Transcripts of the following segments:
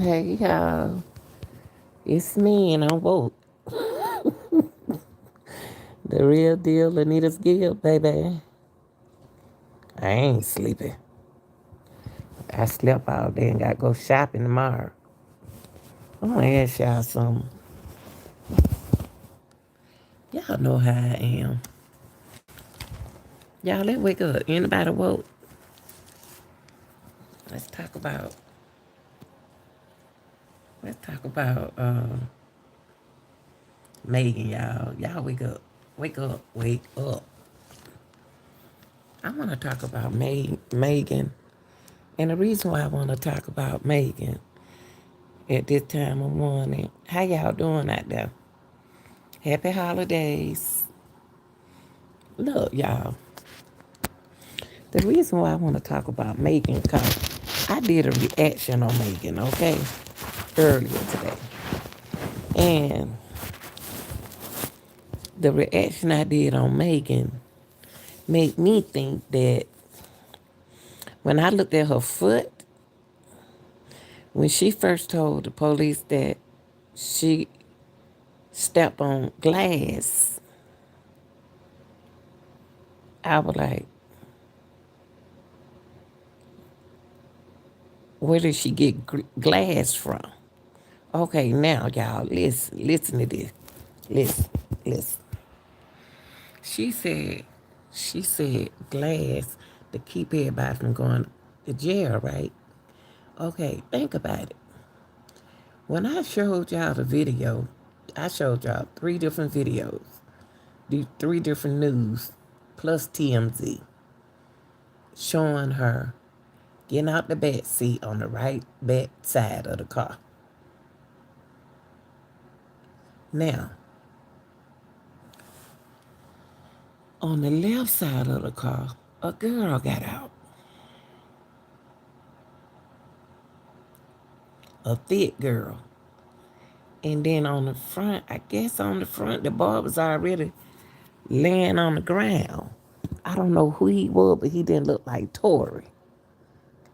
Hey y'all, it's me and I'm woke. The real deal, Anita's Gill, baby. I ain't sleeping. I slept all day and got to go shopping tomorrow. I'm gonna ask y'all something. Y'all know how I am. Y'all, let's wake up. Anybody woke? Let's talk about. Let's talk about Megan, y'all. Y'all wake up. Wake up. Wake up. I want to talk about Megan. And the reason why I want to talk about Megan at this time of morning. How y'all doing out there? Happy holidays. Look, y'all, the reason why I want to talk about Megan, because I did a reaction on Megan, okay, earlier today. And the reaction I did on Megan made me think that when I looked at her foot, when she first told the police that she stepped on glass, I was like, where did she get glass from? Okay, now y'all, listen to this. Listen, listen. She said, she said glass to keep everybody from going to jail, right? Okay, think about it. When I showed y'all the video, I showed y'all three different videos, the three different news, plus TMZ, showing her getting out the back seat on the right back side of the car. Now, on the left side of the car, a girl got out. A thick girl. And then on the front, I guess on the front, the boy was already laying on the ground. I don't know who he was, but he didn't look like Tory.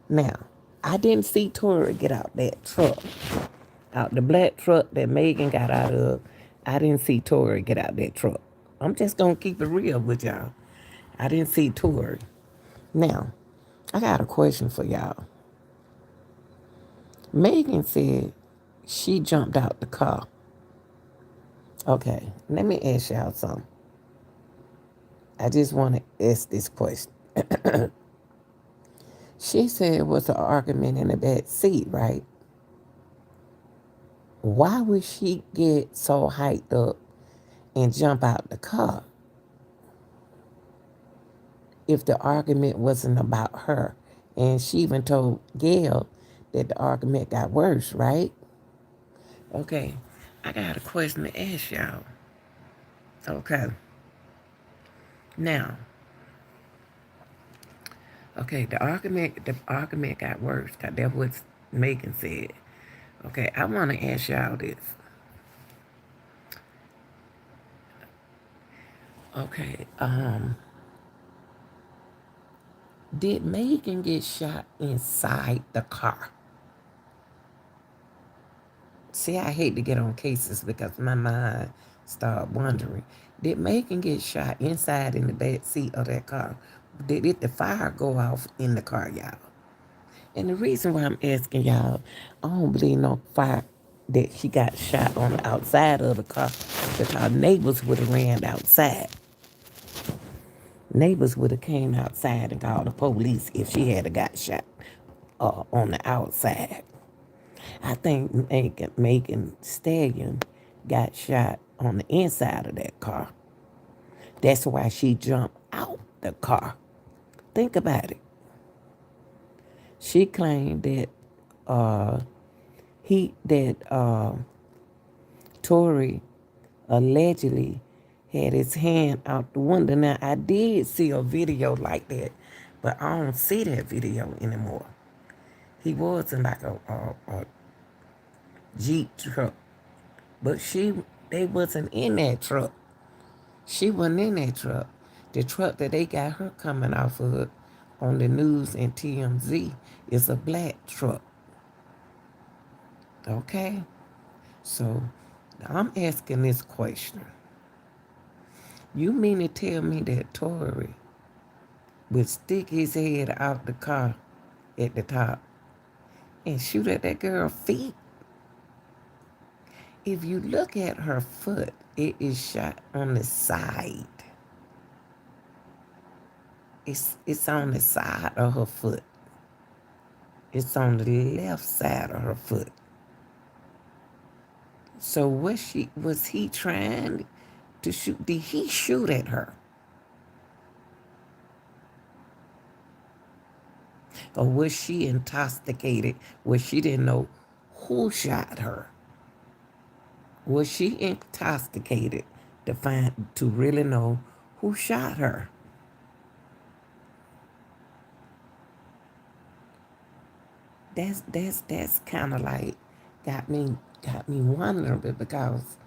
Now, I didn't see Tory get out that truck. Out the black truck that Megan got out of, I didn't see Tory get out that truck. I'm just going to keep it real with y'all. I didn't see Tory. Now, I got a question for y'all. Megan said she jumped out the car. Okay, let me ask y'all something. I just want to ask this question. She said it was an argument in the back seat, right? Why would she get so hyped up and jump out the car if the argument wasn't about her? And she even told Gail that the argument got worse, right? Okay, I got a question to ask y'all. Okay, now, okay, the argument got worse. Cause that's what Megan said. Okay, I want to ask y'all this. Okay, did Megan get shot inside the car? See, I hate to get on cases because my mind start wondering. Did Megan get shot inside in the back seat of that car? Did the fire go off in the car, y'all? And the reason why I'm asking y'all, I don't believe no fire that she got shot on the outside of the car because neighbors would have ran outside. Neighbors would have came outside and called the police if she had got shot on the outside. I think Megan Stallion got shot on the inside of that car. That's why she jumped out the car. Think about it. She claimed that uh, Tory allegedly had his hand out the window. Now I did see a video like that, but I don't see that video anymore. He was in like a Jeep truck, but they wasn't in that truck. She wasn't in that truck. The truck that they got her coming off of on the news and TMZ is a black truck. Okay? So I'm asking this question. You mean to tell me that Tory would stick his head out the car at the top and shoot at that girl's feet? If you look at her foot, it is shot on the side. It's on the side of her foot. It's on the left side of her foot. So was he trying to shoot? Did he shoot at her? Or was she intoxicated where she didn't know who shot her? Was she intoxicated to really know who shot her? That's kind of like got me wondering because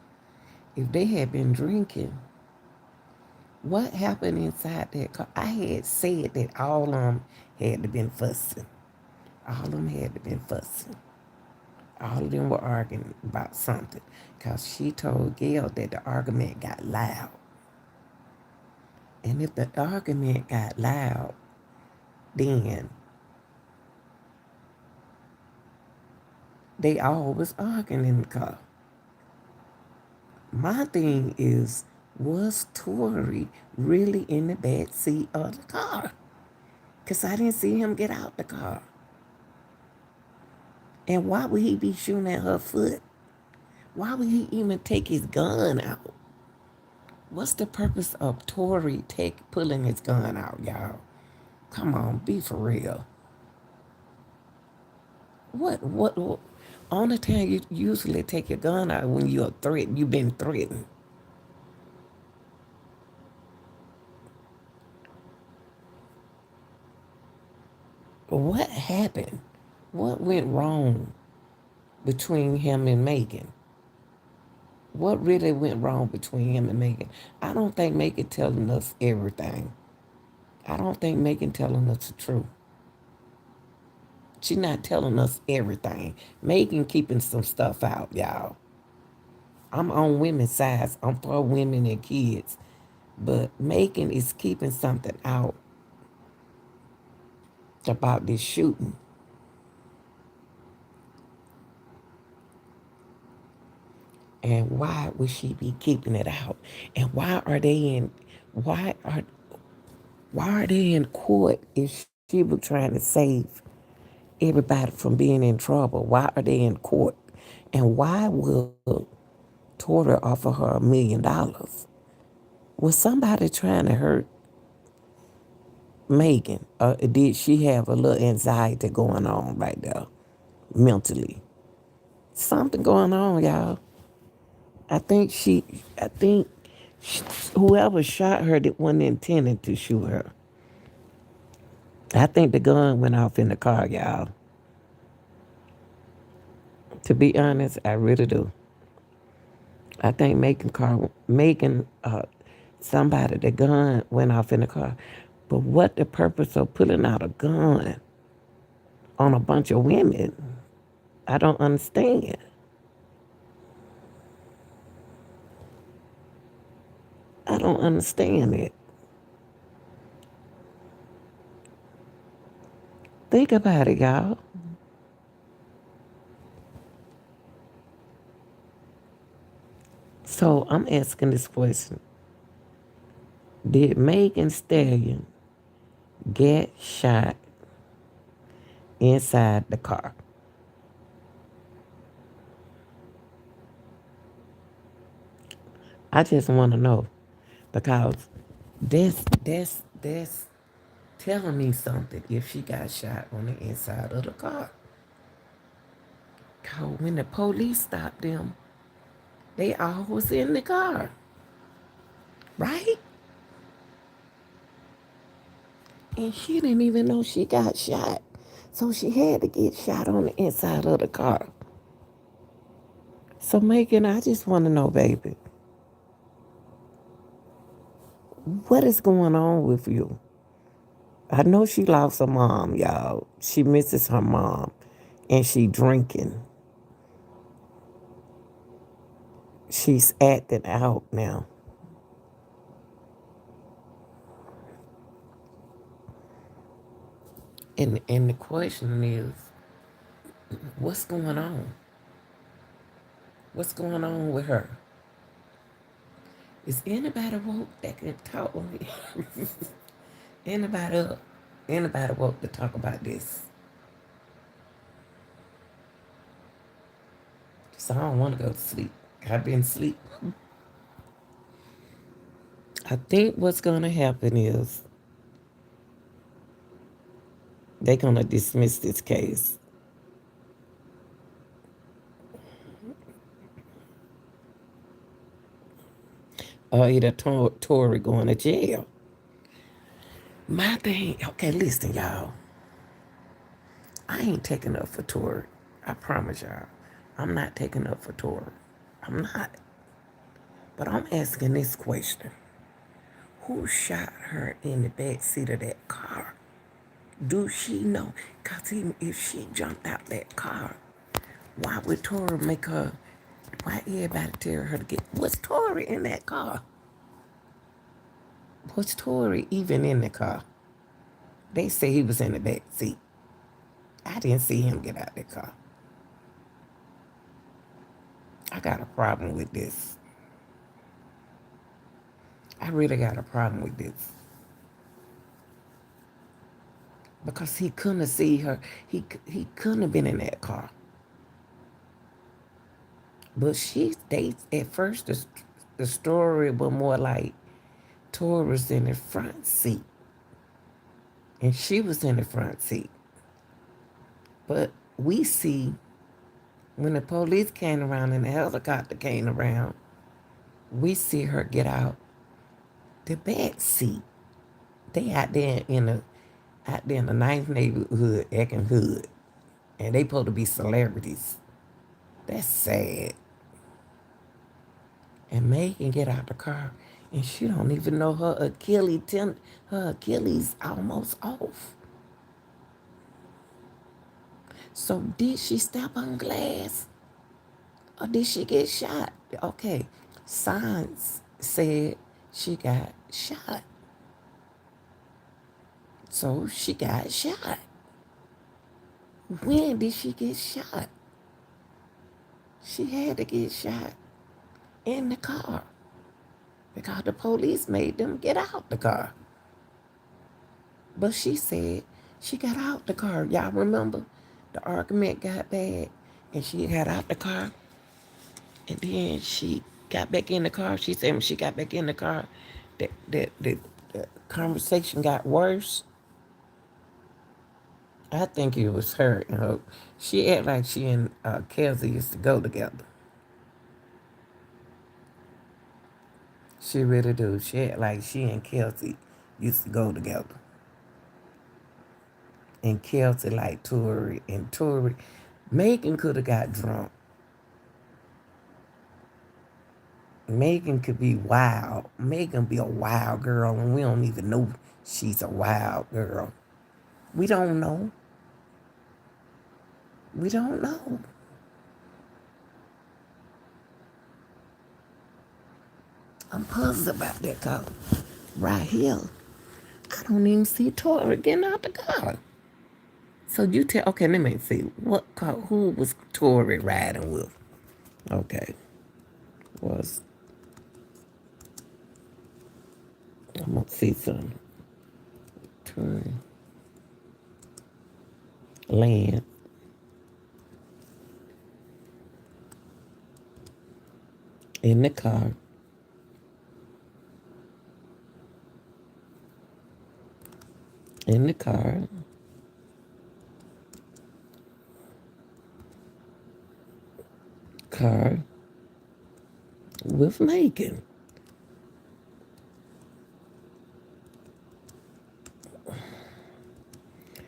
if they had been drinking, what happened inside that car? I had said that all of them had to been fussing. All of them had to been fussing. All of them were arguing about something because she told Gail that the argument got loud. And if the argument got loud, then they all was arguing in the car. My thing is, was Tory really in the back seat of the car? Because I didn't see him get out the car. And why would he be shooting at her foot? Why would he even take his gun out? What's the purpose of Tory pulling his gun out, y'all? Come on, be for real. What only time you usually take your gun out when you're threatened, you've been threatened. What happened? What went wrong between him and Megan? What really went wrong between him and Megan? I don't think Megan telling us everything. I don't think Megan telling us the truth. She not telling us everything. Megan keeping some stuff out, y'all. I'm on women's side. I'm for women and kids. But Megan is keeping something out about this shooting. And why would she be keeping it out? And why are why are they in court if she was trying to save everybody from being in trouble? Why are they in court? And why will Tory offer her $1 million? Was somebody trying to hurt Megan? Or did she have a little anxiety going on right there mentally? Something going on, y'all. I think I think whoever shot her that wasn't intended to shoot her. I think the gun went off in the car, y'all. To be honest, I really do. I think somebody, the gun went off in the car. But what the purpose of pulling out a gun on a bunch of women? I don't understand. I don't understand it. Think about it, y'all. So I'm asking this question. Did Megan Stallion get shot inside the car? I just want to know because that's telling me something if she got shot on the inside of the car. Cause when the police stopped them, they all was in the car, right? And she didn't even know she got shot. So she had to get shot on the inside of the car. So Megan, I just want to know, baby, what is going on with you? I know she lost her mom, y'all. She misses her mom, and she drinking. She's acting out now. And the question is, what's going on? What's going on with her? Is anybody woke that can talk with me? anybody up? Anybody woke to talk about this? So I don't want to go to sleep. I've been asleep. I think what's going to happen is they're going to dismiss this case. Or either Tory going to jail. My thing, okay, listen, y'all. I ain't taking up for Tory. I promise y'all. I'm not taking up for Tory. I'm not. But I'm asking this question. Who shot her in the back seat of that car? Do she know? Because even if she jumped out that car, why would Tory make her, why everybody tell her to get, was Tory in that car? Was Tory even in the car? They say he was in the back seat. I didn't see him get out the car. I got a problem with this. I really got a problem with this. Because he couldn't have seen her. He couldn't have been in that car. But at first, the story was more like Tori was in the front seat. And she was in the front seat. But we see when the police came around and the helicopter came around, we see her get out the back seat. They out there in the ninth neighborhood, acting hood. And they supposed to be celebrities. That's sad. And Megan get out the car and she don't even know her Achilles almost off. So did she step on glass? Or did she get shot? Okay. Signs said she got shot. So she got shot. When did she get shot? She had to get shot in the car because the police made them get out the car. But she said she got out the car. Y'all remember? The argument got bad and she got out the car. And then she got back in the car. She said when she got back in the car, the conversation got worse. I think it was her and her. She act like she and Kelsey used to go together. She really do. She act like she and Kelsey used to go together. And Kelsey like Tory. And Tory, Megan could have got drunk. Megan could be wild. Megan be a wild girl, and we don't even know she's a wild girl. We don't know. We don't know. I'm puzzled about that car. Right here, I don't even see Tory getting out the car. So you tell, okay, let me see. What car, who was Tory riding with? Okay. Was, I'm going to see some. Tory. Lanez. In the car. In the car. Car with Megan.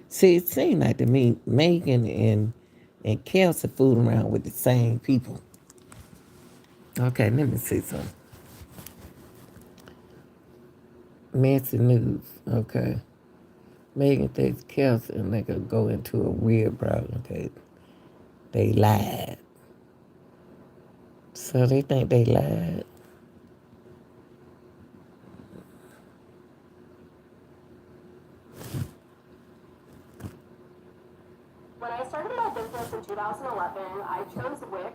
See, it seemed like to me Megan and Kelsey fooling around with the same people. Okay, let me see something. Nancy News. Okay. Megan thinks Kelsey and they could go into a weird problem. Okay. They lied. So they think they lied. When I started my business in 2011, I chose Wix.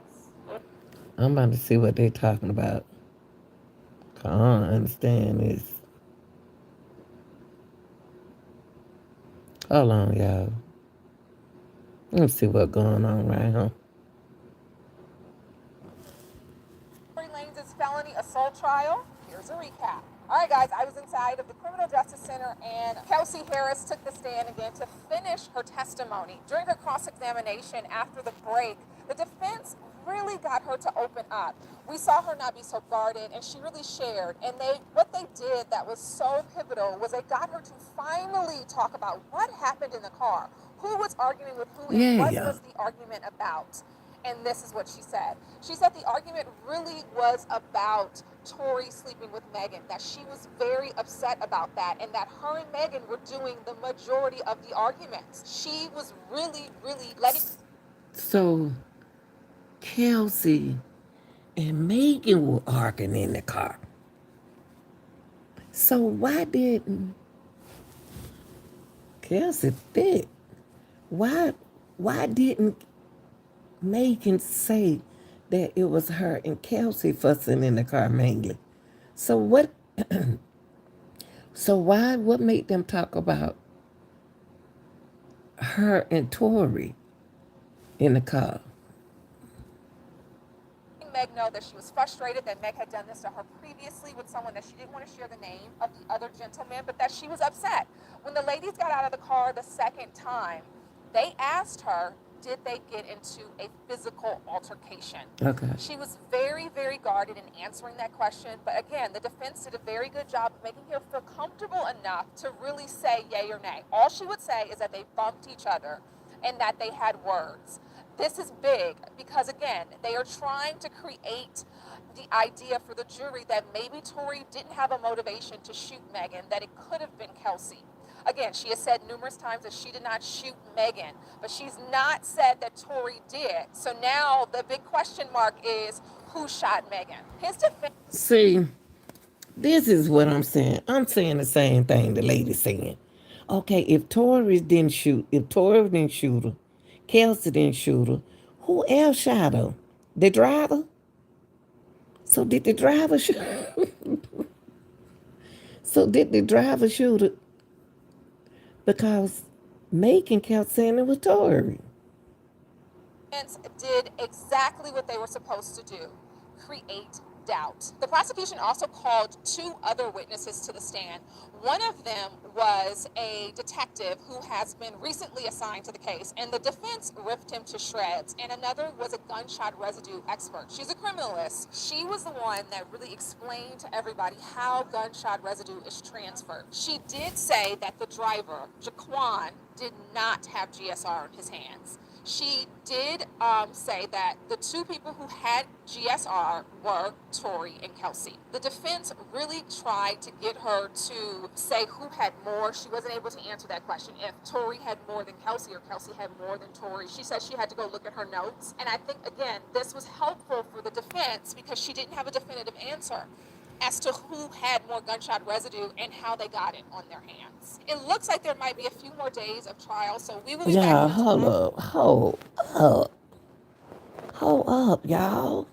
I'm about to see what they talking about. I don't understand this. Hold on, y'all. Let me see what's going on right here. Tory Lanez's felony assault trial. Here's a recap. All right, guys, I was inside of the Criminal Justice Center, and Kelsey Harris took the stand again to finish her testimony. During her cross-examination after the break, the defense really got her to open up. We saw her not be so guarded, and she really shared. And what they did that was so pivotal was they got her to finally talk about what happened in the car, who was arguing with who, and Yeah, what y'all. was the argument about. And this is what she said. She said the argument really was about Tory sleeping with Megan, that she was very upset about that, and that her and Megan were doing the majority of the arguments. She was really, really letting. So Kelsey and Megan were arguing in the car. So why didn't Kelsey thick? Why why didn't Megan say that it was her and Kelsey fussing in the car mainly? So what made them talk about her and Tory in the car? Meg know that she was frustrated that Meg had done this to her previously with someone that she didn't want to share the name of the other gentleman, but that she was upset. When the ladies got out of the car the second time, they asked her, did they get into a physical altercation? Okay. She was very, very guarded in answering that question. But again, the defense did a very good job of making her feel comfortable enough to really say yay or nay. All she would say is that they bumped each other and that they had words. This is big because, again, they are trying to create the idea for the jury that maybe Tory didn't have a motivation to shoot Megan, that it could have been Kelsey. Again, she has said numerous times that she did not shoot Megan, but she's not said that Tory did. So now the big question mark is who shot Megan? His defense. See, this is what I'm saying. I'm saying the same thing the lady's saying. Okay, if Tory didn't shoot her, Kelsey didn't shoot her, who else shot her? The driver? So did the driver shoot So did the driver shoot her? Because Megan kept saying it was Tory. Did exactly what they were supposed to do: create doubt. The prosecution also called two other witnesses to the stand. One of them was a detective who has been recently assigned to the case, and the defense ripped him to shreds. And another was a gunshot residue expert. She's a criminalist. She was the one that really explained to everybody how gunshot residue is transferred. She did say that the driver, Jaquan, did not have GSR in his hands. She did say that the two people who had GSR were Tory and Kelsey. The defense really tried to get her to say who had more. She wasn't able to answer that question. If Tory had more than Kelsey or Kelsey had more than Tory, she said she had to go look at her notes. And I think, again, this was helpful for the defense because she didn't have a definitive answer as to who had more gunshot residue and how they got it on their hands. It looks like there might be a few more days of trial, so we will be back Y'all, here hold tomorrow. up. Hold up, y'all.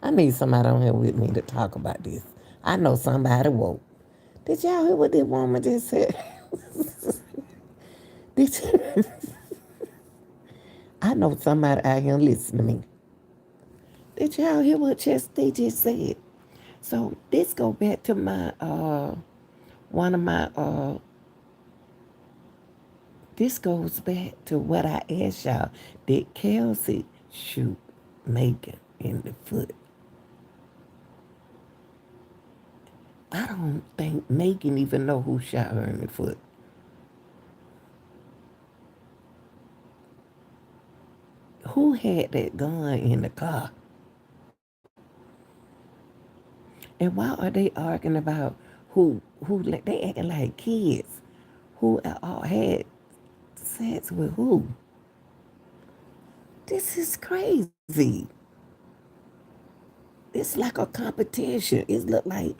I need somebody on here with me to talk about this. I know somebody woke. Did y'all hear what this woman just said? Did you? I know somebody out here listening to me. Did y'all hear what they just said? So this go back to my one of my this goes back to what I asked y'all. Did Kelsey shoot Megan in the foot? I don't think Megan even know who shot her in the foot. Who had that gun in the car? And why are they arguing about who they acting like kids who all had sex with who? This is crazy. It's like a competition. It look like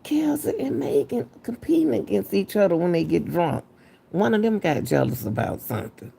Kelsey and Megan competing against each other when they get drunk. One of them got jealous about something.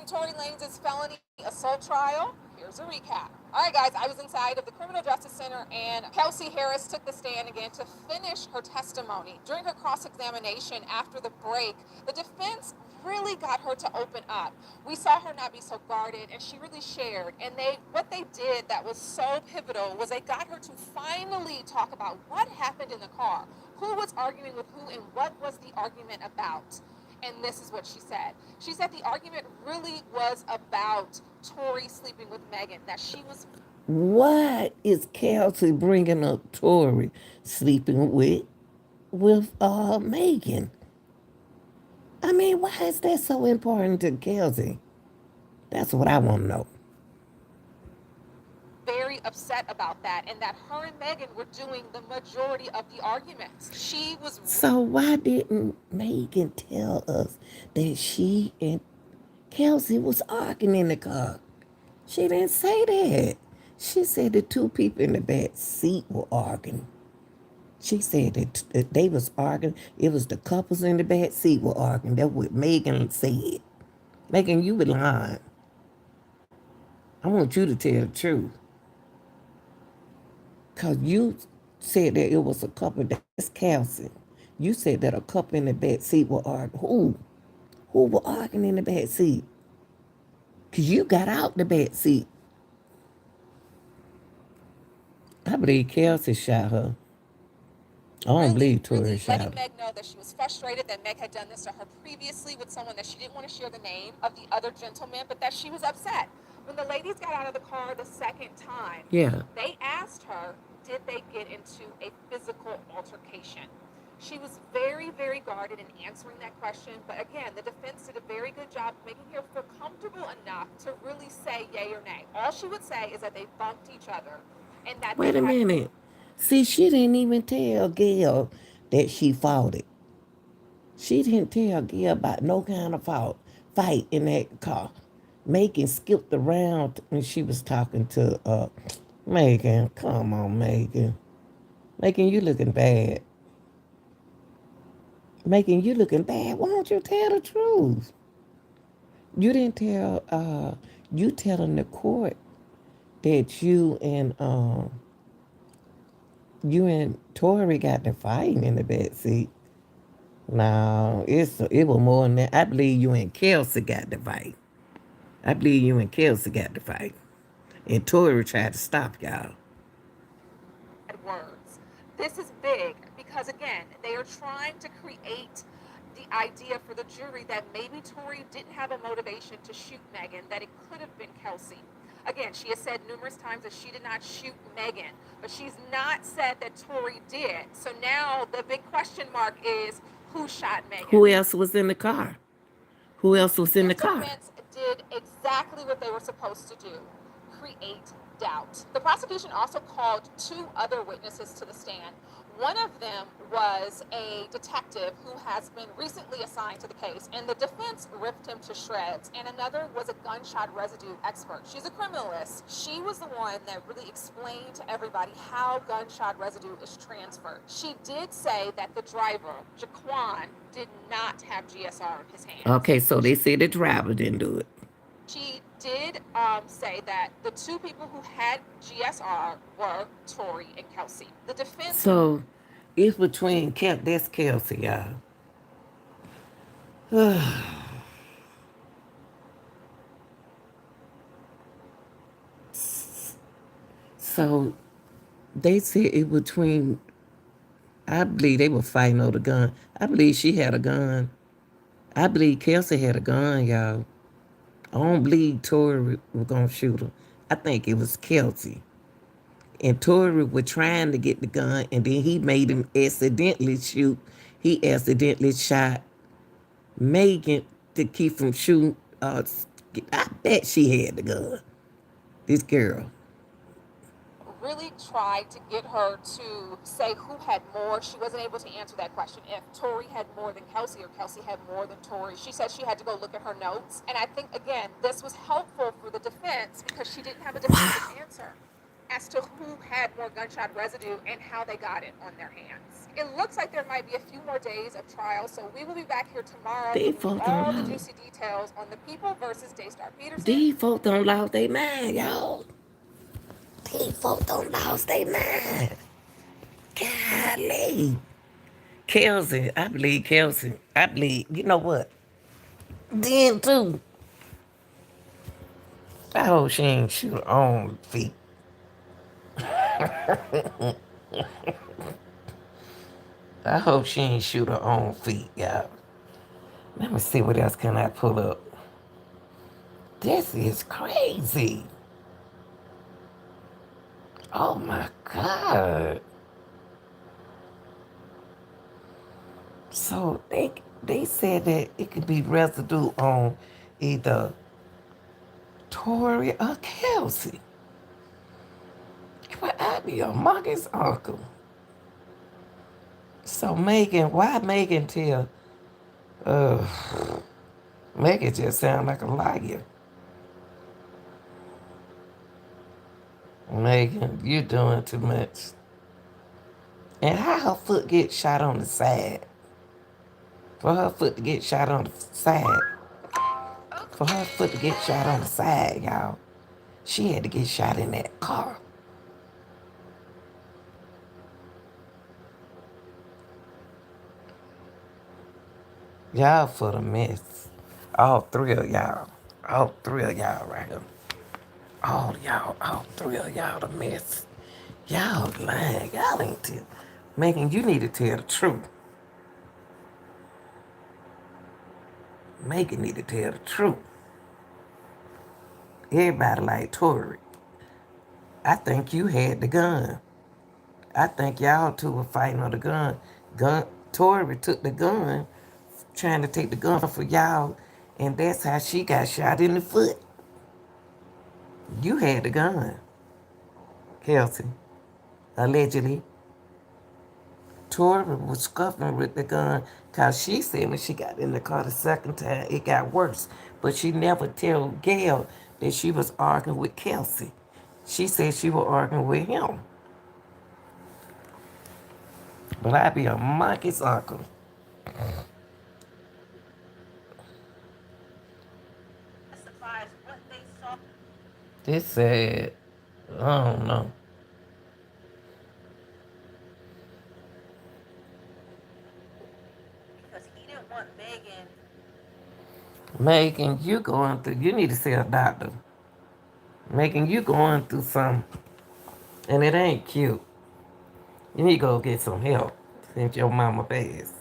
Tory Lanez's felony assault trial. Here's a recap. All right, guys, I was inside of the Criminal Justice Center, and Kelsey Harris took the stand again to finish her testimony. During her cross-examination after the break, the defense really got her to open up. We saw her not be so guarded, and she really shared. And what they did that was so pivotal was they got her to finally talk about what happened in the car, who was arguing with who, and what was the argument about. And this is what she said. She said the argument really was about Tory sleeping with Megan, that she was. Why is Kelsey bringing up Tory sleeping with Megan? I mean, why is that so important to Kelsey? That's what I want to know. Very upset about that, and that her and Megan were doing the majority of the arguments. She was. So why didn't Megan tell us that she and Kelsey was arguing in the car? She didn't say that. She said the two people in the back seat were arguing. She said that they was arguing. It was the couples in the back seat were arguing. That's what Megan said. Megan, you were lying. I want you to tell the truth. Because you said that it was a couple. That's Kelsey. You said that a couple in the back seat were arguing. Who? Who were arguing in the back seat? Because you got out the back seat. I believe Kelsey shot her. I don't believe Tory shot Letting her. Meg know that she was frustrated that Meg had done this to her previously with someone that she didn't want to share the name of the other gentleman, but that she was upset. When the ladies got out of the car the second time, Yeah. they asked her, did they get into a physical altercation? She was very, very guarded in answering that question, but again, the defense did a very good job of making her feel comfortable enough to really say yay or nay. All she would say is that they bumped each other and that they Wait a had. minute. See, she didn't even tell Gail that she fought it. She didn't tell Gail about no kind of fight in that car. Megan skipped around when she was talking to Megan. Come on, Megan. Megan, you looking bad. Megan, you looking bad. Why don't you tell the truth? You didn't tell you telling the court that you and Tory got to fighting in the back seat. No, it was more than that. I believe you and Kelsey got to fight. I believe you and Kelsey got to fight. And Tory tried to stop y'all. Words. This is big because, again, they are trying to create the idea for the jury that maybe Tory didn't have a motivation to shoot Megan, that it could have been Kelsey. Again, she has said numerous times that she did not shoot Megan, but she's not said that Tory did. So now the big question mark is who shot Megan? Who else was in the car? Who else was in Your the car? defense did exactly what they were supposed to do: create doubt. The prosecution also called two other witnesses to the stand. One of them was a detective who has been recently assigned to the case, and the defense ripped him to shreds. And another was a gunshot residue expert. She's a criminalist. She was the one that really explained to everybody how gunshot residue is transferred. She did say that the driver, Jaquan, did not have GSR in his hands. Okay, so they said the driver didn't do it. She did say that the two people who had GSR were Tory and Kelsey. The defense. So it's between that's Kelsey, y'all. So they said it between. I believe they were fighting over the gun. I believe she had a gun. I believe Kelsey had a gun, y'all. I don't believe Tory was gonna shoot her. I think it was Kelsey. And Tory was trying to get the gun, and then he made him accidentally shoot. He accidentally shot Megan to keep from shooting. I bet she had the gun. This girl. Really tried to get her to say who had more. She wasn't able to answer that question. If Tory had more than Kelsey or Kelsey had more than Tory, she said she had to go look at her notes. And I think, again, this was helpful for the defense because she didn't have a definitive answer. as to who had more gunshot residue and how they got it on their hands. It looks like there might be a few more days of trial, so we will be back here tomorrow These giving you folks don't all the love. juicy details on the people versus Daystar Peterson. These folks don't lost their mind, y'all. These folks don't lost their mind. Golly. Kelsey, I believe Kelsey. I believe, you know what? Then too, I hope she ain't shoot her own feet. I hope she ain't shoot her own feet, y'all. Let me see what else can I pull up. This is crazy. Oh my God. So they said that it could be residue on either Tory or Kelsey. But I be a monkey's uncle. So Megan, why Megan tell Megan just sound like a liar. Megan, you doing too much. And how her foot get shot on the side? For her foot to get shot on the side. For her foot to get shot on the side, y'all. She had to get shot in that car. Y'all for the mess. All three of y'all. All three of y'all right here. All three of y'all the mess. Y'all lying. Y'all ain't tell. Megan, you need to tell the truth. Megan need to tell the truth. Everybody like Tory. I think you had the gun. I think y'all two were fighting on the gun. Tory took the gun, trying to take the gun for y'all, and that's how she got shot in the foot. You had the gun, Kelsey. Allegedly. Tory was scuffing with the gun because she said when she got in the car the second time, it got worse. But she never tell Gail that she was arguing with Kelsey. She said she was arguing with him. But I be a monkey's uncle. This said, I don't know. Megan, you going through, you need to see a doctor. Megan, you going through something, and it ain't cute. You need to go get some help since your mama passed.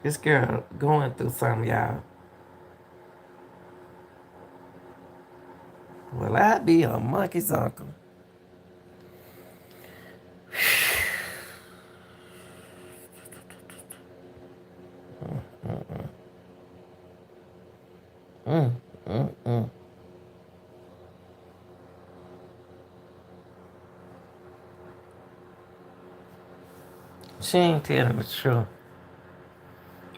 This girl going through something, y'all. Well, I be a monkey's uncle. She ain't telling the truth.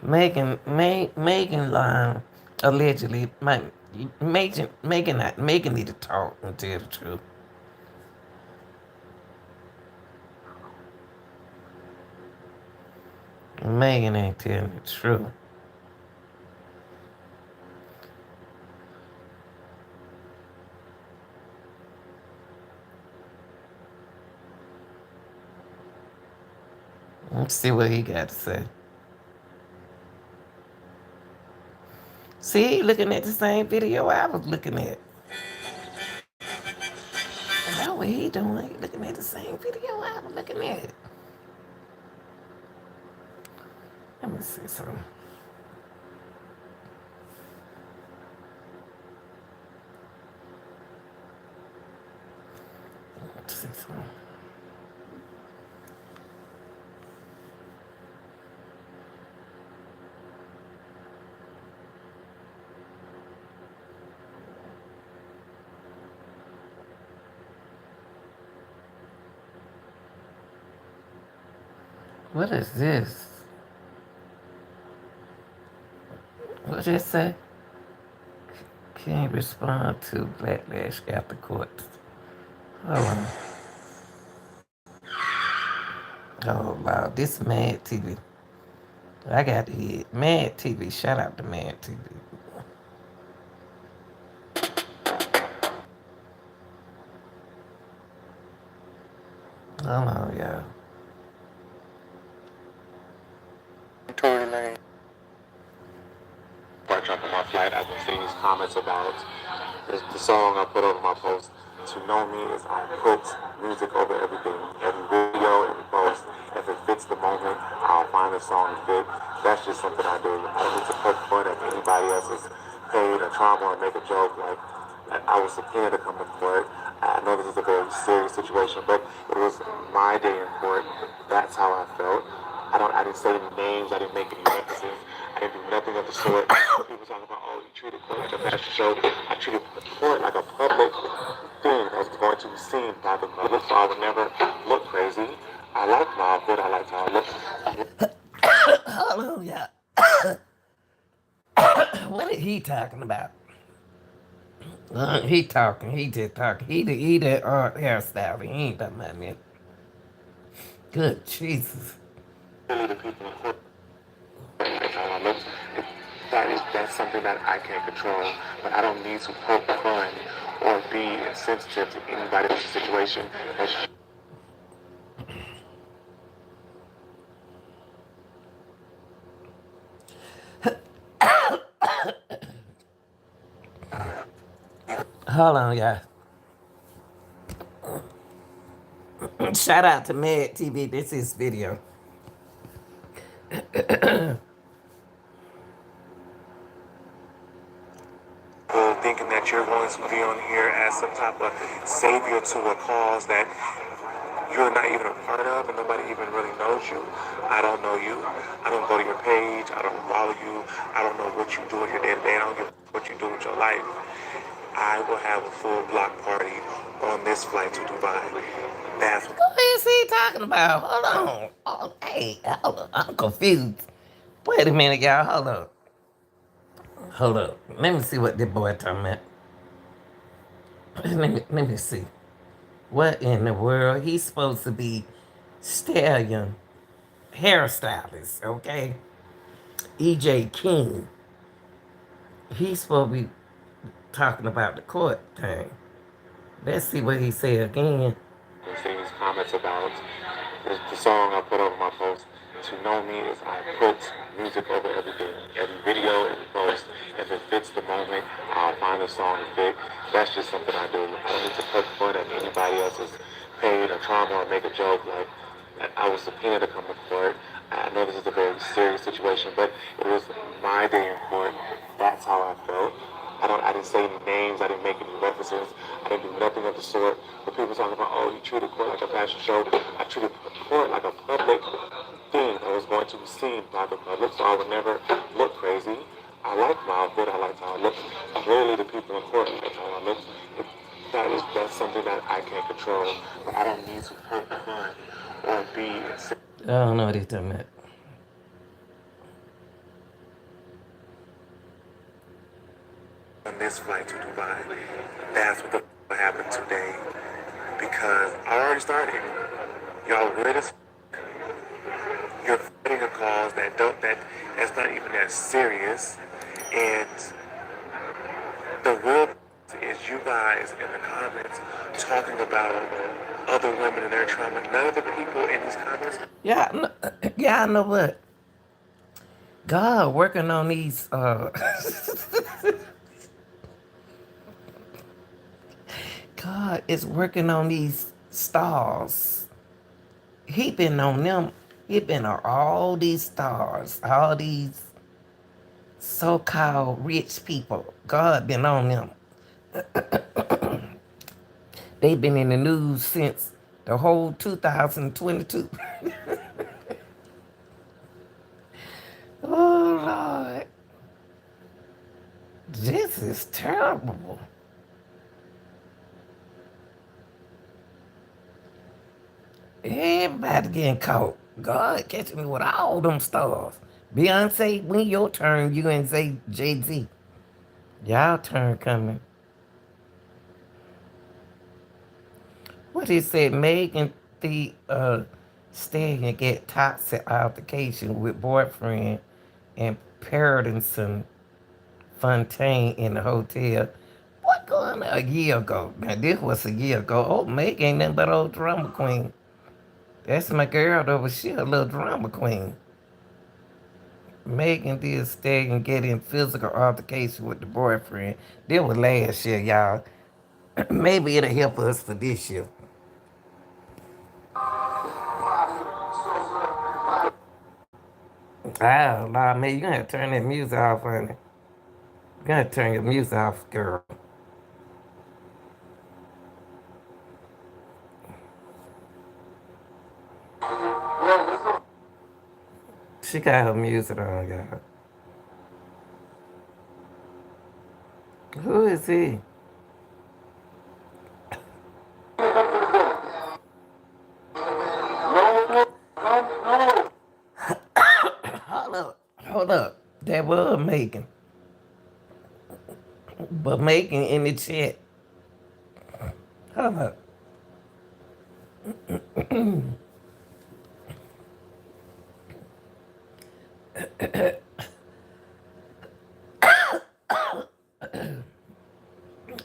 Megan lying, allegedly. Megan need to talk and tell the truth. Megan ain't telling the truth. Let's see what he got to say. See, looking at the same video I was looking at. That's what he doing. He looking at the same video I was looking at. Let me see something. Let's see something. What is this? What did it say? Can't respond to backlash after court. Hold on. Oh, wow. This Mad TV. I got to hit Mad TV. Shout out to Mad TV. Hold on, y'all. Tory Lanez. Before I jump on my flight, I've been seeing these comments about the song I put over my post. To know me is I put music over everything, every video, every post. If it fits the moment, I'll find a song to fit. That's just something I do. I don't need to poke fun at anybody else's pain or trauma or make a joke like I was prepared to come to court. I know this is a very serious situation, but it was my day in court. That's how I felt. I didn't say any names. I didn't make any references. I didn't do nothing of the sort. People talking about, oh, you treated court like a fashion show. I treated court like a public thing that was going to be seen by the public, so I would never look crazy. I liked my outfit. I liked how I looked. Hold on, y'all. What is he talking about? He talking. He just talking. He the hairstyle. He ain't talking about me. Good Jesus. Really, the people in court like how I looked. That's something that I can't control, but I don't need to poke fun or be insensitive to anybody else's situation. Hold on, y'all. Shout out to Mad TV. This is video. Thinking that you're going to be on here as some type of savior to a cause that you're not even a part of and nobody even really knows you. I don't know you. I don't go to your page. I don't follow you. I don't know what you do in your day to day. I don't give what you do with your life. I will have a full block party on this flight to Dubai. That's What is he talking about? Hold on. Oh, hey, hold on. I'm confused. Wait a minute, y'all. Hold up. Hold up. Let me see what this boy talking about. Let me see. What in the world? He's supposed to be Stallion hairstylist, okay? EJ King. He's supposed to be talking about the court thing. Let's see what he said again. seeing these comments about the song I put over my post. To know me is I put music over everything, every video, every post. If it fits the moment, I'll find a song to fit. That's just something I do. I don't need to poke fun at anybody else's pain or trauma or make a joke like I was subpoenaed to come to court. I know this is a very serious situation, but it was my day in court. That's how I felt. I didn't say any names. I didn't make any references. I didn't do nothing of the sort. But people talking about, oh, you treated court like a fashion show. I treated court like a public thing that was going to be seen by the public, so I would never look crazy. I liked my outfit. I liked how I looked. Clearly, the people in court liked how I looked. That's something that I can't control. But I don't need to poke fun or be. I don't know what he's talking about. On this flight to Dubai, that's what the happened today. Because I already started. Y'all ready? You're fighting a cause that's not even that serious, and the real is you guys in the comments talking about other women and their trauma. None of the people in these comments. Yeah, yeah, I know what. God working on these God is working on these stars. He been on them. He been on all these stars, all these so-called rich people. God been on them. They've been in the news since the whole 2022. Oh Lord. This is terrible. Everybody getting caught. God catching me with all them stars. Beyonce, when your turn, you and say Jay-Z. Y'all turn coming. What he said, Megan the Stallion get toxic altercation with boyfriend and Paradison Fontaine in the hotel. What going on a year ago? Now this was a year ago. Oh, Meg ain't nothing but old drama queen. That's my girl though, but she a little drama queen. Megan Thee Stallion get in physical altercation with the boyfriend. This was last year, y'all. Maybe it'll help us for this year. Oh, Lord, man, you gonna have to turn that music off, honey. You gotta turn your music off, girl. She got her music on, y'all. Who is he? Hold up. Hold up. That was Megan. But Megan in the chat. Hold up.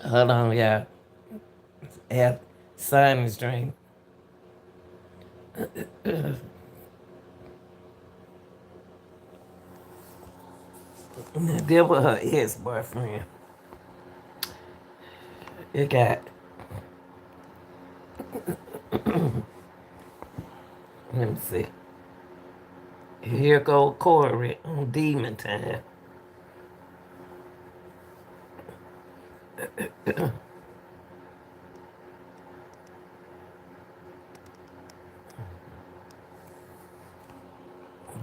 Hold on, y'all. Yeah. Simon's dream. That was her ex-boyfriend. It got, let me see. Here go Corey on Demon Time.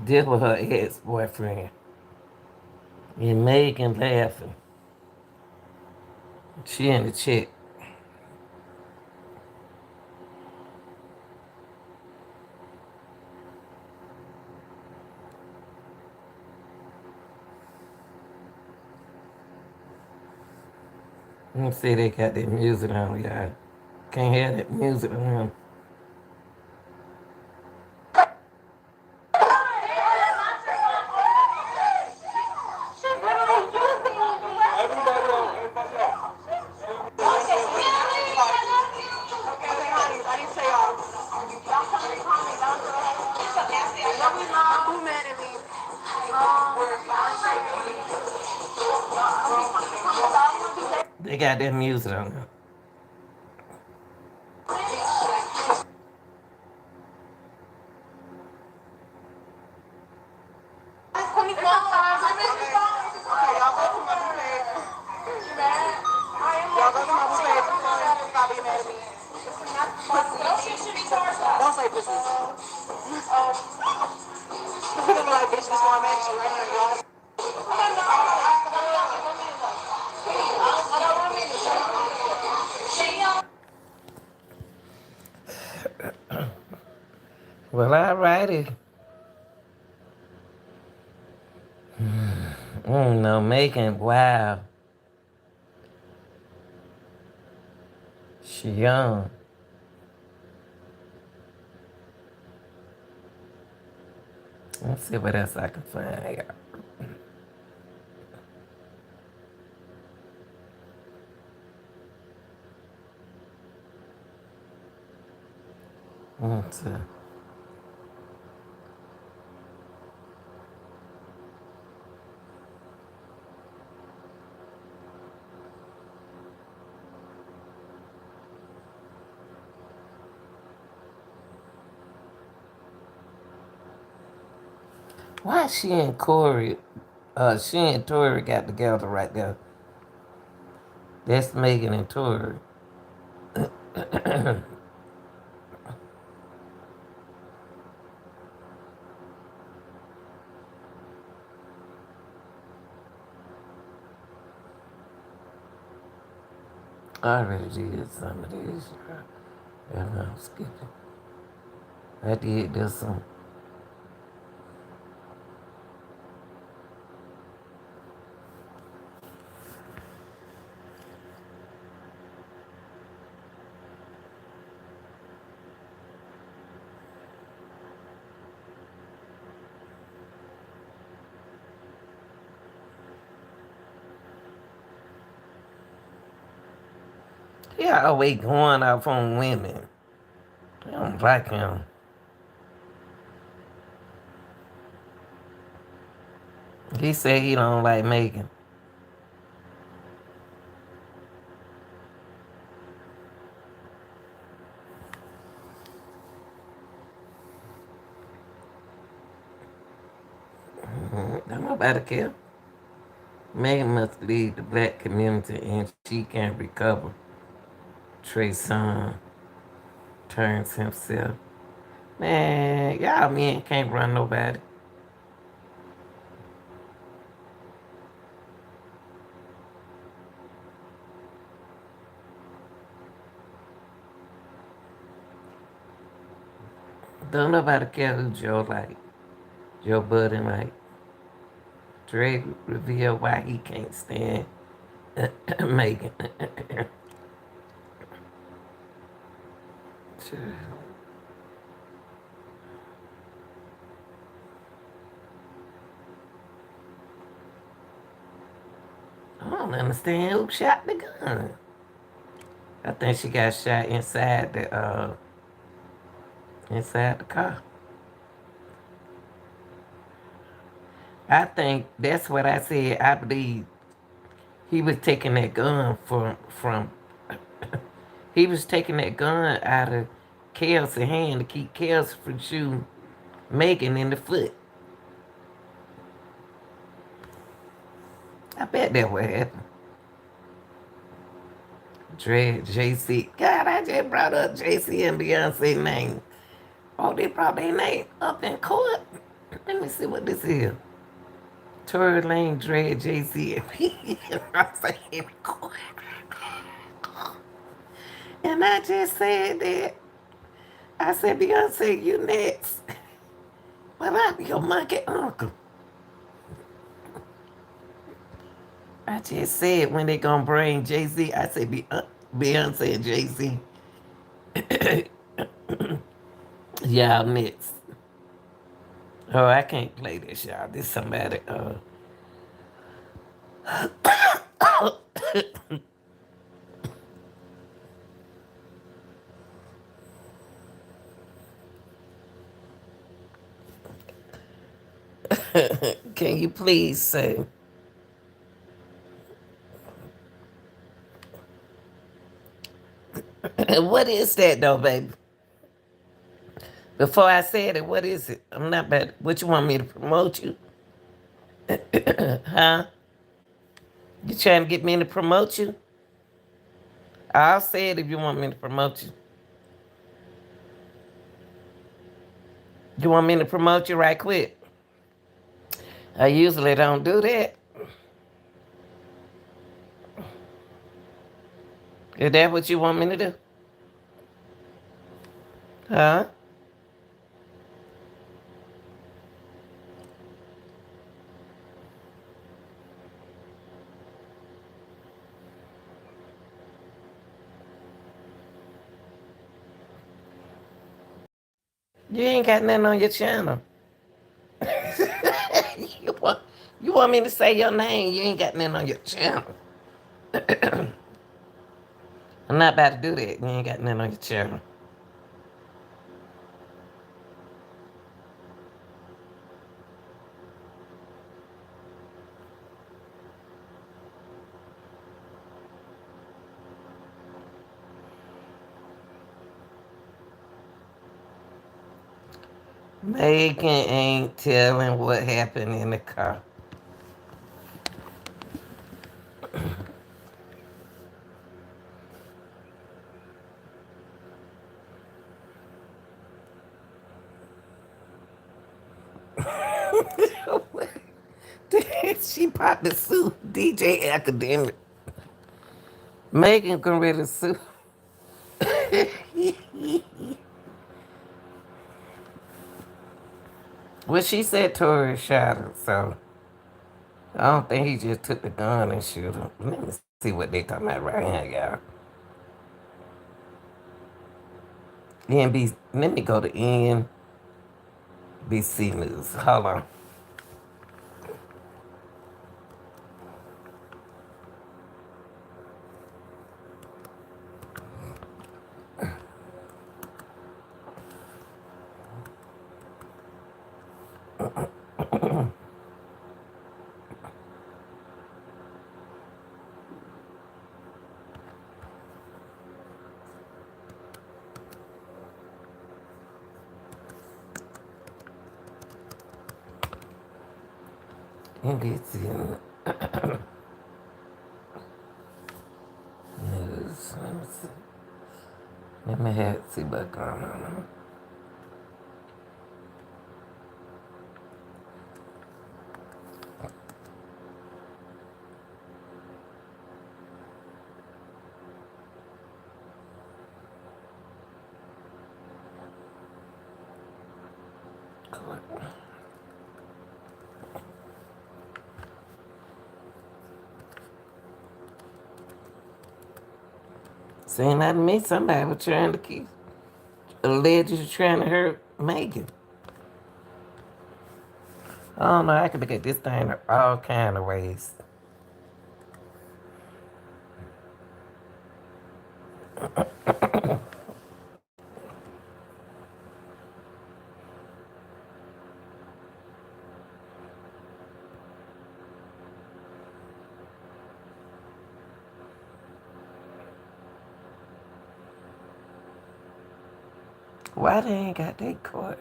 This was her ex-boyfriend. And Megan laughing. She in the chat. Let me see, they got that music on, y'all. Can't have that music on. They got that music on. Don't say pussy. People be like, bitch, this one man, she right here, y'all. Well, alrighty. No, Megan, wow. She young. Let's see what else I can find. Let's see. Why she and Corey, she and Tory got together right there. That's Megan and Tory. I already did some of these. Yeah, I'm skipping. I did this some. He always going off on women. I don't like him. He said he don't like Megan. Don't nobody care. Megan must leave the black community and she can't recover. Trey son turns himself. Man, y'all men can't run nobody. Don't nobody care who Joe like. Joe Budden like. Drake revealed why he can't stand Megan. I don't understand who shot the gun. I think she got shot inside the car. I think that's what I said. I believe he was taking that gun from he was taking that gun out of Kelsey's hand to keep Kelsey from shooting Megan in the foot. I bet that what happened. Dread, JC. God, I just brought up JC and Beyonce name. Oh, they brought their name up in court. Let me see what this is. Tory Lane, Dread, JC, and Beyonce in court. And I just said that. I said, Beyonce, you next. But I'm your monkey uncle. I just said when they gonna bring Jay-Z, I said Beyonce and Jay-Z. Y'all next. Oh, I can't play this, y'all. This somebody, can you please say, what is that though, baby? Before I said it, what is it? I'm not bad. What you want me to promote you? Huh? You trying to get me to promote you? I'll say it if you want me to promote you. You want me to promote you right quick? I usually don't do that. Is that what you want me to do? Huh? You ain't got nothing on your channel. you want you want me to say your name? You ain't got nothing on your channel. I'm not about to do that. You ain't got nothing on your channel. Megan ain't telling what happened in the car. She about to sue DJ Academic. Megan can really sue. Well, she said Tory shot her, so I don't think he just took the gun and shoot her. Let me see what they talking about right here, y'all. Let me go to NBC News. Hold on. And it's in news. Let me see. Let me see what's going on. Saying that to me, somebody was trying to keep, allegedly trying to hurt Megan. I don't know, I can look at this thing all kind of ways. Why they ain't got that court?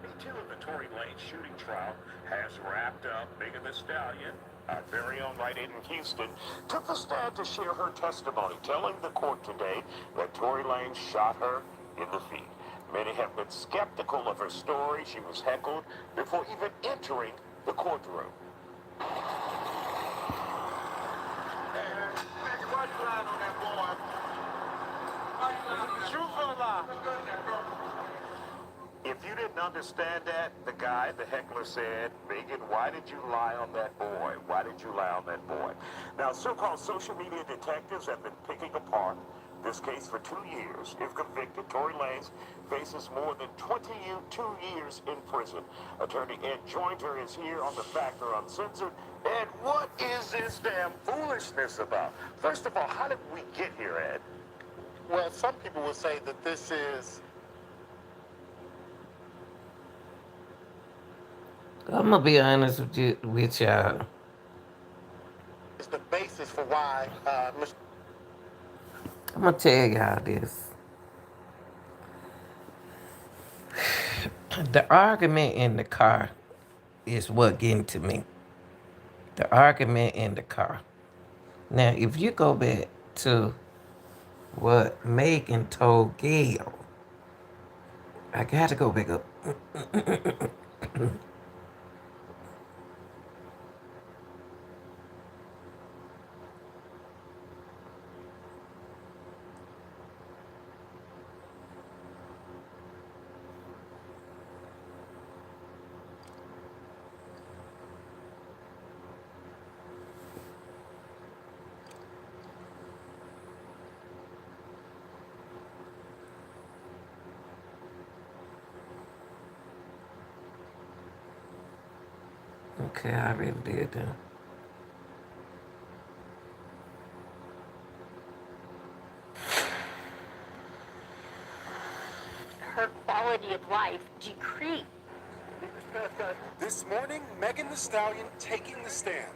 Day 2 of the Tory Lanez shooting trial has wrapped up. Megan Thee Stallion, our very own right in Houston, took the stand to share her testimony, telling the court today that Tory Lanez shot her in the feet. Many have been skeptical of her story. She was heckled before even entering the courtroom. Why you lying on that boy? Truth or lie? If you didn't understand that, the heckler said, Megan, why did you lie on that boy? Why did you lie on that boy? Now, so-called social media detectives have been picking apart this case for 2 years. If convicted, Tory Lanez faces more than 22 years in prison. Attorney Ed Jointer is here on the Factor Uncensored. Ed, what is this damn foolishness about? First of all, how did we get here, Ed? Well, some people would say that this is I'm gonna be honest with y'all. the basis for why Mr. I'm gonna tell y'all this. The argument in the car is what getting to me. The argument in the car. Now, if you go back to what Megan told Gail, I gotta go back up. Okay, I already did that. Her quality of life decreased. This morning, Megan Thee Stallion taking the stand.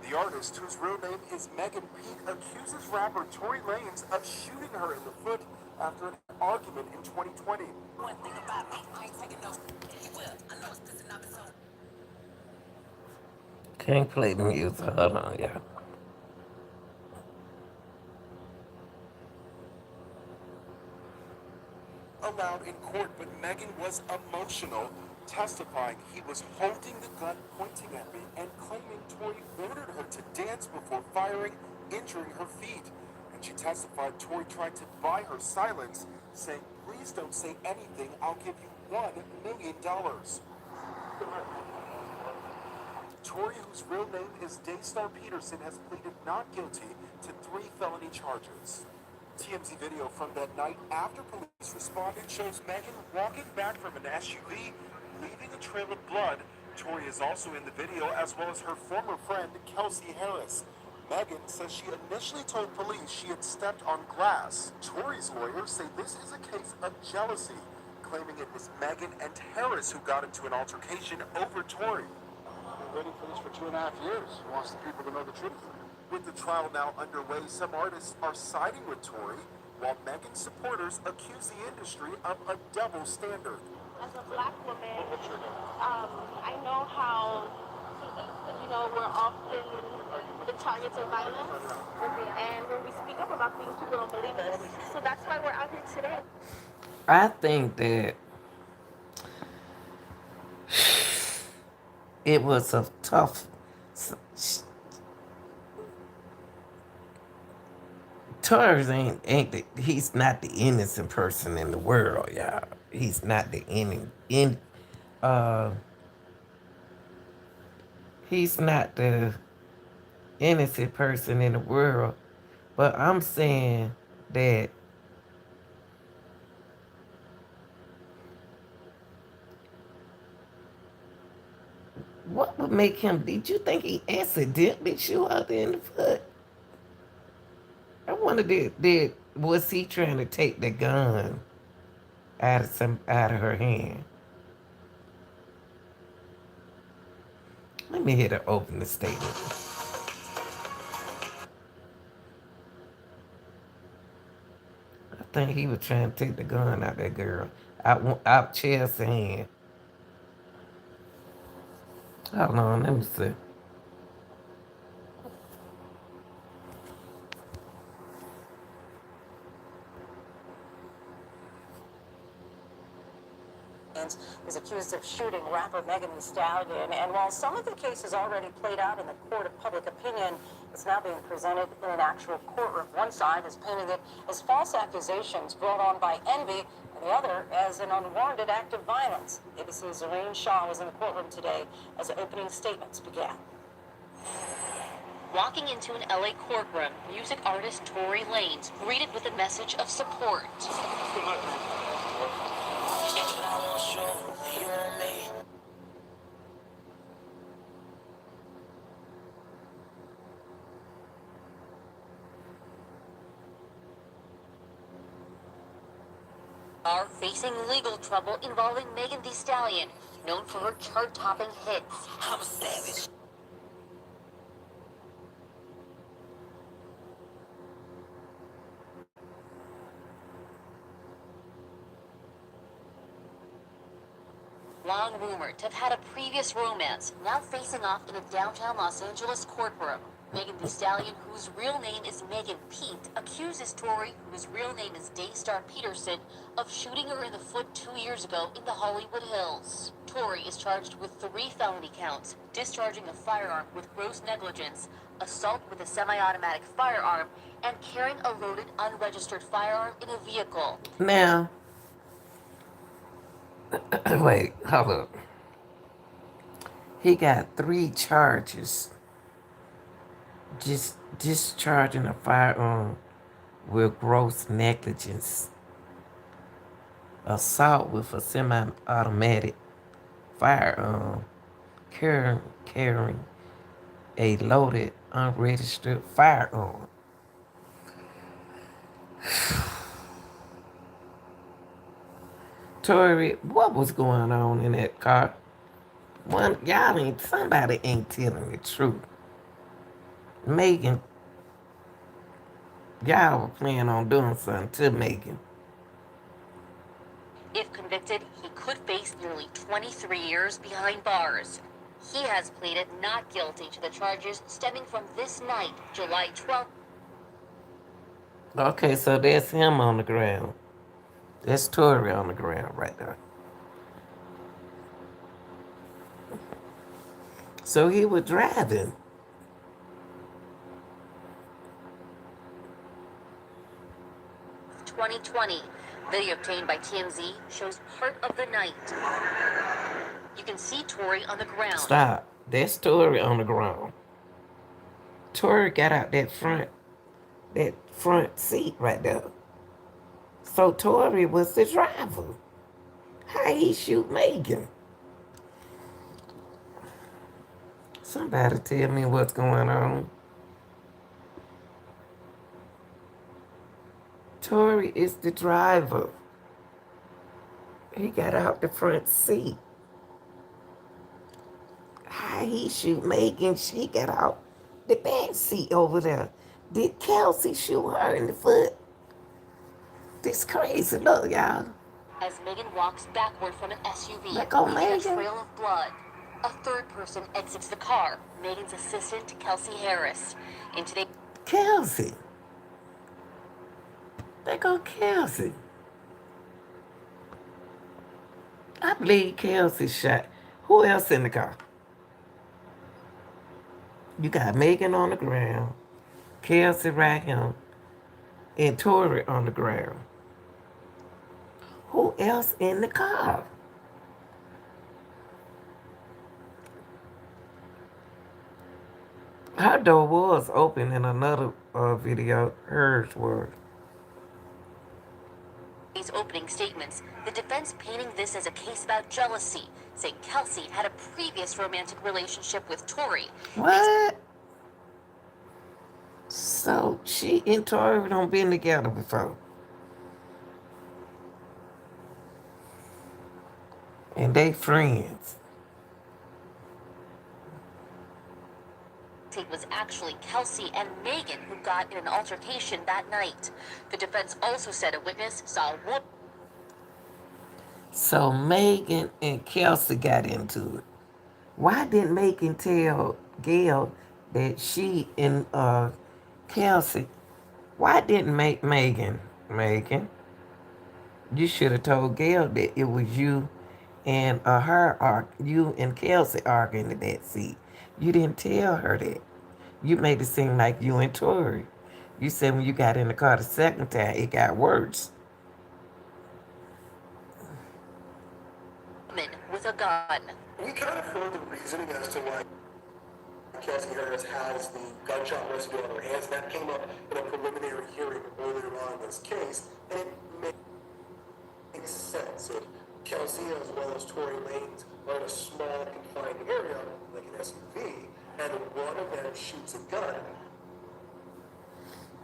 The artist, whose real name is Megan Peak, accuses rapper Tory Lanez of shooting her in the foot after an argument in 2020. One thing about me, I ain't taking no you will. I know it's pissing off so. Can't play the music. Hold on, y'all. Allowed in court, but Megan was emotional, testifying he was holding the gun pointing at me and claiming Tory ordered her to dance before firing, injuring her feet. And she testified Tory tried to buy her silence, saying, "Please don't say anything, I'll give you $1 million." Tory, whose real name is Daystar Peterson, has pleaded not guilty to 3 felony charges. TMZ video from that night after police responded shows Megan walking back from an SUV, leaving a trail of blood. Tory is also in the video, as well as her former friend, Kelsey Harris. Megan says she initially told police she had stepped on glass. Tory's lawyers say this is a case of jealousy, claiming it was Megan and Harris who got into an altercation over Tory. Been waiting for this for 2.5 years. He wants the people to know the truth. With the trial now underway, some artists are siding with Tory, while while Megan's supporters accuse the industry of a double standard. As a black woman, I know how, we're often the targets of violence. And when we speak up about things, people don't believe us. So that's why we're out here today. I think that it was a tough. Tory he's not the innocent person in the world, y'all. He's not the uh he's not the innocent person in the world. But I'm saying that what would make him, did you think he accidentally shoot out there in the foot? I wonder did was he trying to take the gun out of her hand? Let me hear the opening statement. I think he was trying to take the gun out that girl. Out Chelsea's hand. Hold on, let me see. Is accused of shooting rapper Megan Thee Stallion. And while some of the case has already played out in the court of public opinion, it's now being presented in an actual courtroom. One side has painted it as false accusations brought on by envy, and the other as an unwarranted act of violence. ABC's Elaine Shaw was in the courtroom today as opening statements began. Walking into an LA courtroom, music artist Tory Lanez greeted with a message of support. Are facing legal trouble involving Megan Thee Stallion, known for her chart-topping hits. I'm a savage. Long rumored to have had a previous romance, now facing off in a downtown Los Angeles courtroom. Megan Thee Stallion, whose real name is Megan Pete, accuses Tory, whose real name is Daystar Peterson, of shooting her in the foot 2 years ago in the Hollywood Hills. Tory is charged with 3 felony counts: discharging a firearm with gross negligence, assault with a semi-automatic firearm, and carrying a loaded, unregistered firearm in a vehicle. Now, wait, hold up. He got 3 charges. Just discharging a firearm with gross negligence, assault with a semi-automatic firearm, carrying a loaded, unregistered firearm. Tory, what was going on in that car? Somebody ain't telling the truth. Megan, y'all were planning on doing something to Megan. If convicted, he could face nearly 23 years behind bars. He has pleaded not guilty to the charges stemming from this night, July 12th. Okay, so that's him on the ground. That's Tory on the ground right there. So he was driving. Video obtained by TMZ shows part of the night. You can see Tory on the ground. Stop. That's Tory on the ground. Tory got out that front seat right there. So Tory was the driver. How he shoot Megan? Somebody tell me what's going on. Tory is the driver. He got out the front seat. How he shoot Megan? She got out the back seat over there. Did Kelsey shoot her in the foot? This crazy. Look, y'all. as Megan walks backward from an SUV, Let go, leaving a Megan. trail of blood. A third person exits the car, Megan's assistant, Kelsey Harris. In today's Kelsey. They go Kelsey. I believe Kelsey shot. Who else in the car? You got Megan on the ground, Kelsey right here, and Tory on the ground. Who else in the car? Her door was open in another video. Hers was. opening statements, the defense painting this as a case about jealousy, saying Kelsey had a previous romantic relationship with Tory. What? So she and Tory don't been together before. And they friends. It was actually Kelsey and Megan who got in an altercation that night. The defense also said a witness saw a woman. So Megan and Kelsey got into it. Why didn't Megan tell Gail that she and Kelsey? Why didn't Megan? You should have told Gail that it was you and you and Kelsey arguing in that seat. You didn't tell her that. You made it seem like you and Tory. You said when you got in the car the second time, it got worse. With a gun. We kind of heard the reasoning as to why Kelsey Harris has the gunshot residue on her hands. That came up in a preliminary hearing earlier on in this case, and it makes sense. If Kelsey as well as Tory Lanez are in a small confined area, like an SUV, and one of them shoots a gun.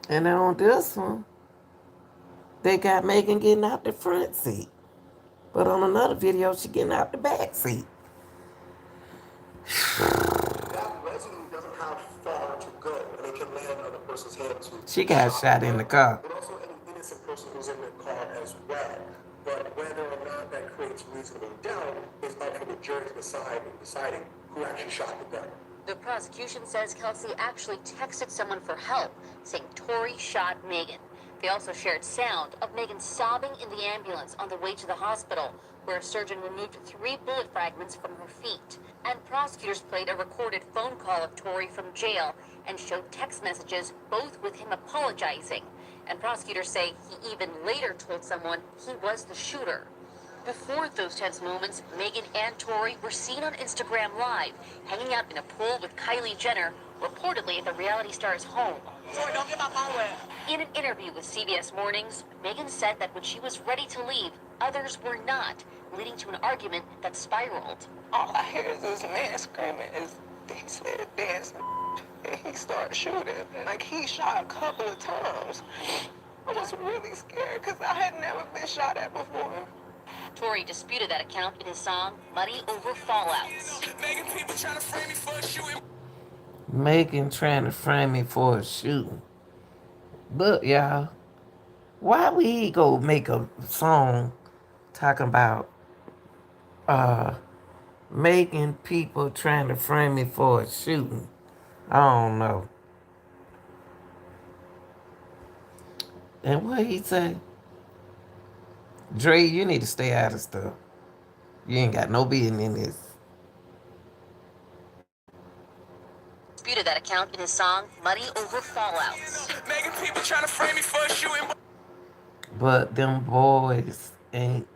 And then on this one, they got Megan getting out the front seat. But on another video, she getting out the back seat. That residue doesn't have far to go, and it can land on a person's hand too. She got shot in the car. But also any innocent person who's in the car as well. But whether or not that creates reasonable doubt is up for the jury to decide in deciding who actually shot the gun. The prosecution says Kelsey actually texted someone for help, saying Tory shot Megan. They also shared sound of Megan sobbing in the ambulance on the way to the hospital, where a surgeon removed 3 bullet fragments from her feet. And prosecutors played a recorded phone call of Tory from jail and showed text messages, both with him apologizing. And prosecutors say he even later told someone he was the shooter. Before those tense moments, Megan and Tory were seen on Instagram Live, hanging out in a pool with Kylie Jenner, reportedly at the reality star's home. Tory, don't get my phone wet. In an interview with CBS Mornings, Megan said that when she was ready to leave, others were not, leading to an argument that spiraled. All I hear is this man screaming. He said dance, and he started shooting. Like he shot a couple of times. I was really scared because I had never been shot at before. Tory disputed that account in his song, Muddy Over Fallouts. Megan trying to frame me for a shooting. Megan trying to frame me for a shooting. Look, y'all. Why we go make a song talking about making people trying to frame me for a shooting? I don't know. And what he say? Dre, you need to stay out of stuff. You ain't got no business in this. Disputed that account in his song, Muddy Over Fallouts. Making people trying to frame me for a shooting. But them boys ain't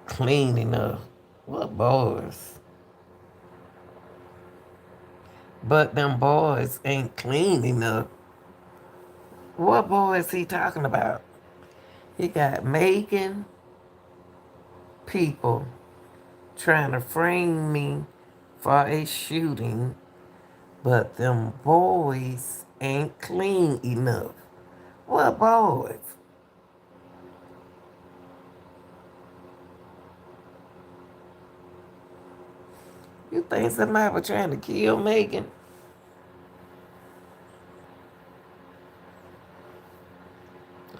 clean enough. What boys? But them boys ain't clean enough. What boys he talking about? He got Megan people trying to frame me for a shooting, but them boys ain't clean enough. What boys? You think somebody was trying to kill Megan?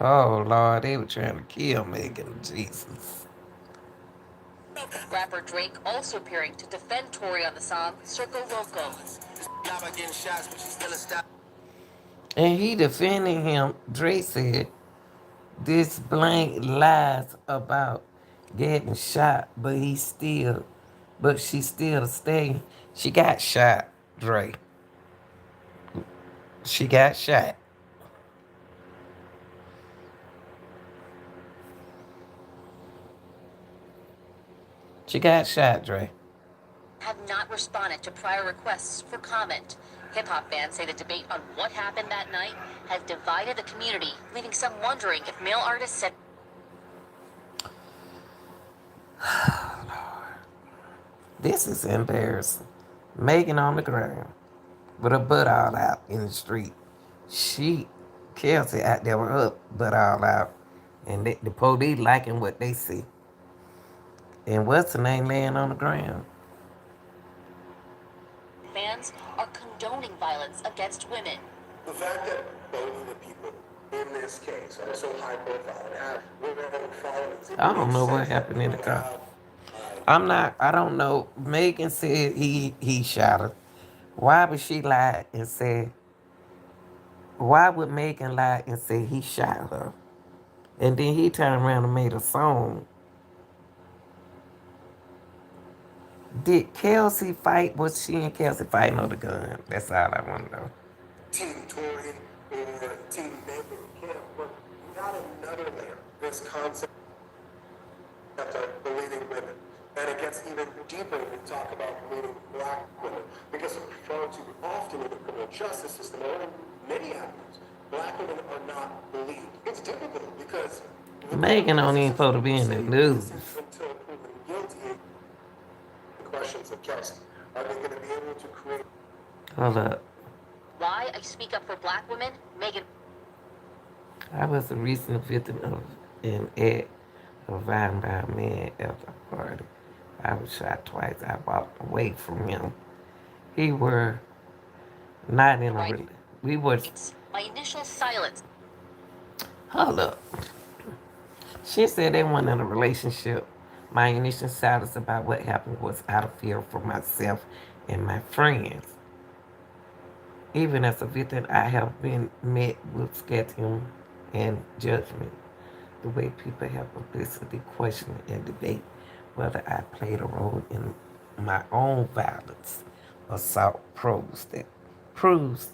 Oh, Lord, they were trying to kill Megan. Jesus. Rapper Drake also appearing to defend Tory on the song Circo Loco. And he defending him. Drake said, this blank lies about getting shot, but she still staying. She got shot, Drake. She got shot. She got shot, Drake. Have not responded to prior requests for comment. Hip-hop fans say the debate on what happened that night has divided the community, leaving some wondering if male artists said This is embarrassing. Megan on the ground with her butt all out in the street. She, Kelsey out there with her butt all out. And the police liking what they see. And what's the name laying on the ground? fans are condoning violence against women. The fact that both of the people in this case are so high profile and have women followings, it I don't makes know what sense that happened we in the would car. have I don't know. Megan said he shot her. Why would she lie and say, why would Megan lie and say he shot her? And then he turned around and made a song. Did Kelsey fight? Was she and Kelsey fighting on the gun? That's all I want to know. Team Tory or Team Megan Kim, but not another layer. This concept of believing women. And it gets even deeper when we talk about believing black women. Because far too often in the criminal justice system, or in many avenues, black women are not believed. It's difficult because Megan don't even supposed to be in the news. until proven guilty, questions of Kelsey. Are they going to be able to create? Hold up. Why I speak up for black women, Megan. I was a recent victim of an act of violence by a man at a party. I was shot twice. I walked away from him. He were not in a Right. we were. My initial silence. Hold up. She said they weren't in a relationship. My initial silence about what happened was out of fear for myself and my friends. Even as a victim, I have been met with skepticism and judgment. The way people have publicity, question, and debate whether I played a role in my own violence assault proves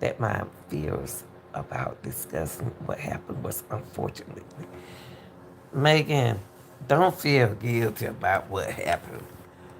that my fears about discussing what happened was unfortunately. Megan, don't feel guilty about what happened.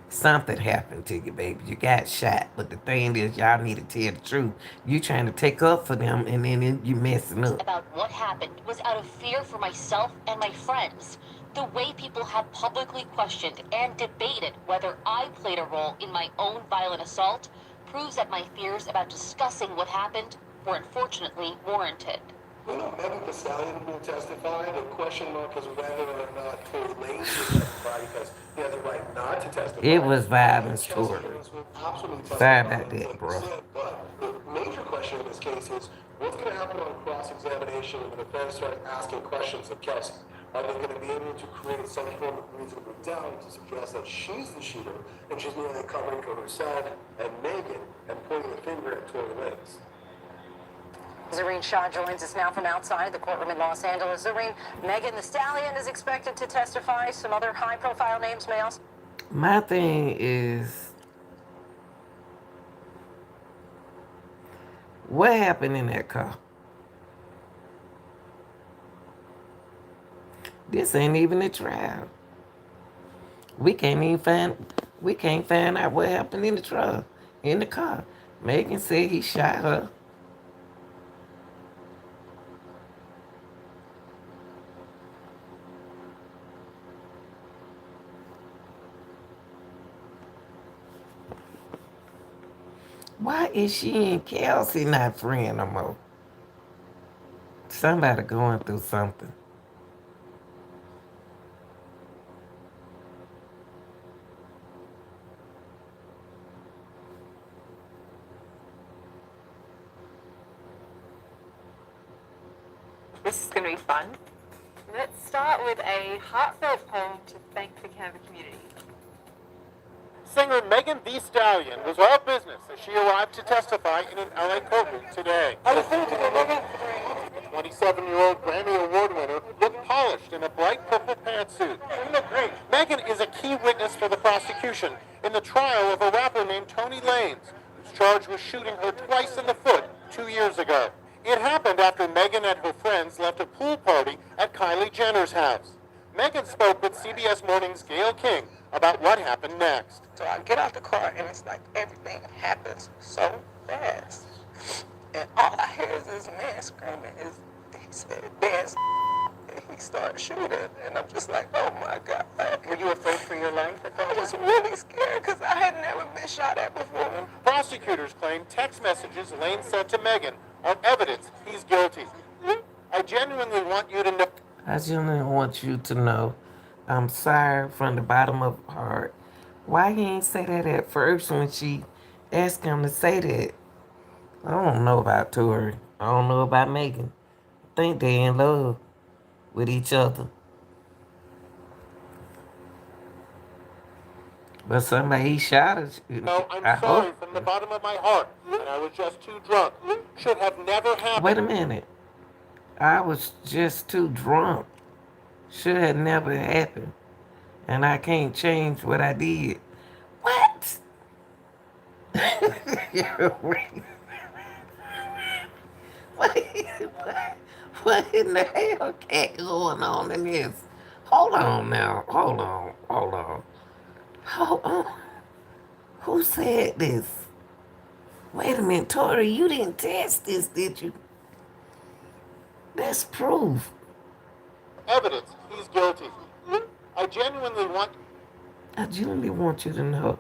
Something happened to you, baby. You got shot. But the thing is, y'all need to tell the truth. You trying to take up for them, and then you messing up. About what happened was out of fear for myself and my friends. The way people have publicly questioned and debated whether I played a role in my own violent assault proves that my fears about discussing what happened were unfortunately warranted. You know, Megan the Stallion will testify. The question mark is whether or not Tory Lanez will testify because he has a right not to testify. It was violence, Chelsea Tory. Harris will absolutely testify. Sorry about that, like bro. you said, but the major question in this case is what's going to happen on cross-examination when the defense starts asking questions of Kelsey? Are they going to be able to create some form of reasonable doubt to suggest that she's the shooter and she's merely covering for herself and Megan and pointing the finger at Tory Lanez? Zareen Shaw joins us now from outside the courtroom in Los Angeles. Zareen, Megan the Stallion is expected to testify. Some other high-profile names may also. My thing is, what happened in that car? This ain't even a trial. We can't find out what happened in the trial, in the car. Megan said he shot her. Why is she and Kelsey not friends no more? Somebody going through something. This is going to be fun. Let's start with a heartfelt poem to thank the Canberra community. Singer Megan Thee Stallion was all business as she arrived to testify in an LA courtroom today. How you feeling today, Megan? The 27-year-old Grammy Award winner looked polished in a bright purple pantsuit. You look great. Megan is a key witness for the prosecution in the trial of a rapper named Tory Lanez, who's charged with shooting her twice in the foot 2 years ago. It happened after Megan and her friends left a pool party at Kylie Jenner's house. Megan spoke with CBS Morning's Gayle King about what happened next. So I get out the car and it's like everything happens so fast. And all I hear is this man screaming. He said, dance. And he started shooting. And I'm just like, oh my God. Were you afraid for your life? I was really scared because I had never been shot at before. Prosecutors claim text messages Lane sent to Megan are evidence he's guilty. I genuinely want you to know. I genuinely want you to know I'm sorry from the bottom of my heart. Why he ain't say that at first when she asked him to say that? I don't know about Tory. I don't know about Megan. I think they in love with each other. But somebody shot us. No, I'm sorry from the bottom of my heart, and I was just too drunk. Should have never happened. Wait a minute. I was just too drunk. Should have never happened. And I can't change what I did. What? What in the hell cat going on in this? Hold on now. Hold on. Who said this? Wait a minute, Tory, you didn't test this, did you? That's proof. Evidence he's guilty. I genuinely want you to know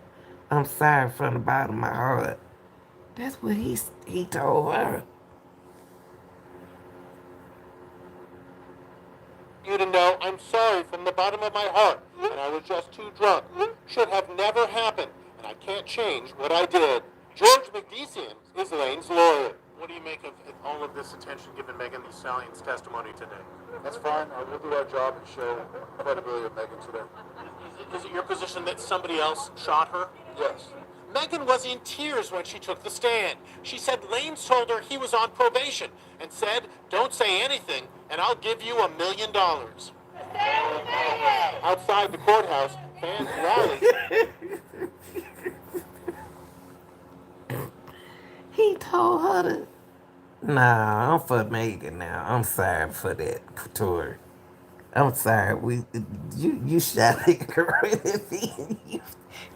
I'm sorry from the bottom of my heart. That's what he told her. you to know I'm sorry from the bottom of my heart, and I was just too drunk. Should have never happened, and I can't change what I did. George McDeasian is Lane's lawyer. What do you make of all of this attention given Megan Thee Stallion's testimony today? That's fine. We'll do our job and show credibility of Megan today. Is it your position that somebody else shot her? Yes. Megan was in tears when she took the stand. She said Lanez told her he was on probation and said, "Don't say anything, and I'll give you $1 million." Outside the courthouse, fans rallied. He told her to. Nah, I'm for Megan now. I'm sorry for that, Tory. I'm sorry. You shot a girl in the feet,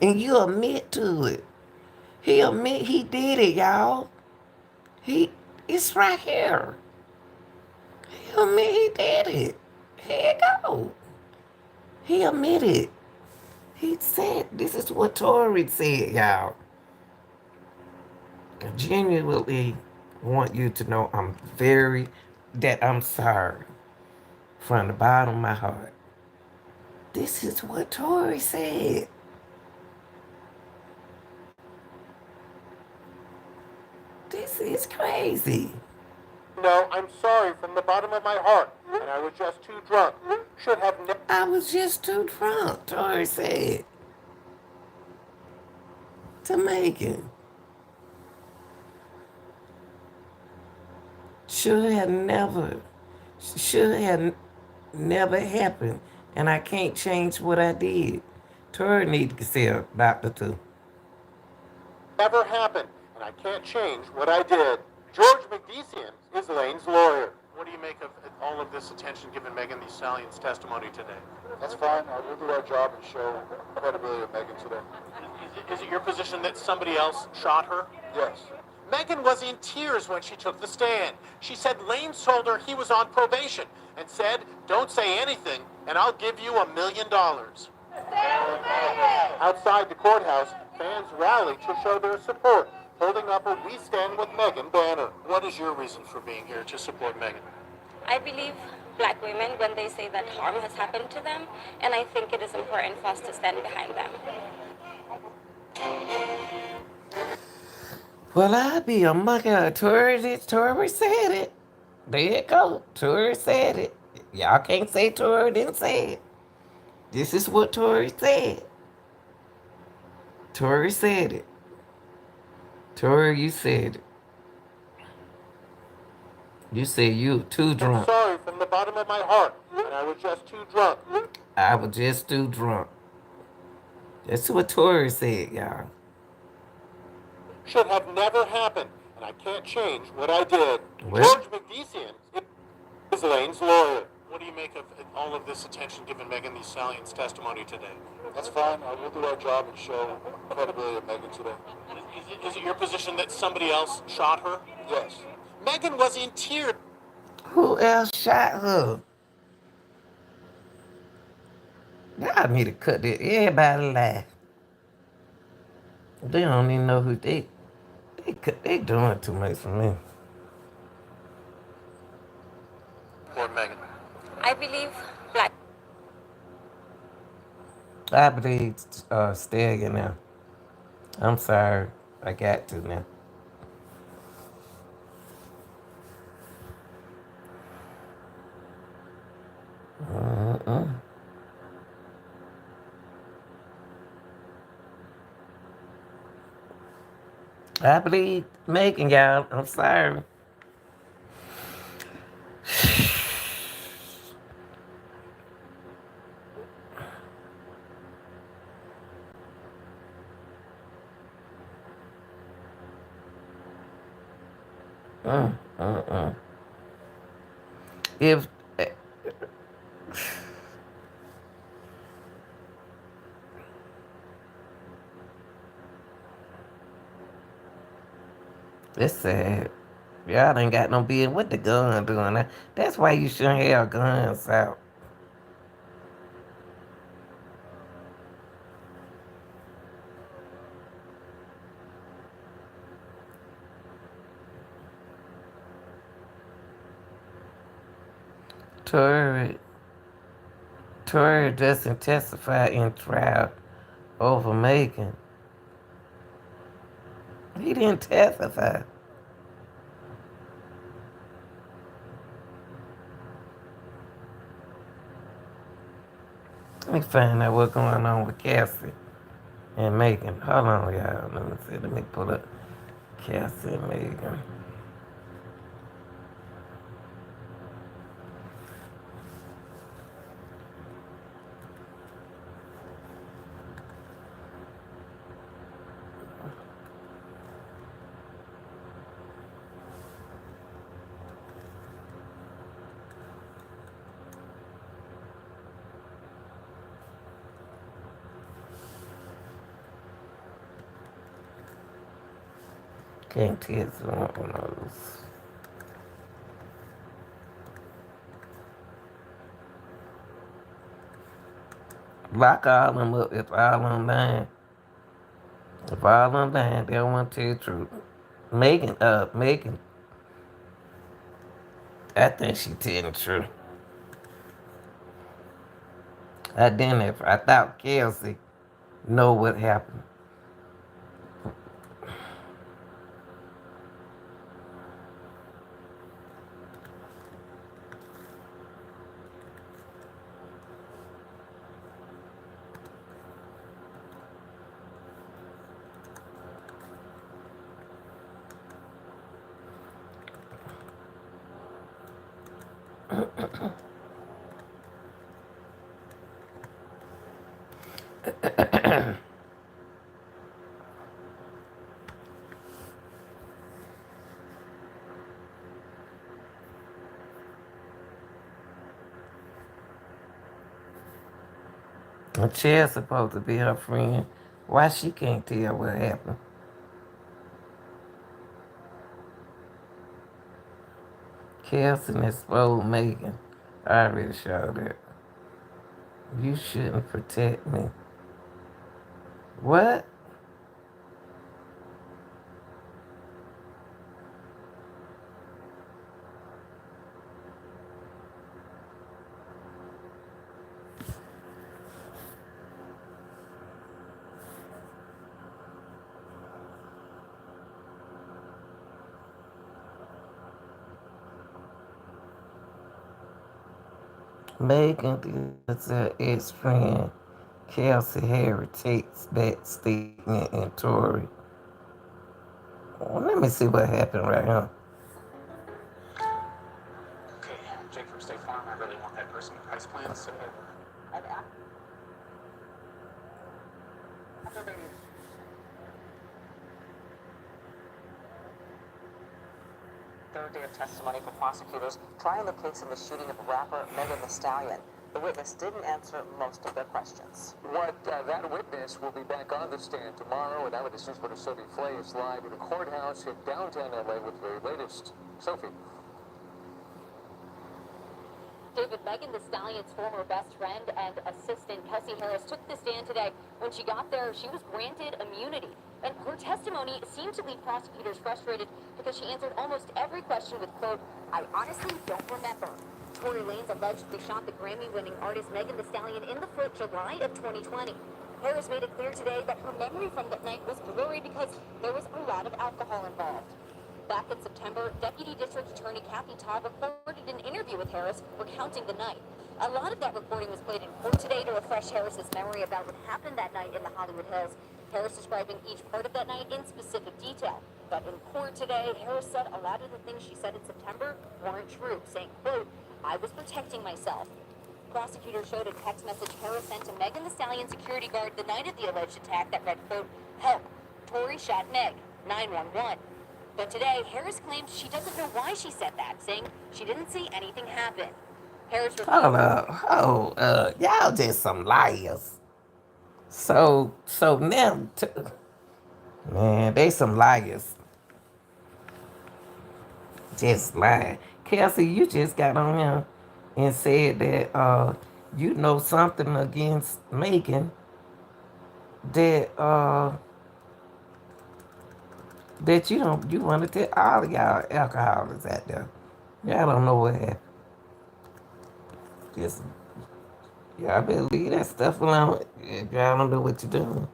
and you admit to it. He admit he did it, y'all. It's right here. He admit he did it. Here you go. He admitted. He said, this is what Tory said, y'all. I genuinely want you to know I'm sorry from the bottom of my heart. This is what Tory said. This is crazy. No, I'm sorry from the bottom of my heart, and I was just too drunk. Should have never. I was just too drunk, Tory said. To Megan. Should have never happened, and I can't change what I did. Tory need to see a doctor too. Never happened, and I can't change what I did. George McDeasian is Lane's lawyer. What do you make of all of this attention given Megan Thee Stallion's testimony today? That's fine. We'll do our job and show credibility of Megan today. Is it your position that somebody else shot her? Yes. Megan was in tears when she took the stand. She said Lanez told her he was on probation and said, "Don't say anything, and I'll give you $1 million." Outside the courthouse, fans rallied to show their support, holding up a "We Stand with Megan" banner. What is your reason for being here to support Megan? I believe Black women when they say that harm has happened to them, and I think it is important for us to stand behind them. Well, I'd be a monkey. Tory said it. There you go. Tory said it. Y'all can't say Tory didn't say it. This is what Tory said. Tory said it. Tory, you said it. You said you too I'm drunk. sorry from the bottom of my heart, and I was just too drunk. I was just too drunk. That's what Tory said, y'all. Should have never happened, and I can't change what I did. Well, George McDeasian is Lane's lawyer. What do you make of all of this attention given Megan Thee Stallion's testimony today? That's fine. We'll do our job and show credibility of Megan today. Is it your position that somebody else shot her? Yes. Megan was in tears. who else shot her? Y'all need to cut this. Everybody laugh. They don't even know who they doing too much for me. For Megan. I believe black. I believe Stallion now. I'm sorry. I got to now. I believe Megan, y'all. I'm sorry. If it's sad. Y'all ain't got no business with the gun doing that. That's why you shouldn't have guns out. Tory, Tory doesn't testify in trial over Megan. He didn't testify. Let me find out what's going on with Cassie and Megan. Hold on, y'all. Let me see. Let me pull up Cassie and Megan. Can't tell someone else. Lock all them up if all online. If all online, they don't want to tell the truth. Megan, I think she telling the truth. I thought Kelsey know what happened. And Chair's supposed to be her friend. Why she can't tell what happened? Kelson exposed Megan. I already showed it. You shouldn't protect me. What? Megan is her ex-friend Kelsey Harry takes back statement and Tory. Well, let me see what happened right here. Okay, Jake from State Farm, I really want that person price plan sent over. After they Third day of testimony for prosecutors trying the case in the shooting of rapper Megan Thee Stallion. The witness didn't answer most of their questions. That witness will be back on the stand tomorrow, and eyewitness reporter Sophie Flay is live in the courthouse in downtown LA with the very latest. Sophie. David, Megan Thee Stallion's former best friend and assistant, Kelsey Harris, took the stand today. When she got there, she was granted immunity. And her testimony seemed to leave prosecutors frustrated because she answered almost every question with, quote, "I honestly don't remember." Tory Lanez allegedly shot the Grammy-winning artist Megan Thee Stallion in the foot July of 2020. Harris made it clear today that her memory from that night was blurry because there was a lot of alcohol involved. Back in September, Deputy District Attorney Kathy Todd recorded an interview with Harris recounting the night. A lot of that recording was played in court today to refresh Harris's memory about what happened that night in the Hollywood Hills. Harris describing each part of that night in specific detail. But in court today, Harris said a lot of the things she said in September weren't true, saying, quote, "I was protecting myself." Prosecutors showed a text message Harris sent to Megan Thee Stallion security guard the night of the alleged attack that read, quote, "Help, Tory shot Meg, 911. But today, Harris claims she doesn't know why she said that, saying she didn't see anything happen. Harris Hold refused. up, y'all just some liars. So now, man, they some liars. Just lying. Kelsey, you just got on here and said that you know something against Megan that that you want to tell all of y'all alcoholics out there. Y'all don't know what happened. Just y'all better leave that stuff alone if y'all don't know what you're doing.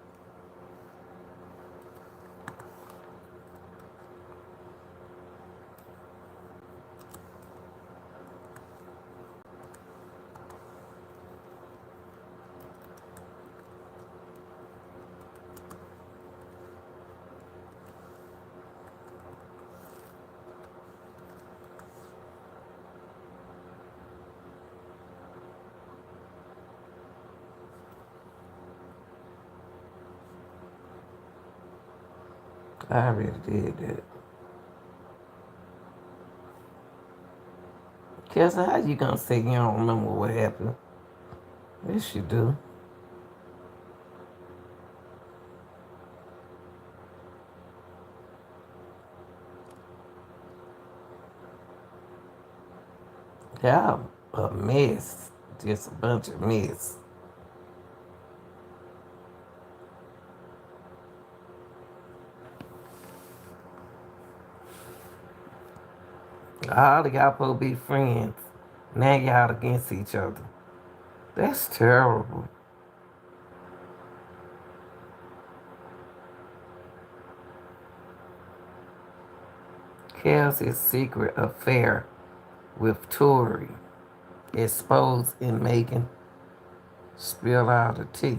I already did that. Kelsey, how you gonna say you don't remember what happened? Yes, you do. Y'all a mess. Just a bunch of mess. All of y'all supposed to be friends. Now y'all against each other. That's terrible. Kelsey's secret affair with Tory exposed in Megan spill out the tea.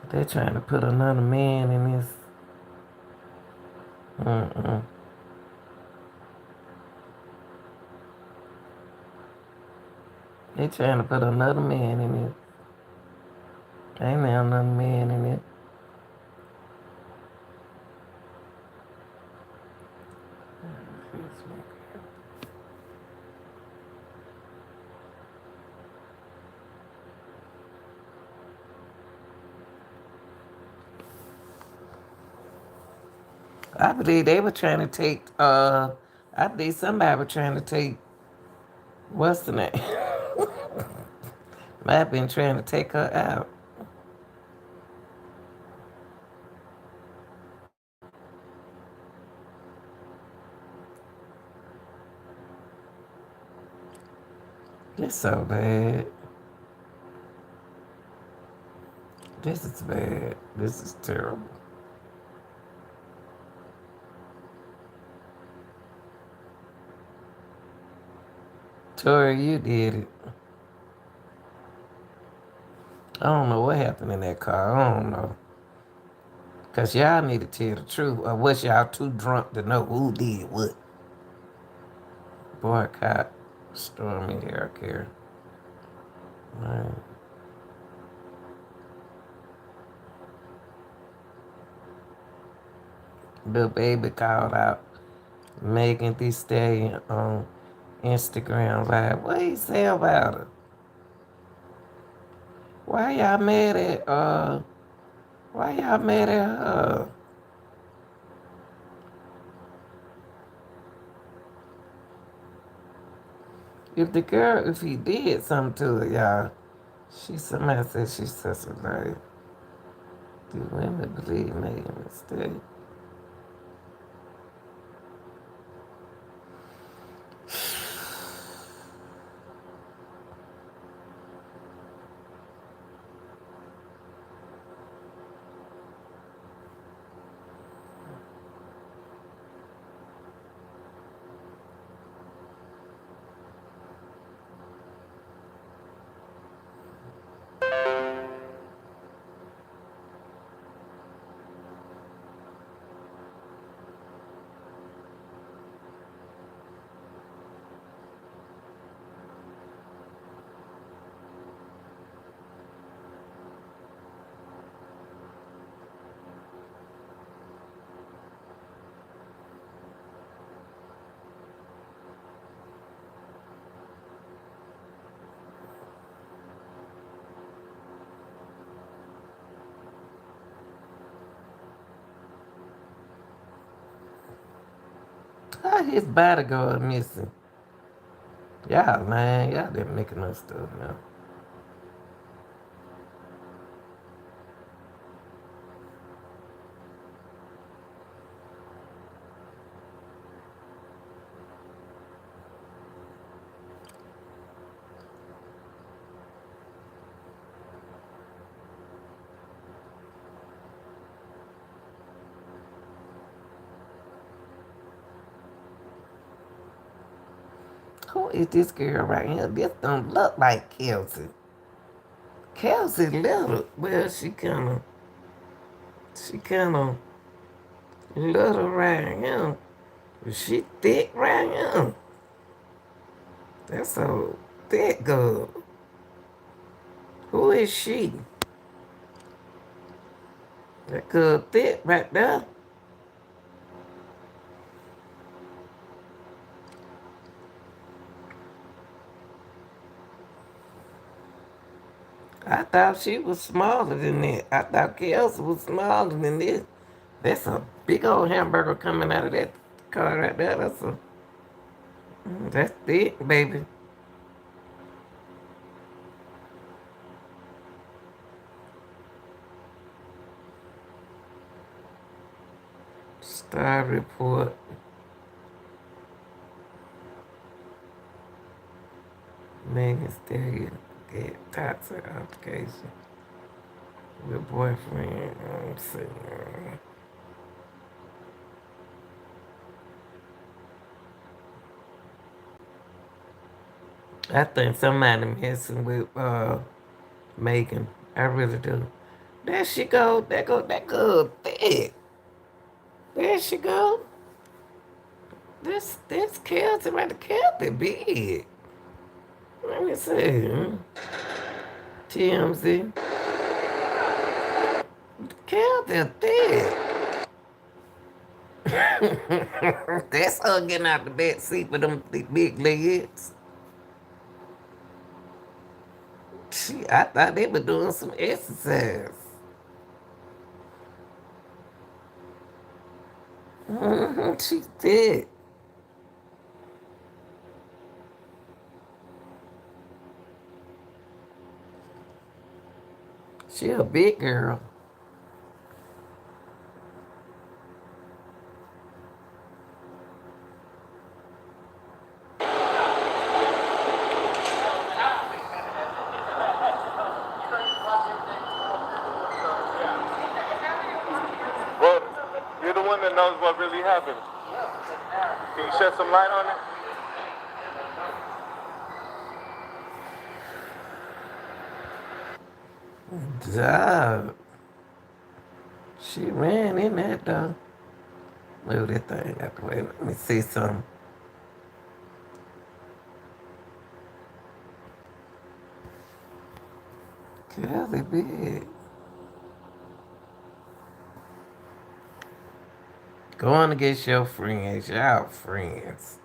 They're trying to put another man in this. Mm-mm. They're trying to put another man in it. Ain't there another man in it? I believe they were trying to take, I believe somebody was trying to take, what's the name? Might have been trying to take her out. This so bad. This is bad. This is terrible. Tory, you did it. I don't know what happened in that car. I don't know. Because y'all need to tell the truth. Or was y'all too drunk to know who did what? Boycott Stormy hair care. Right. The baby called out Megan Thee Stallion on Instagram Live. What he say about her? Why y'all mad at why y'all mad at her? If he did something to her, y'all, somebody said she's such a liar. Do women believe Megan Thee Stallion? How his bodyguard missing? Y'all, man, y'all didn't making up stuff now. Who is this girl right here? This don't look like Kelsey. Kelsey little. Well, she kinda little right here. She thick right here. That's so thick girl. Who is she? That girl thick right there. I thought she was smaller than that. I thought Kelsey was smaller than this. That's a big old hamburger coming out of that car right there. That's thick, baby. Star report. Megan Stallion get toxic altercation with boyfriend. I'm saying. I think somebody messing with Megan. I really do. There she go. That girl thick. There she go. This Kelsey right the Kelsey big. Let me see. TMZ. Kelsey thick. That's her getting out the back seat with them big legs. I thought they were doing some exercise. She thick. She a big girl. knows what really happened? Can you shed some light on it? Dog. She ran in that though. Move that thing out the way. Let me see something. Kelly big. Going against your friends, y'all friends.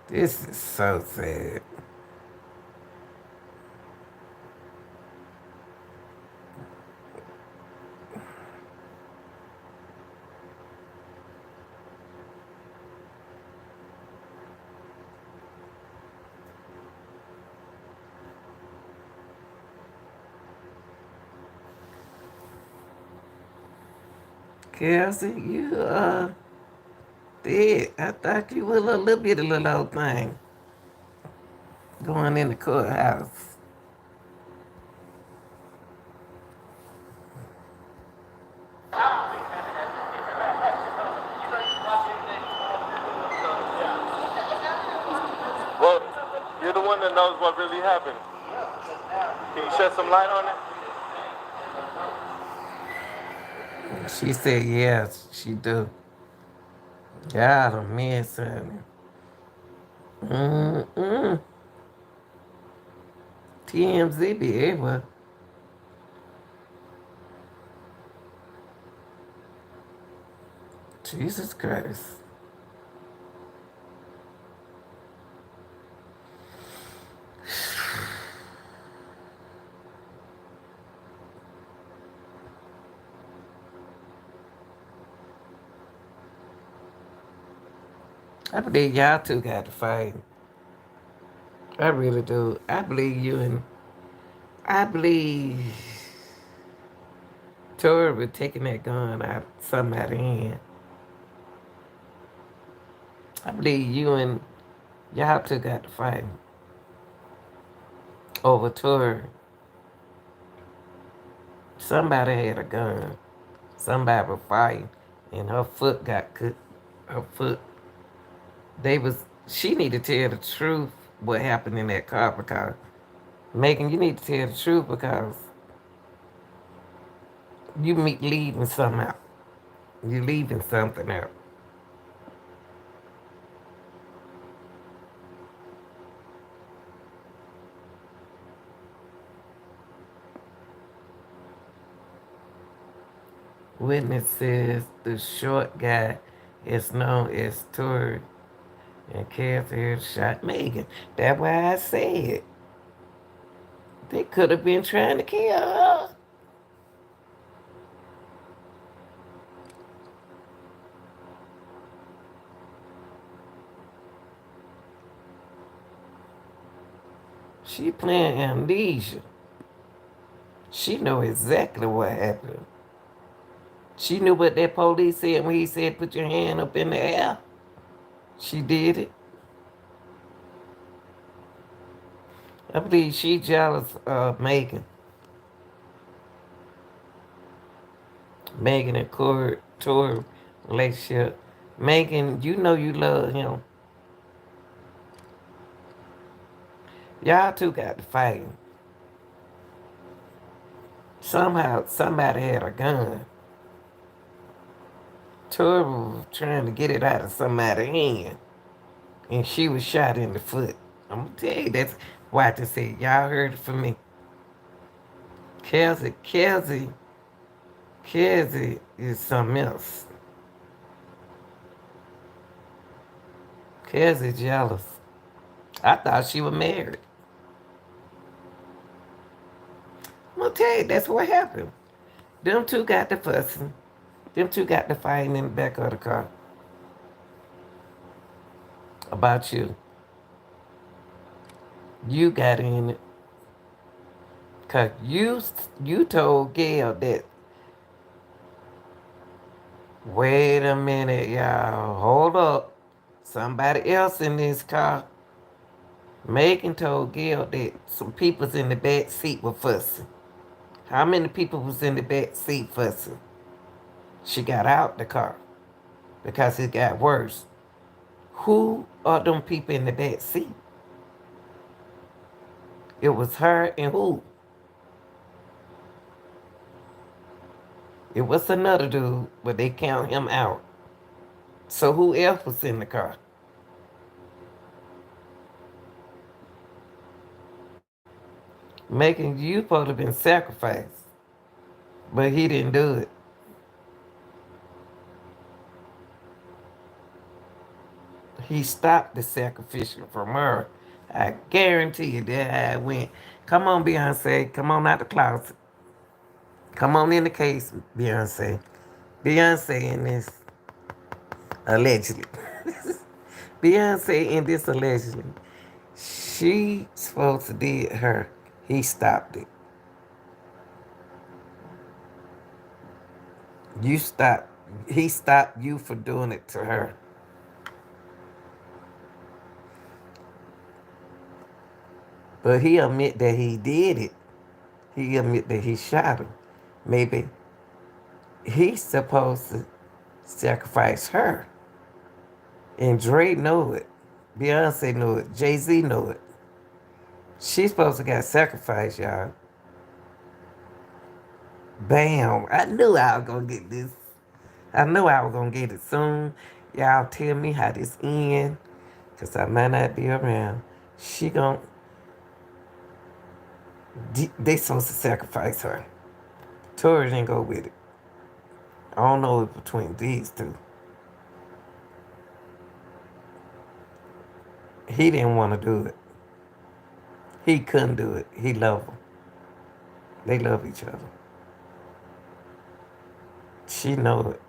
This is so sad. Kelsey, you did. I thought you was a little bit of little old thing. Going in the courthouse. Well, you're the one that knows what really happened. Can you shed some light on it? She said, yes, she do. God, a mess, honey. Mm-mm. TMZ be able. Jesus Christ. I believe y'all two got to fight. I really do. I believe you and I believe Tory was taking that gun out somebody's hand. I believe you and y'all two got to fight over Tory. Somebody had a gun. Somebody was fighting, and her foot got cut. Her foot. They was. She need to tell the truth what happened in that car because Megan, you need to tell the truth because you leaving something out. You leaving something out. Witness says the short guy is known as Tory and Catherine shot Megan. That's why I said they could have been trying to kill her. She playing amnesia. She know exactly what happened. She knew what that police said when he said, put your hand up in the air. She did it. I believe she jealous of Megan. Megan and Tory relationship. Megan, you know you love him. Y'all two got to fight. Somehow, somebody had a gun. Tory was trying to get it out of somebody's hand. And she was shot in the foot. I'm going to tell you, that's why I just said, y'all heard it from me. Kelsey is something else. Kelsey jealous. I thought she was married. I'm going to tell you, that's what happened. Them two got the fussing. Them two got the fighting in the back of the car. About you. You got in it. Because you told Gail that, wait a minute, y'all. Hold up. Somebody else in this car. Megan told Gail that some people's in the back seat were fussing. How many people was in the back seat fussing? She got out the car. because it got worse. Who are them people in the back seat? It was her and who? It was another dude, but they count him out. So who else was in the car? Making you supposed to have been sacrificed, but he didn't do it. He stopped the sacrificial from her. I guarantee you that how it went. Come on, Beyonce. Come on out the closet. Come on in the case, Beyonce. Beyonce in this, allegedly. Beyonce in this allegedly. She supposed to did her. He stopped it. You stopped. He stopped you for doing it to her. But he admit that he did it. He admit that he shot him. Maybe he's supposed to sacrifice her. And Dre know it. Beyonce know it. Jay-Z know it. She's supposed to get sacrificed, y'all. Bam. I knew I was gonna get this. I knew I was gonna get it soon. Y'all tell me how this end. Cause I might not be around. She gon' they supposed to sacrifice her. Tory didn't go with it. I don't know if between these two. He didn't want to do it. He couldn't do it. He loved them. They love each other. She know it.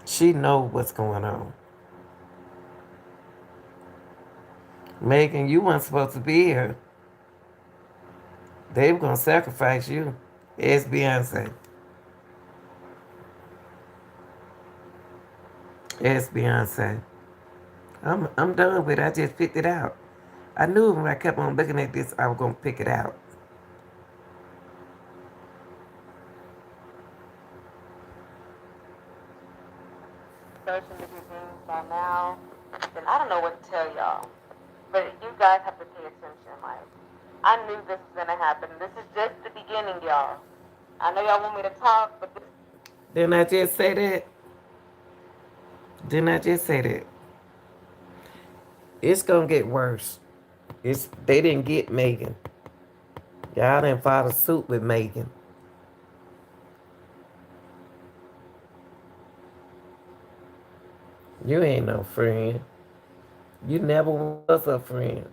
She know what's going on. Megan, you weren't supposed to be here. They were gonna sacrifice you. It's Beyonce. It's Beyonce. I'm done with it. I just picked it out. I knew when I kept on looking at this, I was gonna pick it out. Social media things by now, then I don't know what to tell y'all. But you guys have to pay attention. Like, I knew this was gonna happen. This is just the beginning, y'all. I know y'all want me to talk, but this. Didn't I just say that? Didn't I just say that? It's gonna get worse. They didn't get Megan. Y'all didn't file a suit with Megan. You ain't no friend. You never was a friend.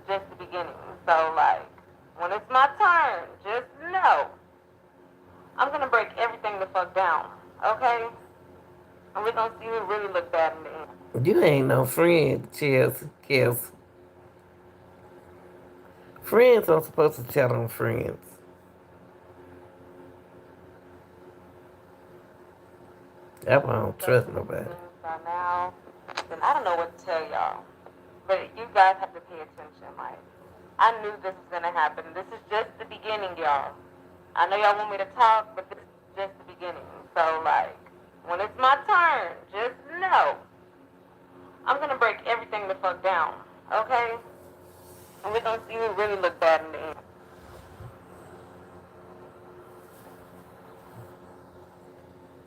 Just the beginning. So, like, when it's my turn, just know I'm gonna break everything the fuck down, okay? And we're gonna see who really look bad in the end. You ain't no friend, Chelsea, Kelsey. Friends aren't supposed to tell on friends. That's why I don't trust nobody. By now, then I don't know what to tell y'all. But you guys have to pay attention. Like, I knew this was gonna happen. This is just the beginning, y'all. I know y'all want me to talk, but this is just the beginning. So, like, when it's my turn, just know I'm gonna break everything the fuck down, okay? And we're gonna see who really look bad in the end.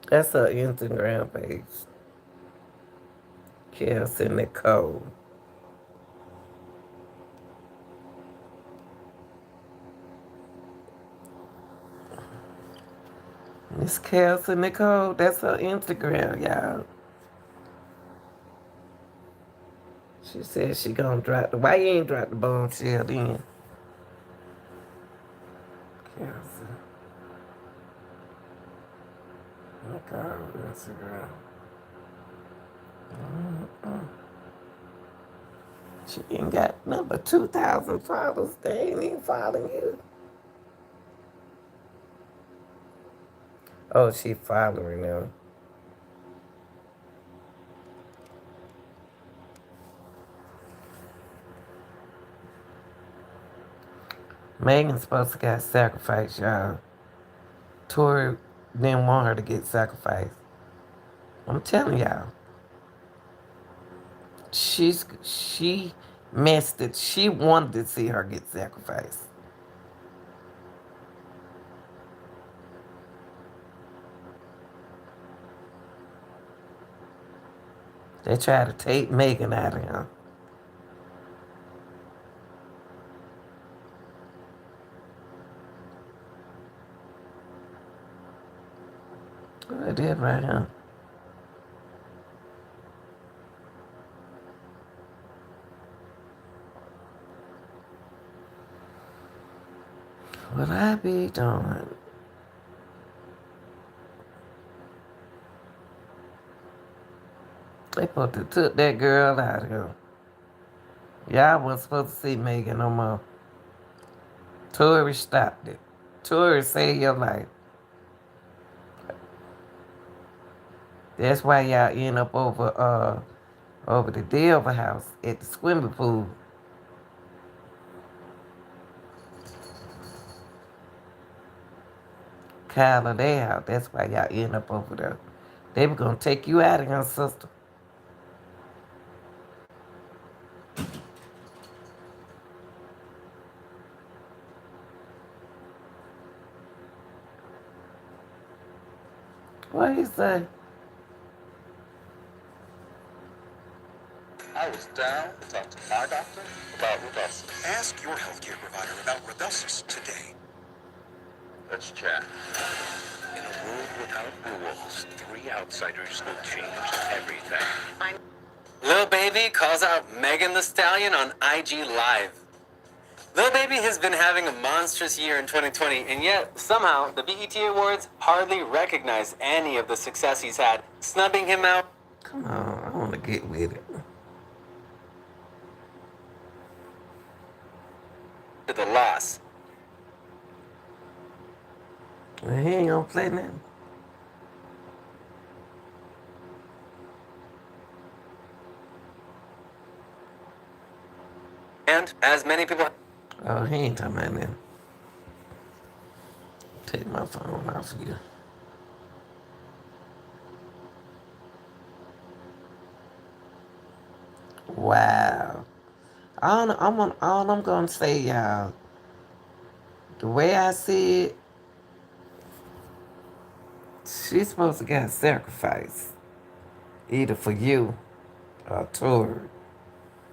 That's her Instagram page. Kelsey Nicole. Miss Kelsey Nicole, that's her Instagram, y'all. She said she gonna drop the. Why you ain't drop the bombshell then? Kelsey Nicole Instagram. She ain't got number 2,000 followers. They ain't even following you. Oh, she following them. Megan's supposed to get sacrificed, y'all. Tory didn't want her to get sacrificed. I'm telling y'all. She messed it. She wanted to see her get sacrificed. They tried to take Megan out of him. I did right here. What I be doing? They supposed to took that girl out of here. Y'all wasn't supposed to see Megan no more. Tory stopped it. Tory saved your life. That's why y'all end up over the Delver house at the swimming pool. Kyle of their house. That's why y'all end up over there. They were gonna take you out of here, sister. What he say? I was down to talk to my doctor about Rudolphus. Ask your healthcare provider about Rudolphus today. Let's chat. In a world without rules, 3 outsiders will change everything. Lil Baby calls out Megan Thee Stallion on IG Live. Lil Baby has been having a monstrous year in 2020, and yet somehow the BET Awards hardly recognize any of the success he's had, snubbing him out. Come on, I want to get with it. To the loss. Well, he ain't gonna play nothing. And as many people. Oh, he ain't talking about nothing. Take my phone off of you. Wow. All I'm gonna say, y'all, the way I see it, she's supposed to get sacrificed. Either for you or Tory.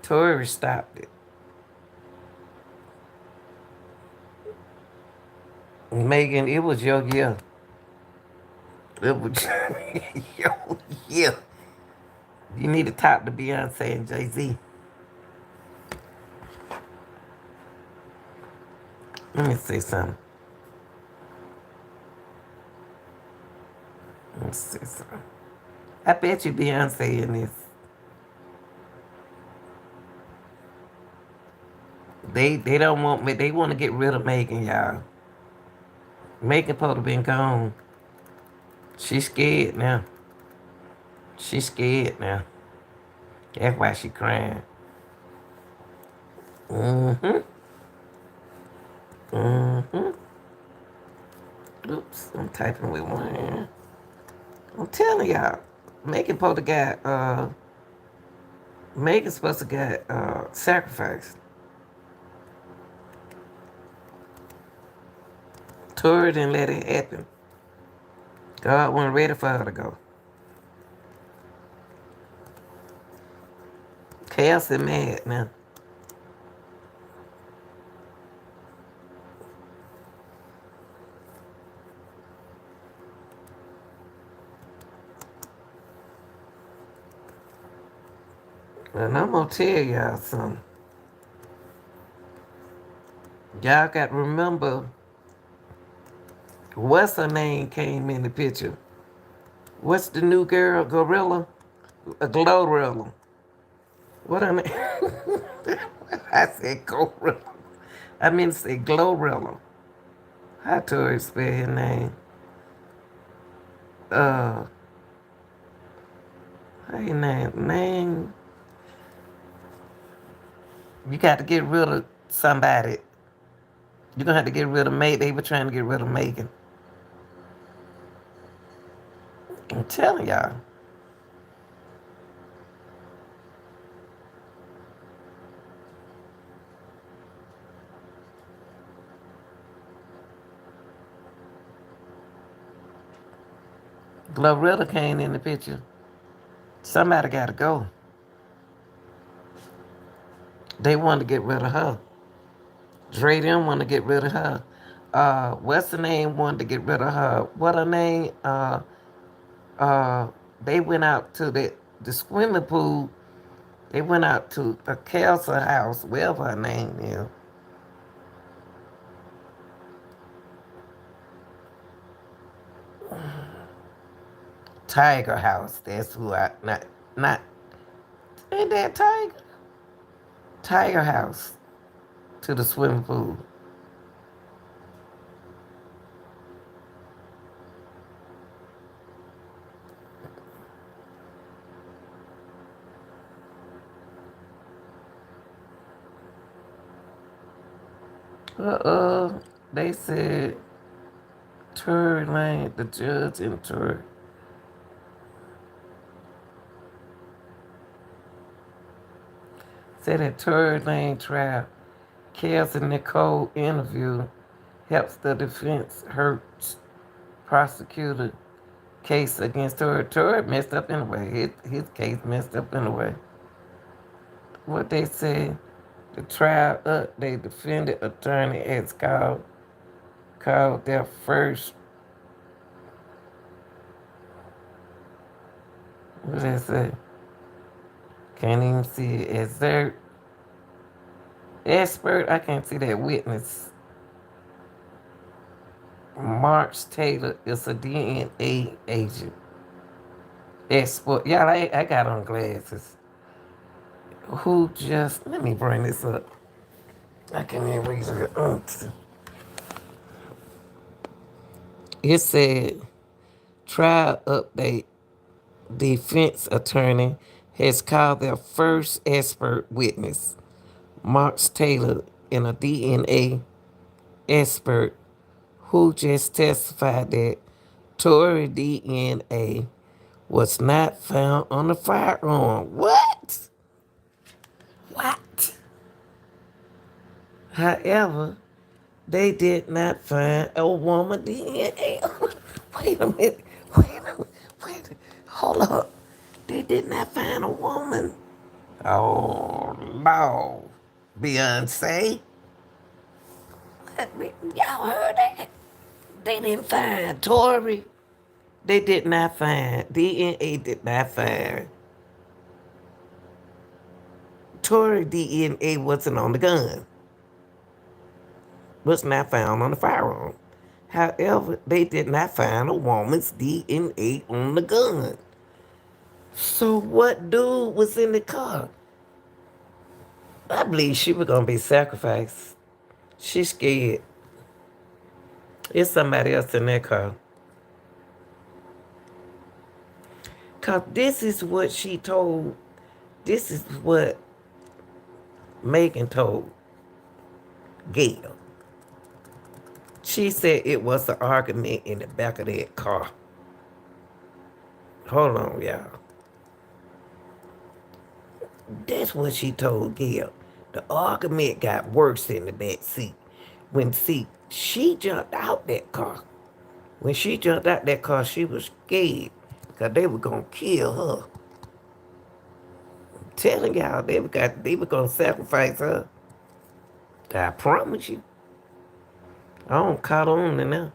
Tory stopped it. Megan, it was your year. It was your year. You need to talk to Beyonce and Jay-Z. Let me say something. Let me say something. I bet you Beyonce in this. They don't want me. They want to get rid of Megan, y'all. Megan supposed to been gone. She's scared now. She's scared now. That's why she crying. Mm-hmm. Mm-hmm. Oops, I'm typing with one hand. I'm telling y'all, Megan supposed to got Megan's supposed to get sacrificed. Tory didn't let it happen. God wasn't ready for her to go. Chaos is mad now. And I'm gonna tell y'all something. Y'all got to remember what's her name came in the picture. What's the new girl? Gorilla? A Glorilla. What her name? I said Gorilla. I meant to say Glorilla. How Tory spell his name? How your name? You got to get rid of somebody. You're gonna have to get rid of Megan. They were trying to get rid of Megan. I'm telling y'all. Glorilla came in the picture. Somebody gotta go. They wanted to get rid of her. Dre didn't want to get rid of her. What's the name wanted to get rid of her? What her name? Uh, they went out to the swimming pool. They went out to the Kelsa house, whatever her name is. Tiger House. That's who I not ain't that Tiger? Tiger House to the swimming pool. Uh, they said Tory Lane, the judge in Tory. Said that Tory Lane trial, Kels and Nicole interview helps the defense hurt prosecutor case against Tory. Tory messed up anyway. His case messed up anyway. What they said, the trial they defended attorney has called their first, what did they say? Can't even see it. Exert, expert, I can't see that witness. March Taylor is a DNA agent. Expert, y'all, I got on glasses. Who just, let me bring this up. I can't even read it. It said, trial update. Defense attorney has called their first expert witness, Mark Taylor, in a DNA expert who just testified that Tory DNA was not found on the firearm. What? What? However, they did not find a woman DNA. Wait a minute. Wait a minute. Wait a minute. Hold up. They did not find a woman. Oh, no. Beyonce? Y'all heard that? They didn't find Tory. They did not find. DNA did not find. Tory DNA wasn't on the gun. Was not found on the firearm. However, they did not find a woman's DNA on the gun. So what dude was in the car? I believe she was gonna be sacrificed. She's scared. It's somebody else in that car. Cause this is what she told. This is what Megan told Gail. She said it was an argument in the back of that car. Hold on, y'all. That's what she told Gail. The argument got worse in the back seat. She jumped out that car. When she jumped out that car, she was scared. Because they were going to kill her. I'm telling y'all, they were going to sacrifice her. I promise you. I don't caught on to now.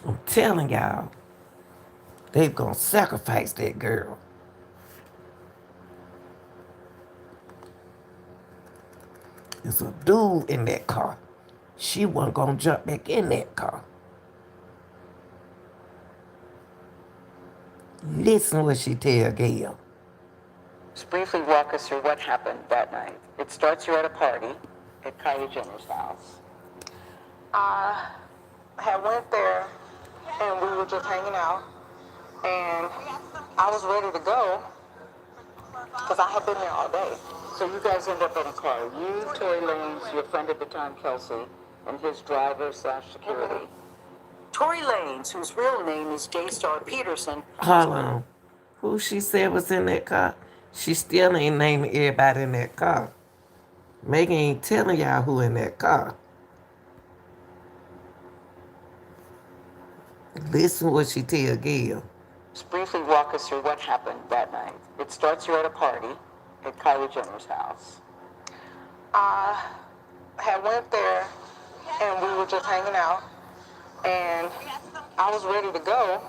I'm telling y'all, they gonna sacrifice that girl. There's a dude in that car. She wasn't gonna jump back in that car. Listen what she tell Gail. Just briefly walk us through what happened that night. It starts you at a party at Kylie Jenner's house. I had went there and we were just hanging out, and I was ready to go because I had been there all day. So you guys end up in a car. You, Tory Lanez, your friend at the time, Kelsey, and his driver slash security. Tory Lanez, whose real name is Daystar Peterson. Hold on. Who she said was in that car? She still ain't naming everybody in that car. Megan ain't telling y'all who in that car. Listen what she tell Gail. Just briefly walk us through what happened that night. It starts you're at a party at Kylie Jenner's house. I had went there and we were just hanging out and I was ready to go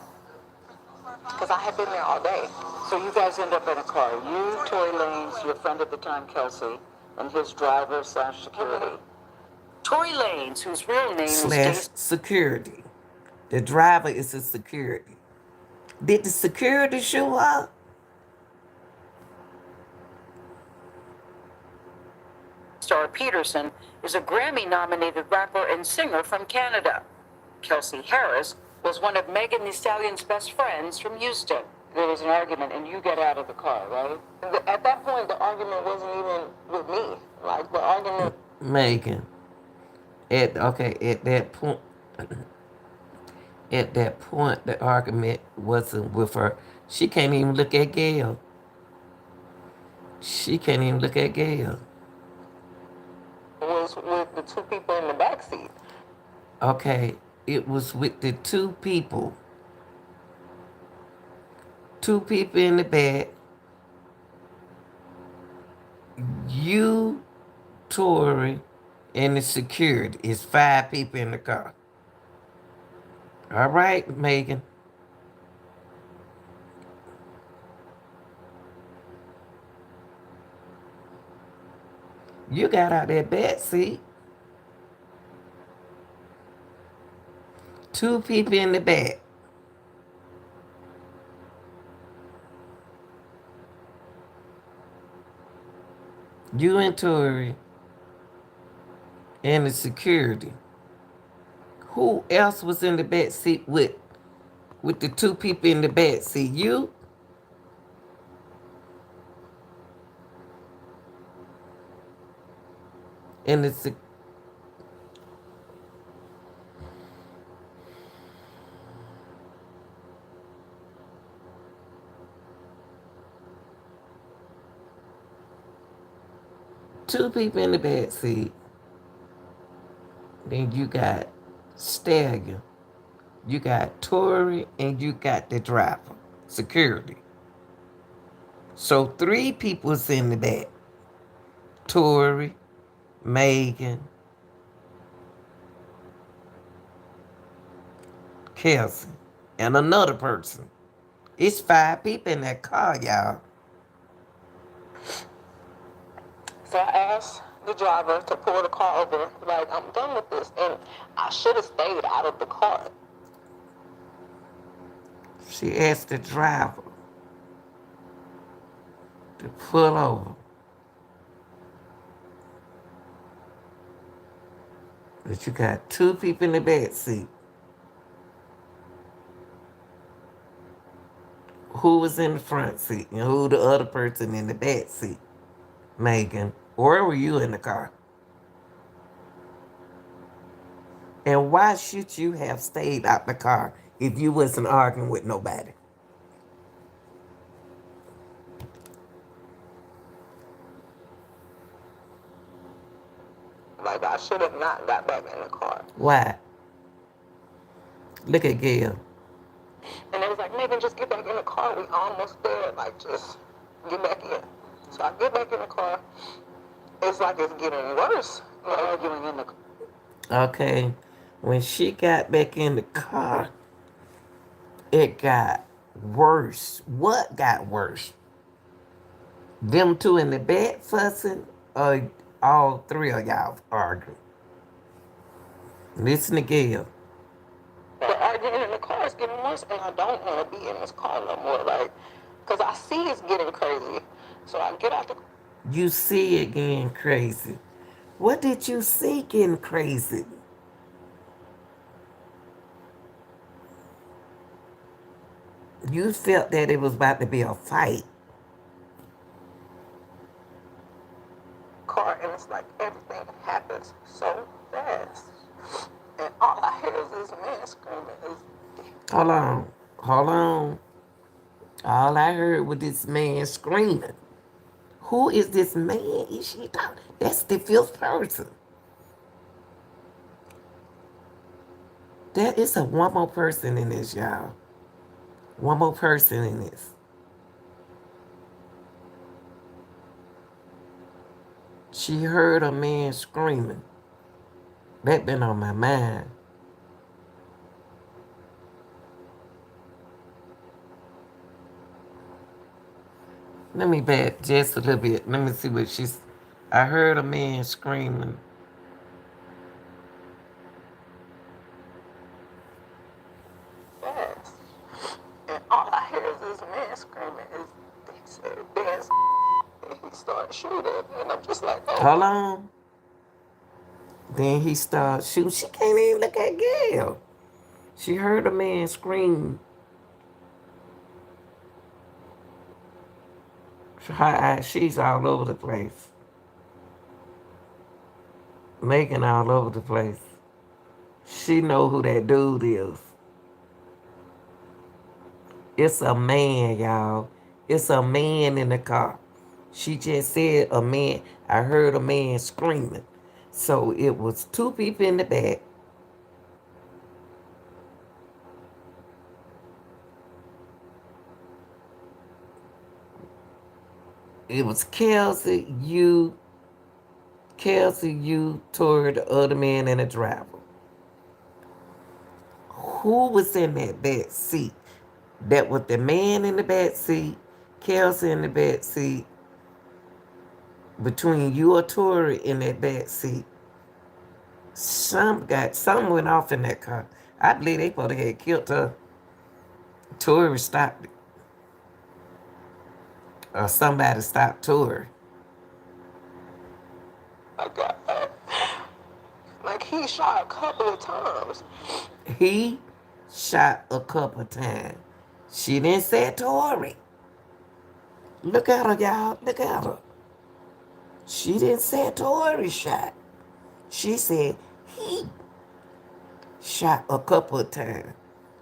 because I had been there all day. So you guys end up in a car. You, Tory Lanez, your friend at the time, Kelsey, and his driver slash security. Tory Lanez, whose real name Slash security. The driver is a security. Did the security show up? Daystar Peterson is a Grammy-nominated rapper and singer from Canada. Kelsey Harris was one of Megan Thee Stallion's best friends from Houston. There was an argument, and you get out of the car, right? At that point, the argument wasn't even with me. Like, the argument... Megan. At that point, the argument wasn't with her. She can't even look at Gail. She can't even look at Gail. was with the two people in the back seat. Okay, it was with the two people. Two people in the back. You, Tory, and the security. It's 5 people in the car. All right, Megan. You got out that back seat. 2 people in the back. You and Tory and the security. Who else was in the back seat with the 2 people in the back seat? You? And the 2 people in the back seat. Then you got Stallion. You got Tory and you got the driver. Security. So 3 people's in the back. Tory, Megan, Kelsey, and another person. It's 5 people in that car, y'all. So I asked the driver to pull the car over, like, I'm done with this. And I should have stayed out of the car. She asked the driver to pull over. But you got 2 people in the back seat. Who was in the front seat and who the other person in the back seat? Megan. Or were you in the car? And why should you have stayed out the car if you wasn't arguing with nobody? Like, I should have not got back in the car. Why? Look at Gail. And they was like, Megan, just get back in the car. We almost there. Like, just get back in. So I get back in the car. It's like it's getting worse. Like, arguing in the car. Okay. When she got back in the car, it got worse. What got worse? Them 2 in the back fussing or all 3 of y'all arguing? Listen to Gail. The arguing in the car is getting worse, and I don't want to be in this car no more. Like, because I see it's getting crazy. So I get out the car. You see it getting crazy. What did you see getting crazy? You felt that it was about to be a fight. car, and it's like everything happens so fast. And all I hear is this man screaming. Hold on. Hold on. All I heard was this man screaming. Who is this man? Is she talking? That's the fifth person. There is one more person in this, y'all. One more person in this. She heard a man screaming. That been on my mind. Let me back just a little bit. Let me see what she's. I heard a man screaming. Fast. And all I hear is this man screaming. He said, dance. And he started shooting. And I'm just like, oh. Hold on. Then he started shooting. She can't even look at Gail. She heard a man scream. She's all over the place. Megan all over the place. She know who that dude is. It's a man, y'all. It's a man in the car. She just said a man. I heard a man screaming. So it was two people in the back. It was Kelsey, you, Tory, the other man, and the driver. Who was in that back seat? That was the man in the back seat, Kelsey in the back seat, between you or Tory in that back seat. Some went off in that car. I believe they probably had killed her. Tory stopped it. Or somebody stopped Tory. I got like he shot a couple of times. He shot a couple times. She didn't say Tory. Look at her, y'all. Look at her. She didn't say Tory shot. She said he shot a couple of times.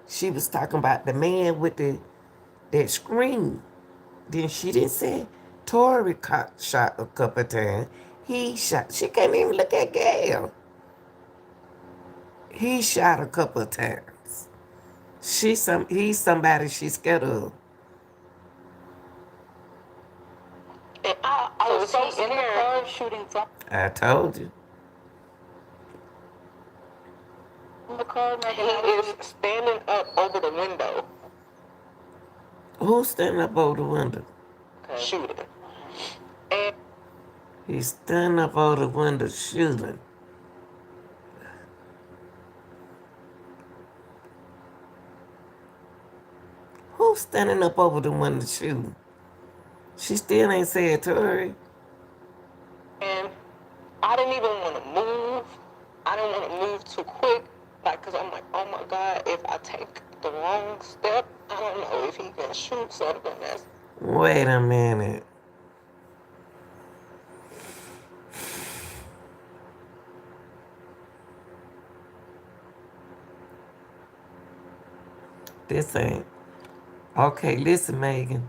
She was talking about the man with that scream. Then she didn't say Tory shot a couple of times. He shot. She can't even look at Gail. He shot a couple of times. He's somebody she's scared of. And I was so scared. In the car shooting from I told you. the car, he is standing up over the window. Who's standing up over the window? Shooting. And He's standing up over the window shooting. Who's standing up over the window shooting? She still ain't said Tory. And I didn't even want to move. I didn't want to move too quick. Like, because I'm like, oh my God, if I take the wrong step, I don't know if he can shoot something that's. Wait a minute. This ain't. Okay, listen, Megan.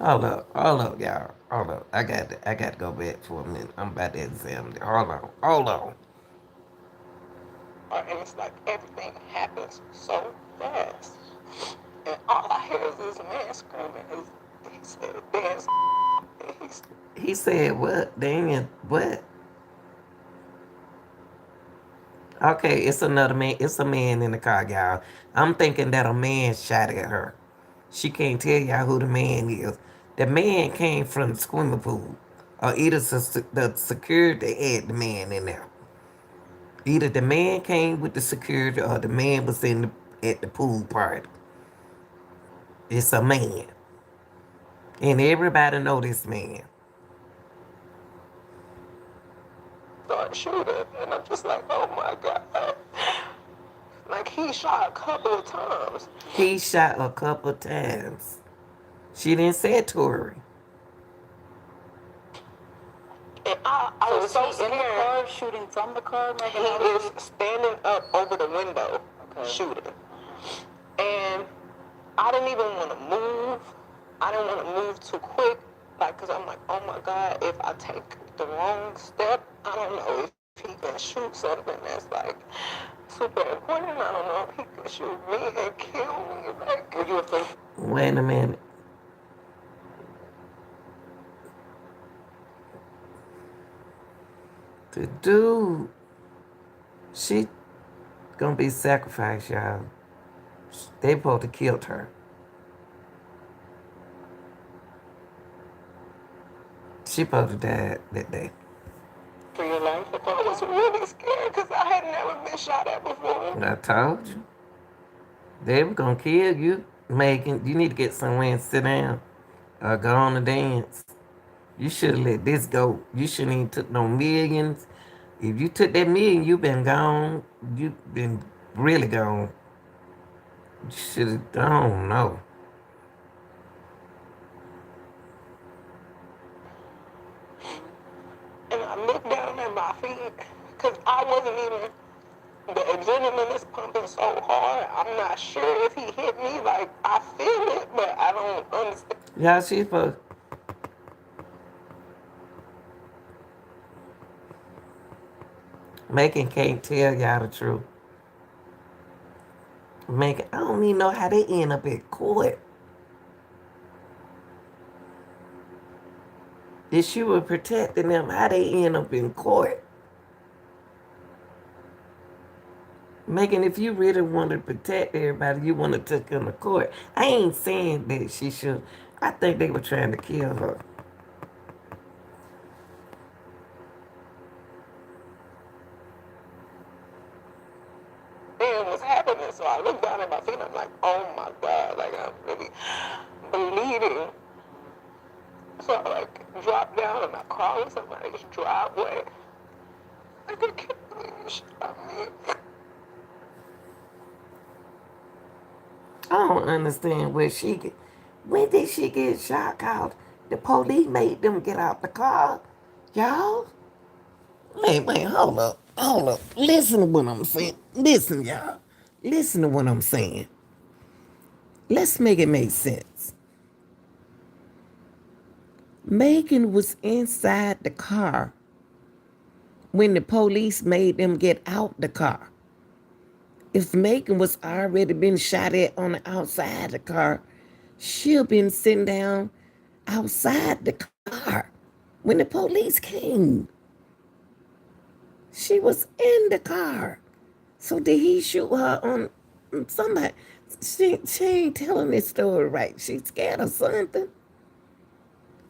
Hold up, y'all. Hold up. I got to go back for a minute. I'm about to examine it. Hold on. And it's like everything happens so fast. And all I hear is this man screaming. He said, dance. He said what? Damien, what? Okay, it's another man. It's a man in the car, y'all. I'm thinking that a man shot at her. She can't tell y'all who the man is. The man came from the swimming pool. Or either the security had the man in there. Either the man came with the security or the man was at the pool party. It's a man. And everybody know this man. Start shooting. And I'm just like, oh my God. Like, he shot a couple of times. He shot a couple times. She didn't say Tory. And I was so scared. In the car, shooting from the car, Megan? He is standing up over the window, shooting. And I didn't even want to move. I didn't want to move too quick, like, because I'm like, oh my God, if I take the wrong step, I don't know if he can shoot something that's like super important. I don't know if he can shoot me and kill me. Like, were you afraid? Wait a minute. The dude, she gonna be sacrificed, y'all. They supposed to killed her. She supposed to died that day. For your life? I was really scared because I had never been shot at before. I told you. They were gonna kill you, Megan. You need to get somewhere and sit down or go on and dance. You should have let this go. You shouldn't even took no millions. If you took that million, you been gone. You been really gone. You should have, I don't know. And I looked down at my feet because I wasn't even, the adrenaline is pumping so hard. I'm not sure if he hit me. Like, I feel it, but I don't understand. Yeah, she supposed. Megan can't tell y'all the truth. Megan, I don't even know how they end up at court. If she was protecting them, how they end up in court? Megan, if you really wanted to protect everybody, you want to take them to court. I ain't saying that she should. I think they were trying to kill her. And what's happening? So I look down at my feet and I'm like, oh my God, like I'm really bleeding. So I like drop down and I crawl in somebody's driveway. Like, I can't believe you shot me. I don't understand where she get. When did she get shot? Called the police made them get out the car, y'all. Wait, hold up. Listen to what I'm saying. Listen, y'all. Listen to what I'm saying. Let's make it make sense. Megan was inside the car when the police made them get out the car. If Megan was already been shot at on the outside the car, she'll been sitting down outside the car when the police came. She was in the car. So did he shoot her on somebody? She ain't telling this story right. She's scared of something.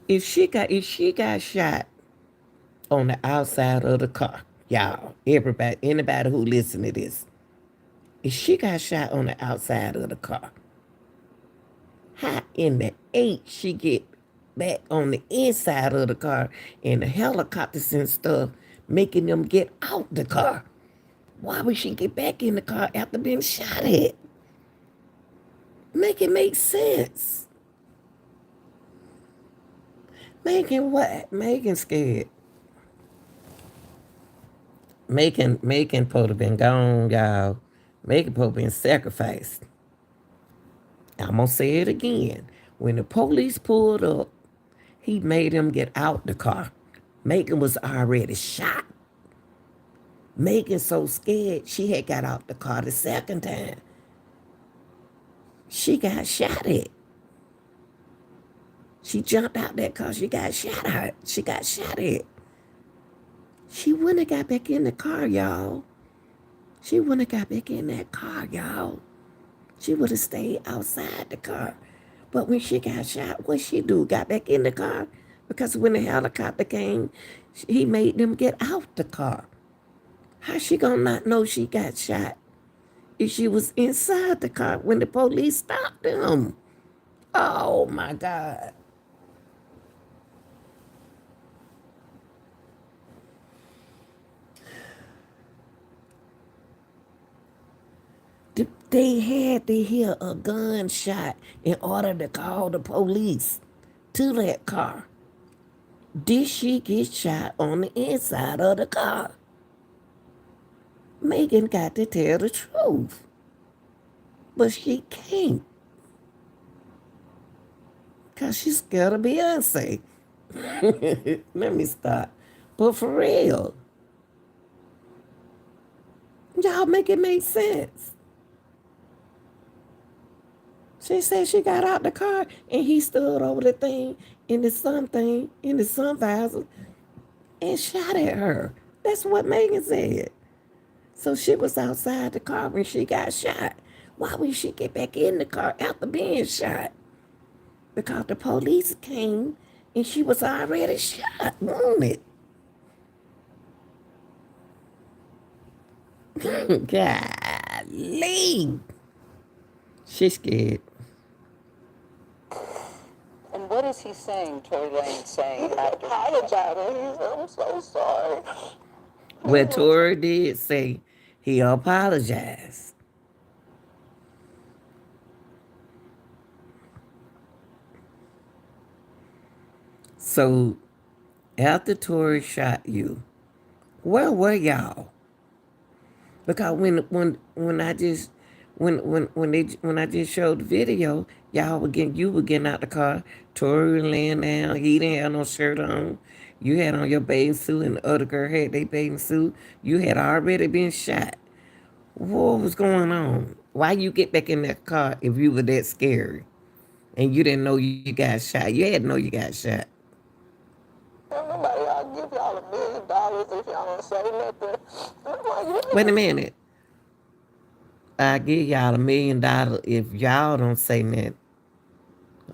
If she got shot on the outside of the car, y'all, everybody, anybody who listen to this, if she got shot on the outside of the car, how in the eight she get back on the inside of the car and the helicopters and stuff making them get out the car? Why would she get back in the car after being shot at? Make it make sense. Megan what? Megan scared. Megan supposed to have been gone, y'all. Megan supposed to have been sacrificed. I'm gonna say it again. When the police pulled up, he made them get out the car. Megan was already shot. Megan so scared she had got out the car the second time. She got shot at. She jumped out that car. She got shot at. She got shot at. She wouldn't have got back in the car, y'all. She wouldn't have got back in that car, y'all. She would have stayed outside the car. But when she got shot, what she do? Got back in the car? Because when the helicopter came, he made them get out the car. How she gonna not know she got shot if she was inside the car when the police stopped them? Oh my God. They had to hear a gunshot in order to call the police to that car. Did she get shot on the inside of the car? Megan got to tell the truth, but she can't because she's scared of Beyonce. Let me stop. But for real, y'all make it make sense. She said she got out the car and he stood over the thing in the sun visor and shot at her. That's what Megan said. So she was outside the car when she got shot. Why would she get back in the car after being shot? Because the police came and she was already shot, wounded. Golly. She's scared. And what is he saying, Tory Lanez saying? Apologizing. He said, I'm so sorry. Well, Tory did say he apologized. So after Tory shot you, where were y'all? Because when I just when I just showed the video, you were getting out the car. Tory was laying down. He didn't have no shirt on. You had on your bathing suit, and the other girl had their bathing suit. You had already been shot. What was going on? Why you get back in that car if you were that scary and you didn't know you got shot? You had to know you got shot. Nobody, I'll give y'all $1 million if y'all don't say nothing. Wait a minute. I give y'all $1 million if y'all don't say nothing.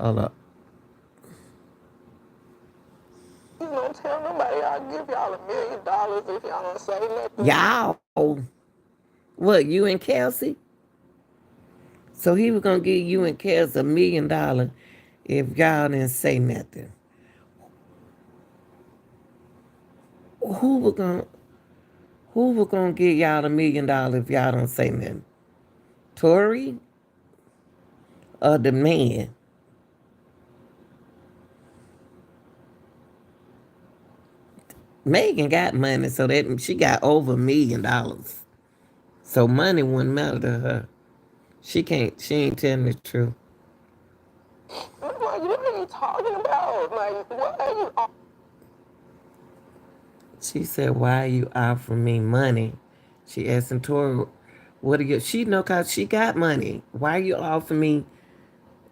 Hold up. You don't tell nobody, I'll give y'all $1 million if y'all don't say nothing. Y'all. What, you and Kelsey? So he was gonna give you and Kelsey $1 million if y'all didn't say nothing. Who was gonna give y'all $1 million if y'all don't say nothing? Tory or the man? Megan got money, so that she got over $1 million. So money wouldn't matter to her. She ain't telling the truth. I'm like, what are you talking about? Like, what are you? She said, why are you offering me money? She asking Tori, what do you, she know cause she got money. Why are you offering me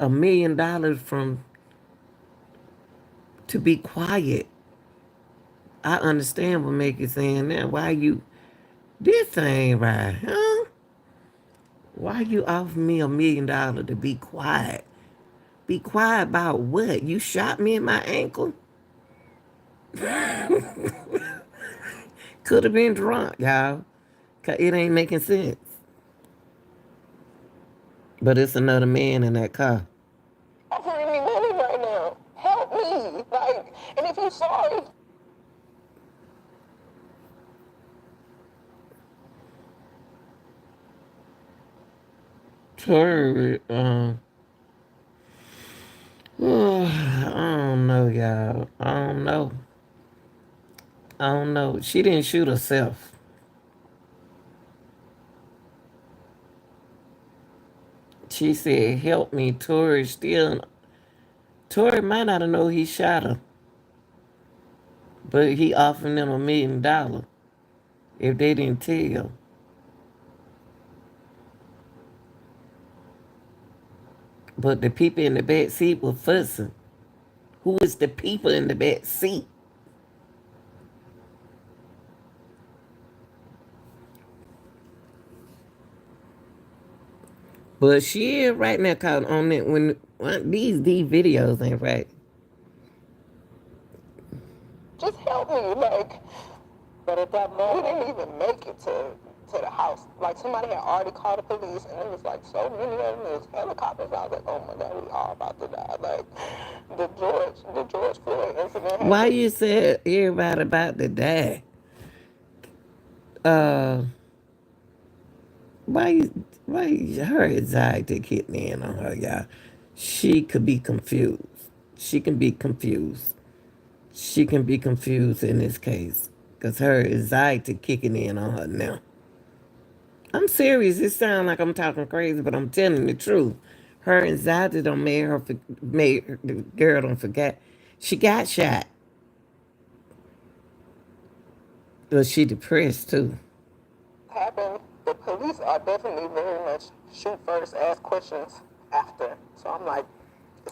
$1 million to be quiet? I understand what make you saying that. Why you, this ain't right, huh? Why you offering me $1 million to be quiet? Be quiet about what? You shot me in my ankle? Could have been drunk, y'all. Cause it ain't making sense. But it's another man in that car. Offering me money right now. Help me. Like, and if you're sorry. Tory, I don't know, y'all. I don't know. She didn't shoot herself. She said, help me. Tory might not have known he shot her. But he offered them $1 million if they didn't tell. But the people in the back seat were fussing. Who is the people in the back seat? But she is right now caught on it when these videos ain't right. Just help me, like. But at that moment, we didn't even make it to the house. Like, somebody had already called the police, and there was, like, so many of them. There was helicopters. I was like, oh, my God, we all about to die. Like, the George Floyd incident. Why you said everybody about to die? Her anxiety getting in on her, y'all. She could be confused. She can be confused. She can be confused in this case. Because her anxiety kicking in on her now. I'm serious. It sounds like I'm talking crazy, but I'm telling the truth. Her anxiety don't made the girl don't forget. She got shot. But she depressed too. Happened. The police are definitely very much shoot first, ask questions after. So I'm like,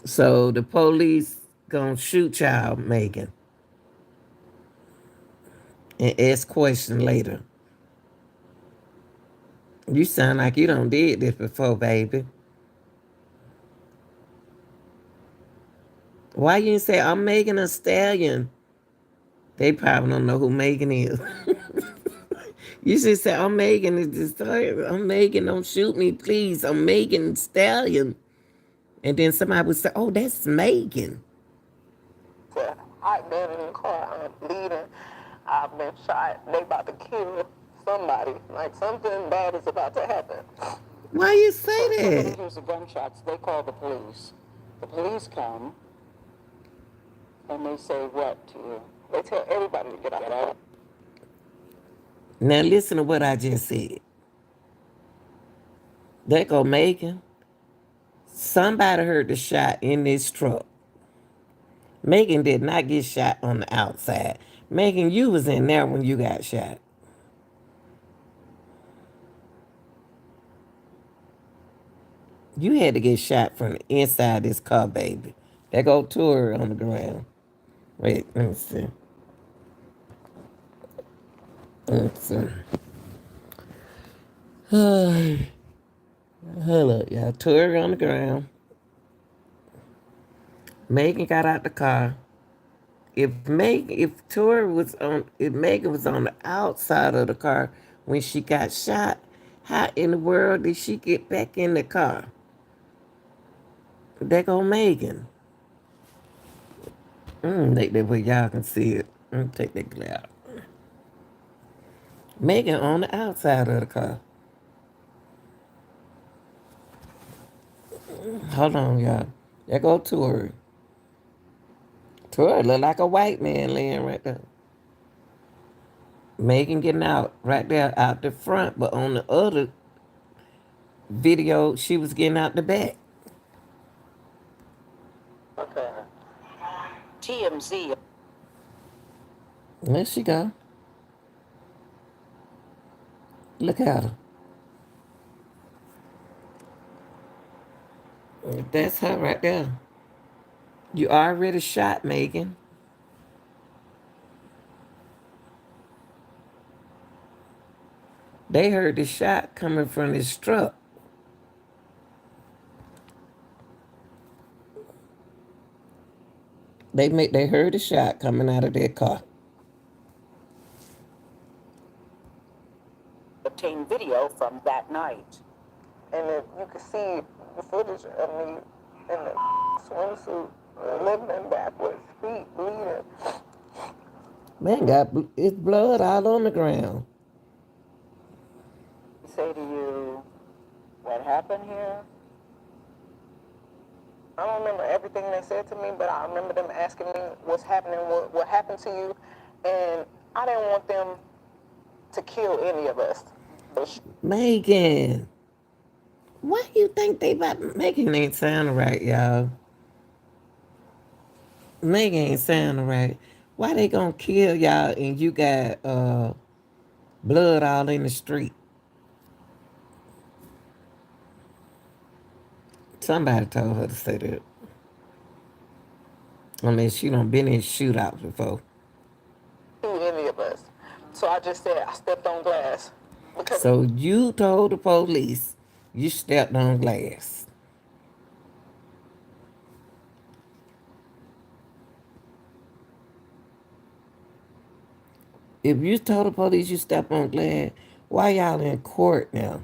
So the police gonna shoot y'all, Megan, and ask questions later. You sound like you don't did this before, baby. Why you didn't say I'm Megan a Stallion? They probably don't know who Megan is. You should say I'm Megan. I'm Megan. Don't shoot me, please. I'm Megan Stallion. And then somebody would say, "Oh, that's Megan." I've been in the car, I'm bleeding, I've been shot, they about to kill somebody. Like something bad is about to happen. Why you say So somebody that? hears the gunshots, they call the police. The police come and they say what to you? They tell everybody to get out. Now listen to what I just said. There go Megan. Somebody heard the shot in this truck. Megan did not get shot on the outside. Megan, you was in there when you got shot. You had to get shot from the inside this car, baby. There go Tory on the ground. Wait, let me see. Let's see. Hold up, y'all. Tory on the ground. Megan got out the car. If Megan was on the outside of the car when she got shot, how in the world did she get back in the car? There go Megan. Make that way y'all can see it. Take that glare out. Megan on the outside of the car. Hold on, y'all. There go Tory. Tory look like a white man laying right there. Megan getting out right there out the front, but on the other video, she was getting out the back. Okay. TMZ. There she go. Look at her. That's her right there. You already shot, Megan. They heard the shot coming from this truck. They heard the shot coming out of their car. Obtained video from that night. And if you can see the footage of me in the swimsuit, limping backwards, feet bleeding. Man got his blood all on the ground. Say to you, what happened here? I don't remember everything they said to me, but I remember them asking me what's happening, what happened to you, and I didn't want them to kill any of us. Megan. Why you think they about Megan ain't sounding right, y'all? Megan ain't sounding right. Why they gonna kill y'all and you got blood all in the street? Somebody told her to say that. I mean, she done been in shootouts before. Any of us. So I just said I stepped on glass. So you told the police you stepped on glass. If you told the police you stepped on glass, why y'all in court now?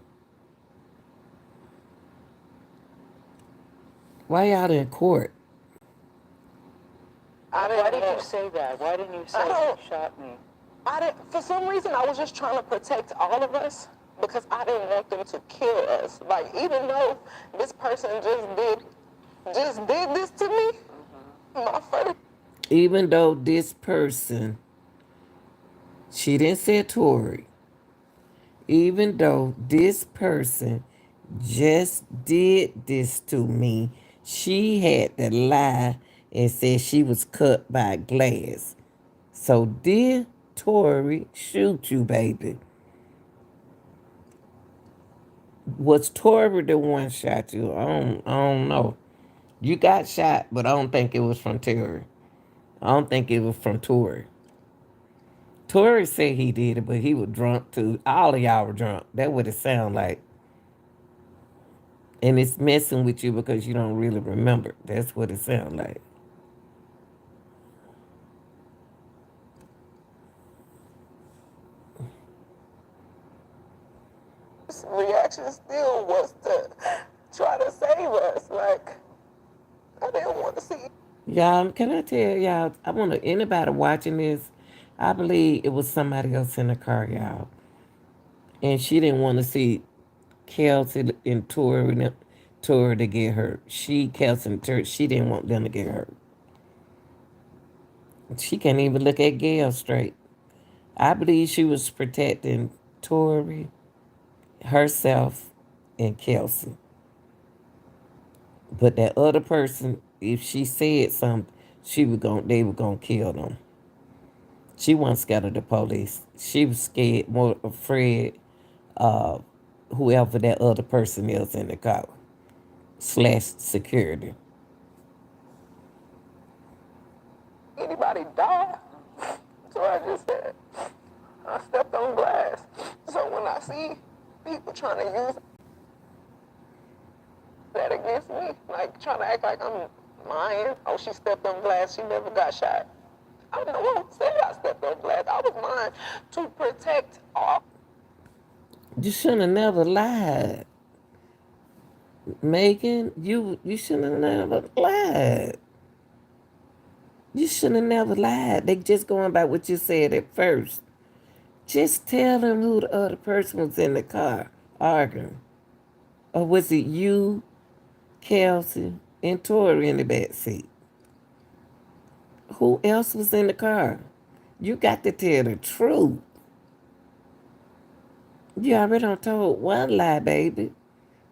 Why y'all in court? Why did you say that? Why didn't you say you shot me? I didn't. For some reason, I was just trying to protect all of us. because I didn't want them to kill us. Like, even though this person just did this to me, my first. Even though this person, she didn't say Tory, even though this person just did this to me, she had to lie and said she was cut by glass. So did Tory shoot you, baby? Was Tory the one shot you? I don't know. You got shot, but I don't think it was from Tory. I don't think it was from Tory. Tory said he did it, but he was drunk too. All of y'all were drunk. That's what it sound like. And it's messing with you because you don't really remember. That's what it sound like. Reaction still was to try to save us. Like, I didn't want to see. Y'all, can I tell y'all, I want to, anybody watching this, I believe it was somebody else in the car, y'all. And she didn't want to see Kelsey and Tori to get hurt. Kelsey and Tori, she didn't want them to get hurt. She can't even look at Gail straight. I believe she was protecting Tori, herself, and Kelsey. But that other person, if she said something, they were gonna kill them. She wasn't scared of the police. She was scared, more afraid of whoever that other person is in the car / security. Anybody die? So I just said, I stepped on glass. So when I see people trying to use that against me, like trying to act like I'm lying, oh, she stepped on glass, she never got shot. I won't say I stepped on glass. I was lying to protect all. You shouldn't have never lied. Megan, you shouldn't have never lied. You shouldn't have never lied. They just going by what you said at first. Just tell them who the other person was in the car arguing. Or was it you, Kelsey, and Tori in the back seat? Who else was in the car? You got to tell the truth. You already done told one lie, baby,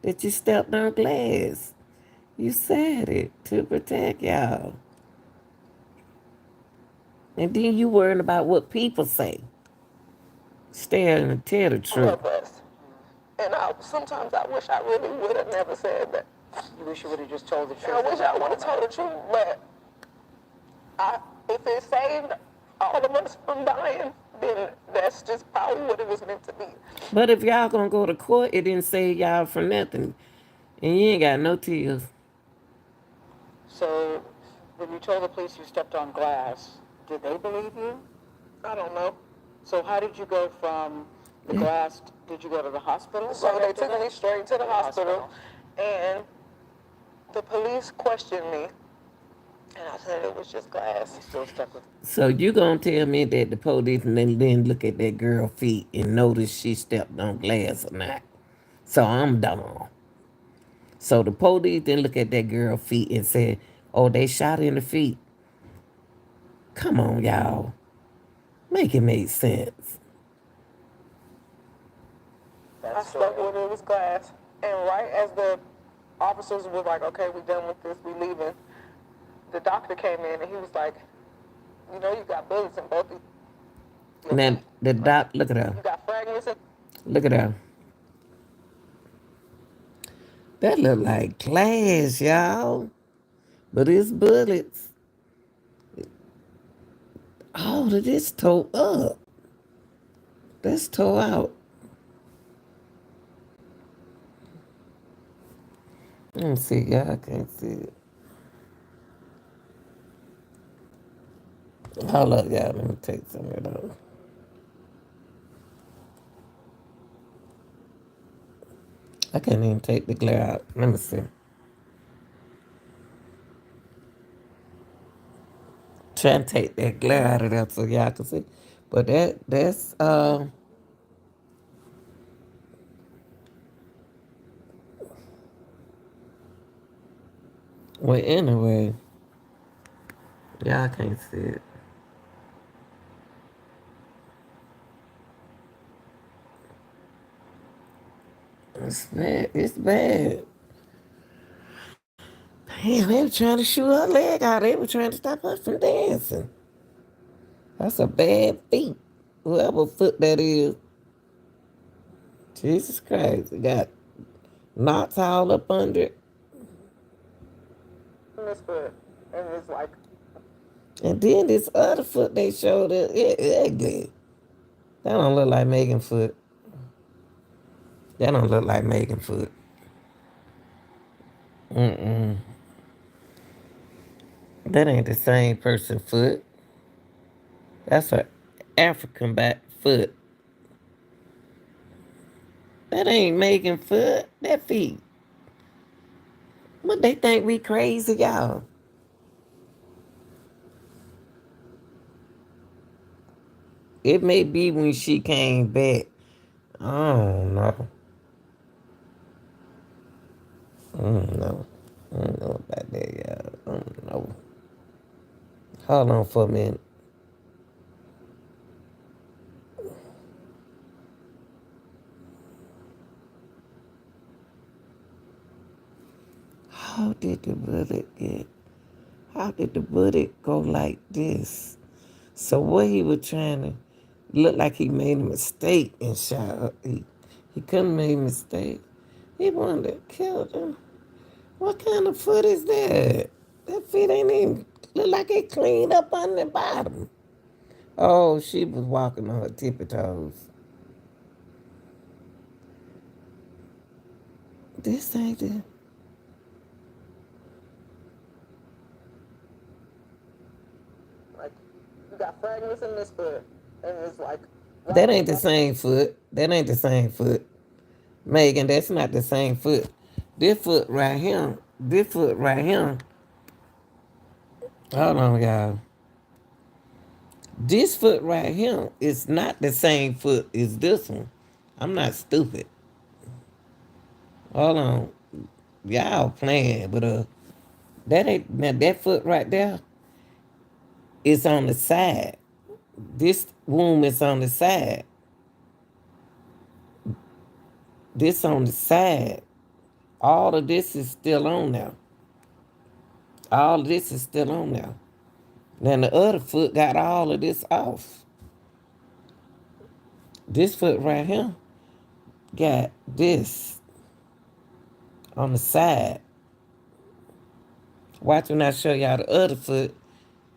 that you stepped on glass. You said it to protect y'all. And then you worrying about what people say. Stand and tell the truth. And sometimes I wish I really would have never said that. You wish you would have just told the truth. I wish I would have told the truth, but if it saved all of us from dying, then that's just probably what it was meant to be. But if y'all gonna go to court, it didn't save y'all from nothing. And you ain't got no tears. So, when you told the police you stepped on glass, did they believe you? I don't know. So how did you go from the glass, did you go to the hospital? So they took me straight to the hospital, and the police questioned me, and I said it was just glass. You still stuck with So you gonna tell me that the police didn't look at that girl's feet and notice she stepped on glass or not? So I'm dumb. So the police didn't look at that girl's feet and said, oh, they shot her in the feet. Come on, y'all. Make it make sense. I stuck with it was glass. And right as the officers were like, okay, we done with this, we leaving, the doctor came in and he was like, you know you got bullets in both of you. Now, the doc, look at her. You got fragments in. Look at her. That look like glass, y'all. But it's bullets. All of this tore up. That's tore out. Let me see, y'all can't see it. Hold up, y'all. Let me take some of it out. I can't even take the glare out. Let me see. Trying to take that glare out of there so y'all can see. But that's Well, anyway, y'all can't see it. It's bad. It's bad. Damn, they were trying to shoot her leg out. They were trying to stop her from dancing. That's a bad feat. Whoever foot that is. Jesus Christ. It got knots all up under it. This foot, and it's like, And then this other foot they showed it ugly. That don't look like Megan foot. That don't look like Megan foot. Mm-mm. That ain't the same person foot. That's a African back foot. That ain't Megan foot. That feet. What they think we crazy, y'all? It may be when she came back. I don't know. I don't know. I don't know about that, y'all. I don't know. Hold on for a minute. How did the bullet get? How did the bullet go like this? So what he was trying to look like he made a mistake and shot her. He couldn't make a mistake. He wanted to kill them. What kind of foot is that? That feet ain't even look like it cleaned up on the bottom. Oh, she was walking on her tippy toes. This ain't the. like you got fragments in this foot, and it's like. That ain't the same foot. That ain't the same foot. Megan, that's not the same foot. This foot right here. This foot right here. Hold on, y'all. This foot right here is not the same foot as this one. I'm not stupid. Hold on. Y'all playing, but that ain't now that foot right there is on the side. This womb is on the side. This on the side. All of this is still on now. All of this is still on now. Now the other foot got all of this off. This foot right here got this on the side. Watch when I show y'all the other foot.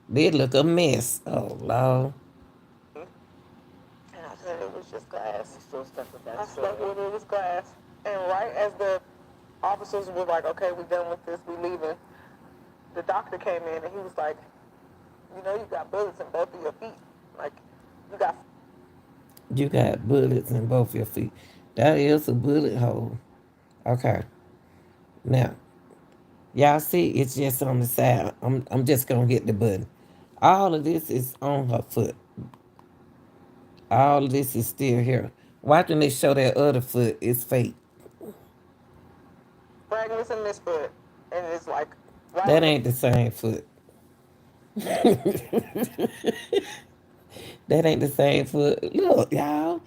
They look a mess. Oh, Lord. And I said it was just glass. You still stuck with that? I stuck with it. It was glass. And right as the officers were like, okay, we done with this, we leaving, the doctor came in and he was like, you know, you got bullets in both of your feet. Like, you got. You got bullets in both your feet. That is a bullet hole. Okay. Now, y'all see it's just on the side. I'm just gonna hit the button. All of this is on her foot. All of this is still here. Watch when they show that other foot, it's fake. Fragments in this foot. And it's like. Right That ain't the same foot. That ain't the same foot. Look, y'all.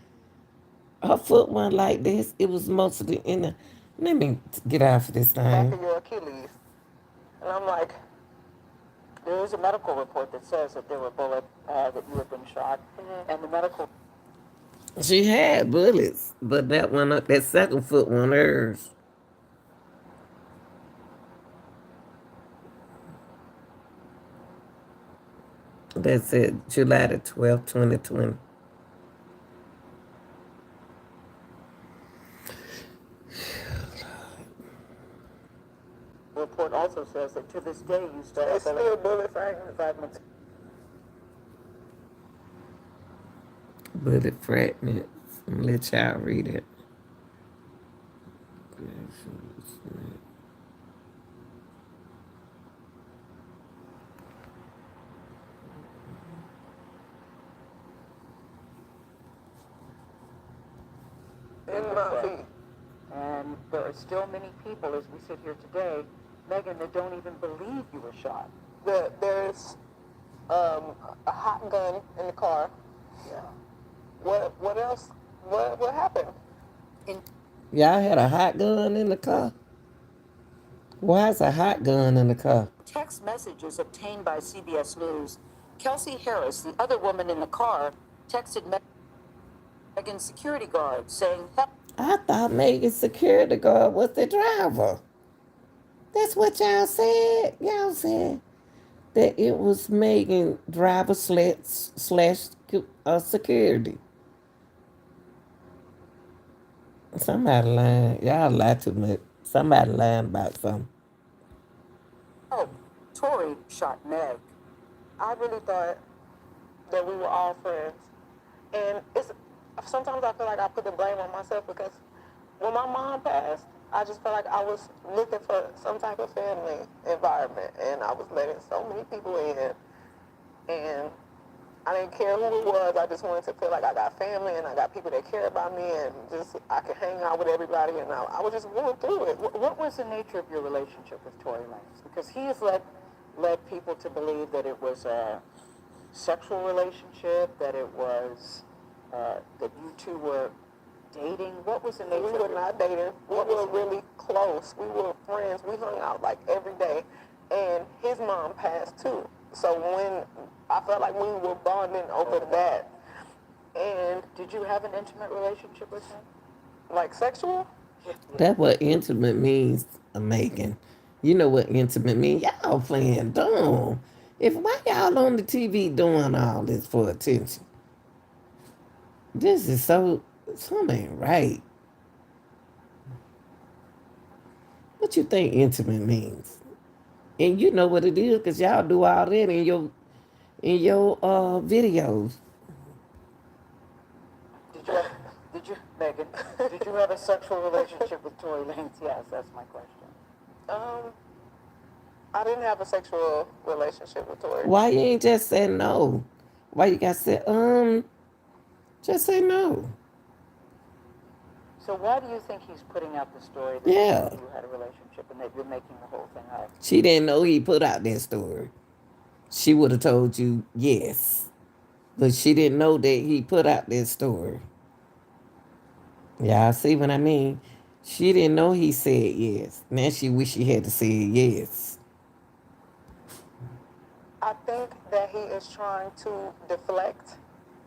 Her foot wasn't like this. It was mostly in the. Let me get out of this back thing. of your Achilles. And I'm like, there is a medical report that says that there were bullets, that you had been shot. Mm-hmm. And the medical. She had bullets, but that one, that second foot one, hers. That said July the 12th, 2020. Report also says that to this day you still have bullet fragments. Bullet fragments. I'm gonna let y'all read it. In my feet. And there are still many people, as we sit here today, Megan, they don't even believe you were shot. There's a hot gun in the car. Yeah. What else? What happened? Y'all had a hot gun in the car? Why is a hot gun in the car? Text messages obtained by CBS News. Kelsey Harris, the other woman in the car, texted Megan's security guard saying, help. I thought Megan's security guard was the driver. That's what y'all said. Y'all said that it was Megan driver slash security. Somebody lying. Y'all lie too much. Somebody lying about something. Oh, Tory shot Meg. I really thought that we were all friends, and it's sometimes I feel like I put the blame on myself because when my mom passed, I just felt like I was looking for some type of family environment, and I was letting so many people in, and I didn't care who it was. I just wanted to feel like I got family and I got people that care about me, and just I could hang out with everybody, and I was just going through it. What was the nature of your relationship with Tory Lanez? Because he has led people to believe that it was a sexual relationship, that it was that you two were dating. What was the nature? We were not dating. We were really close. We were friends. We hung out like every day, and his mom passed too. So when I felt like we were bonding over that. And did you have an intimate relationship with him? Like sexual? That's what intimate means, Megan. You know what intimate means. Y'all playing dumb. Why y'all on the TV doing all this for attention? This is something ain't right. What you think intimate means? And you know what it is because y'all do all that in your videos. Did you, Megan? Did you have a sexual relationship with Tory Lanez? Yes, that's my question. I didn't have a sexual relationship with Tory. Why you ain't just say no? Why you got to say just say no? So why do you think he's putting out the story that you had a relationship and that you're making the whole thing up? She didn't know he put out that story. She would have told you yes. But she didn't know that he put out that story. Y'all see what I mean? She didn't know he said yes. Now she wish she had to say yes. I think that he is trying to deflect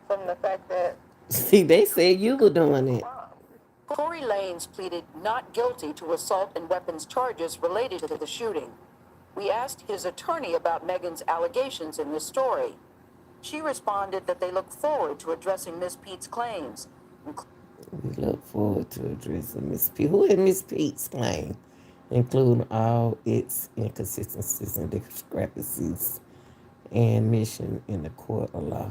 from the fact that... See, they said you were doing it. Tory Lanez pleaded not guilty to assault and weapons charges related to the shooting. We asked his attorney about Megan's allegations in this story. She responded that they look forward to addressing Miss Pete's claims. We look forward to addressing Miss Pete. Who is Miss Pete's claim? Including all its inconsistencies and discrepancies and mission in the court of law.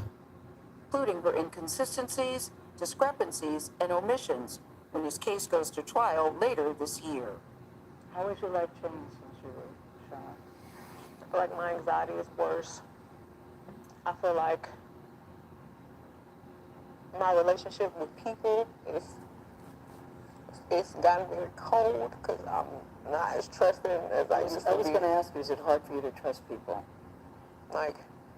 Including her inconsistencies, discrepancies, and omissions when his case goes to trial later this year. How has your life changed since you were shot? I feel like my anxiety is worse. I feel like my relationship with people it's gotten very cold because I'm not as trusting as I used to be. I was going to ask you, is it hard for you to trust people? Like,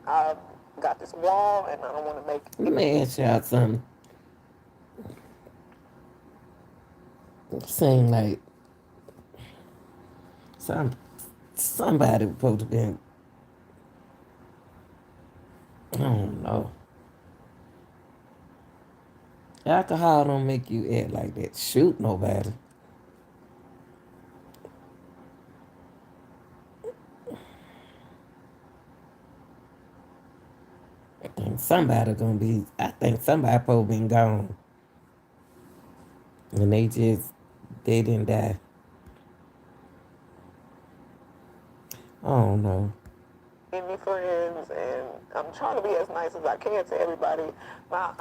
I've got this wall and I don't want to make... Let me ask y'all something. Seem like somebody supposed to be, I don't know. Alcohol don't make you act like that. Shoot nobody. I think somebody supposed to be gone. And they didn't die. I don't know. Any friends, and I'm trying to be as nice as I can to everybody. But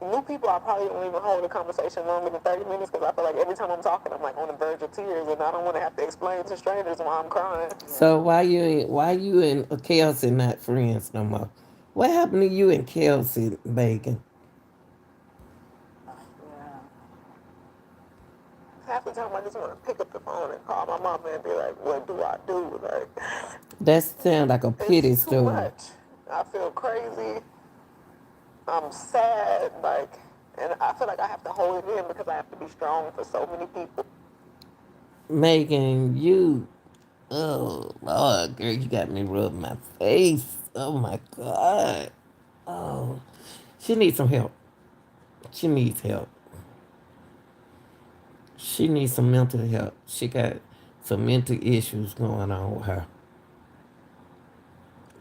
new people, I probably don't even hold a conversation longer than 30 minutes because I feel like every time I'm talking, I'm like on the verge of tears, and I don't want to have to explain to strangers why I'm crying. So why you and Kelsey not friends no more? What happened to you and Kelsey, Bacon? half the time I just want to pick up the phone and call my mama and be like, what do I do? Like, That sounds like a pity it's too story. much. I feel crazy. I'm sad, like, and I feel like I have to hold it in because I have to be strong for so many people. Megan, you, oh, Lord, girl, you got me rubbing my face. Oh, my God. Oh, she needs some help. She needs help. She needs some mental help. She got some mental issues going on with her.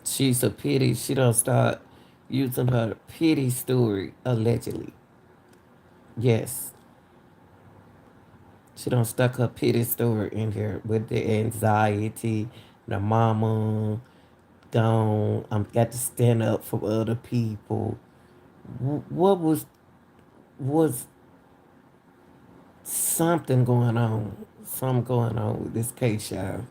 She's a pity. She don't start using her pity story, allegedly. Yes. She don't stuck her pity story in here with the anxiety, the mama, gone, I'm got to stand up for other people. What was something going on? Something going on with this case, y'all.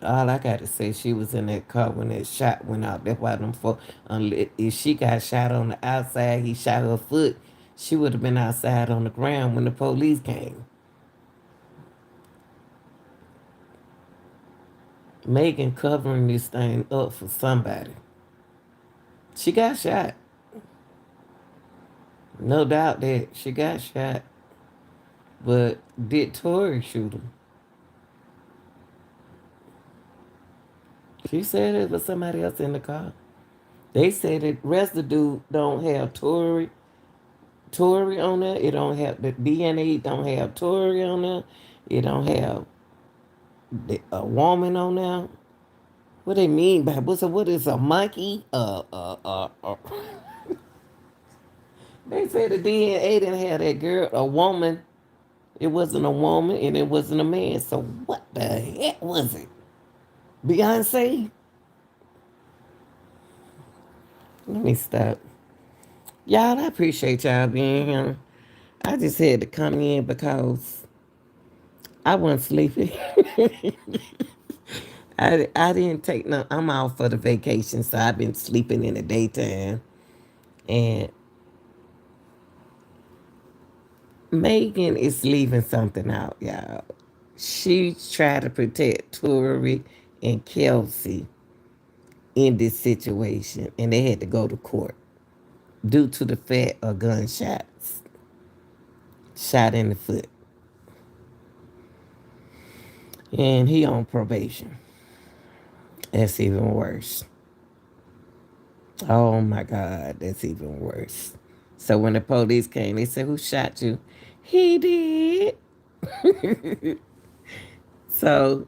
All I got to say, she was in that car when that shot went out. That's why them folks, if she got shot on the outside, he shot her foot, she would have been outside on the ground when the police came. Megan covering this thing up for somebody. She got shot. No doubt that she got shot. But did Tory shoot him? She said it was somebody else in the car. They said that residue don't have Tory on there. It don't have the DNA. Don't have Tory on there. It don't have a woman on there. What they mean by what is a monkey? They said the DNA didn't have that girl, a woman. It wasn't a woman and it wasn't a man. So what the heck was it? Beyonce? Let me stop. Y'all, I appreciate y'all being here. I just had to come in because I wasn't sleepy. I didn't take no, I'm out for the vacation, so I've been sleeping in the daytime. And Megan is leaving something out, y'all. She tried to protect Tory and Kelsey in this situation, and they had to go to court due to the fact of gunshots. Shot in the foot. And he on probation. That's even worse. Oh my God, that's even worse. So when the police came, they said, who shot you? He did. So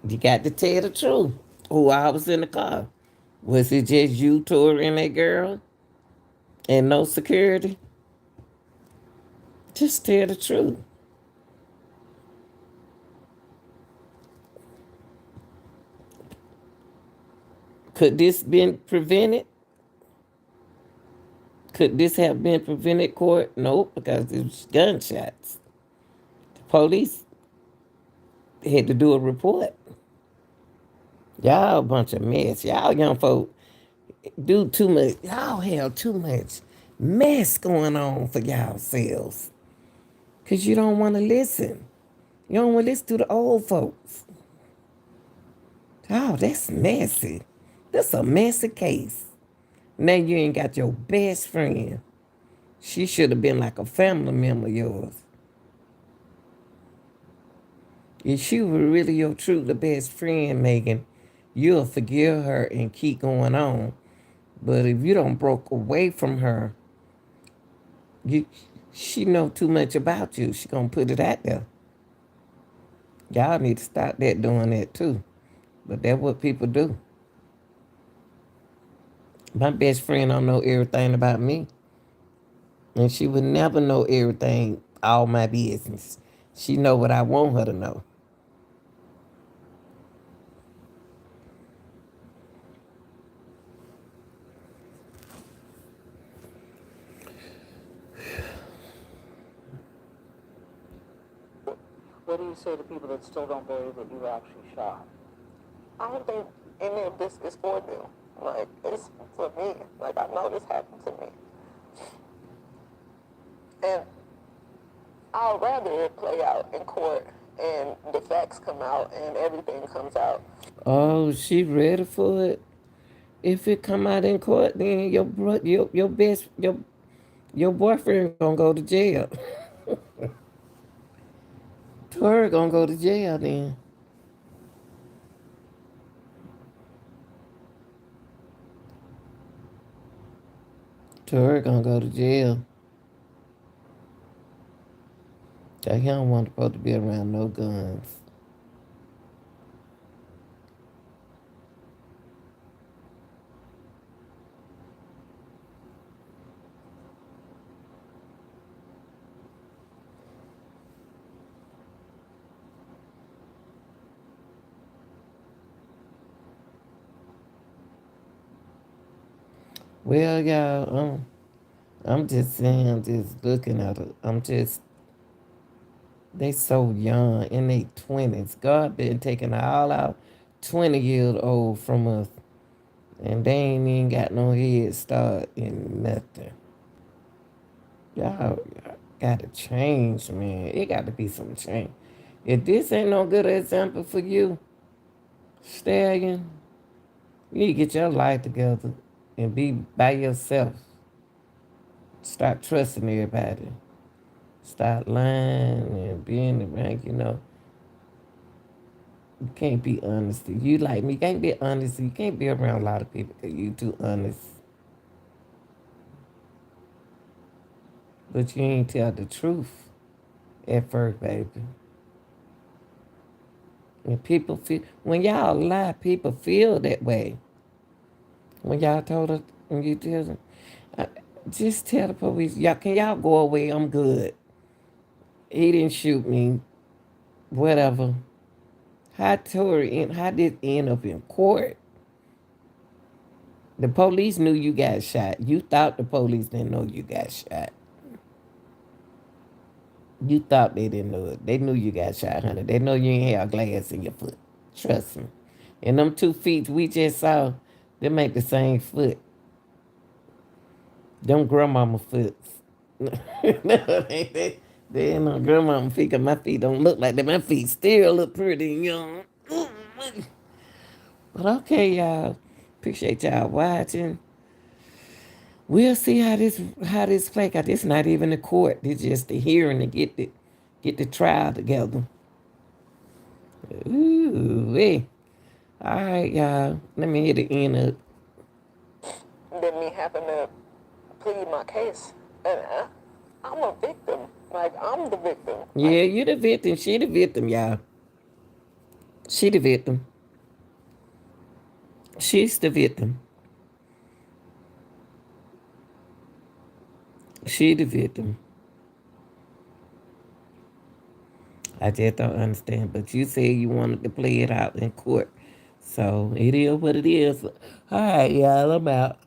you got to tell the truth. Who I was in the car. Was it just you, Tory, and that girl? And no security? Just tell the truth. Could this been prevented? Could this have been prevented, court? Nope, because it was gunshots. The police had to do a report. Y'all a bunch of mess. Y'all young folk do too much. Y'all have too much mess going on for y'all selves. Because you don't want to listen. You don't want to listen to the old folks. Oh, that's messy. That's a messy case. Now you ain't got your best friend. She should have been like a family member of yours. If she were really your true the best friend, Megan, you'll forgive her and keep going on. But if you don't broke away from her, she know too much about you. She gonna put it out there. Y'all need to stop doing that too. But that's what people do. My best friend don't know everything about me. And she would never know everything, all my business. She know what I want her to know. What do you say to people that still don't believe that you were actually shot? I don't think any of this is for them. Like, it's for me. Like, I know this happened to me. And I'd rather it play out in court and the facts come out and everything comes out. Oh, she ready for it. If it come out in court, then your boyfriend gonna go to jail. Tory gonna go to jail then. Tory gonna go to jail. Cause he don't want supposed to be around no guns. Well, y'all, I'm just saying, I'm just looking at it. They so young in their 20s. God been taking all our 20-year old from us. And they ain't even got no head start in nothing. Y'all gotta change, man. It gotta be some change. If this ain't no good example for you, Stallion, you need to get your life together and be by yourself. Stop trusting everybody. Stop lying and being around, You can't be honest. You like me, you can't be honest. You can't be around a lot of people because you too honest. But you ain't tell the truth at first, baby. And people feel, when y'all lie, people feel that way. When y'all told us, when you tell them, I, just tell the police, can y'all go away? I'm good. He didn't shoot me. Whatever. How did it end up in court? The police knew you got shot. You thought the police didn't know you got shot. You thought they didn't know it. They knew you got shot, honey. They know you ain't have glass in your foot. Trust me. And them 2 feet we just saw, they make the same foot. Them grandmama foots. No, they ain't no grandmama feet, 'cause my feet don't look like that. My feet still look pretty young. But okay, y'all. Appreciate y'all watching. We'll see how this play out. It's not even the court. It's just the hearing to get the trial together. Ooh, wee. All right, y'all. Let me hit the end up. Than me having to plead my case. And I'm a victim. Like, I'm the victim. Yeah, you the victim. She the victim, y'all. She the victim. She's the victim. She the victim. I just don't understand. But you said you wanted to play it out in court. So it is what it is. All right, y'all. I'm out.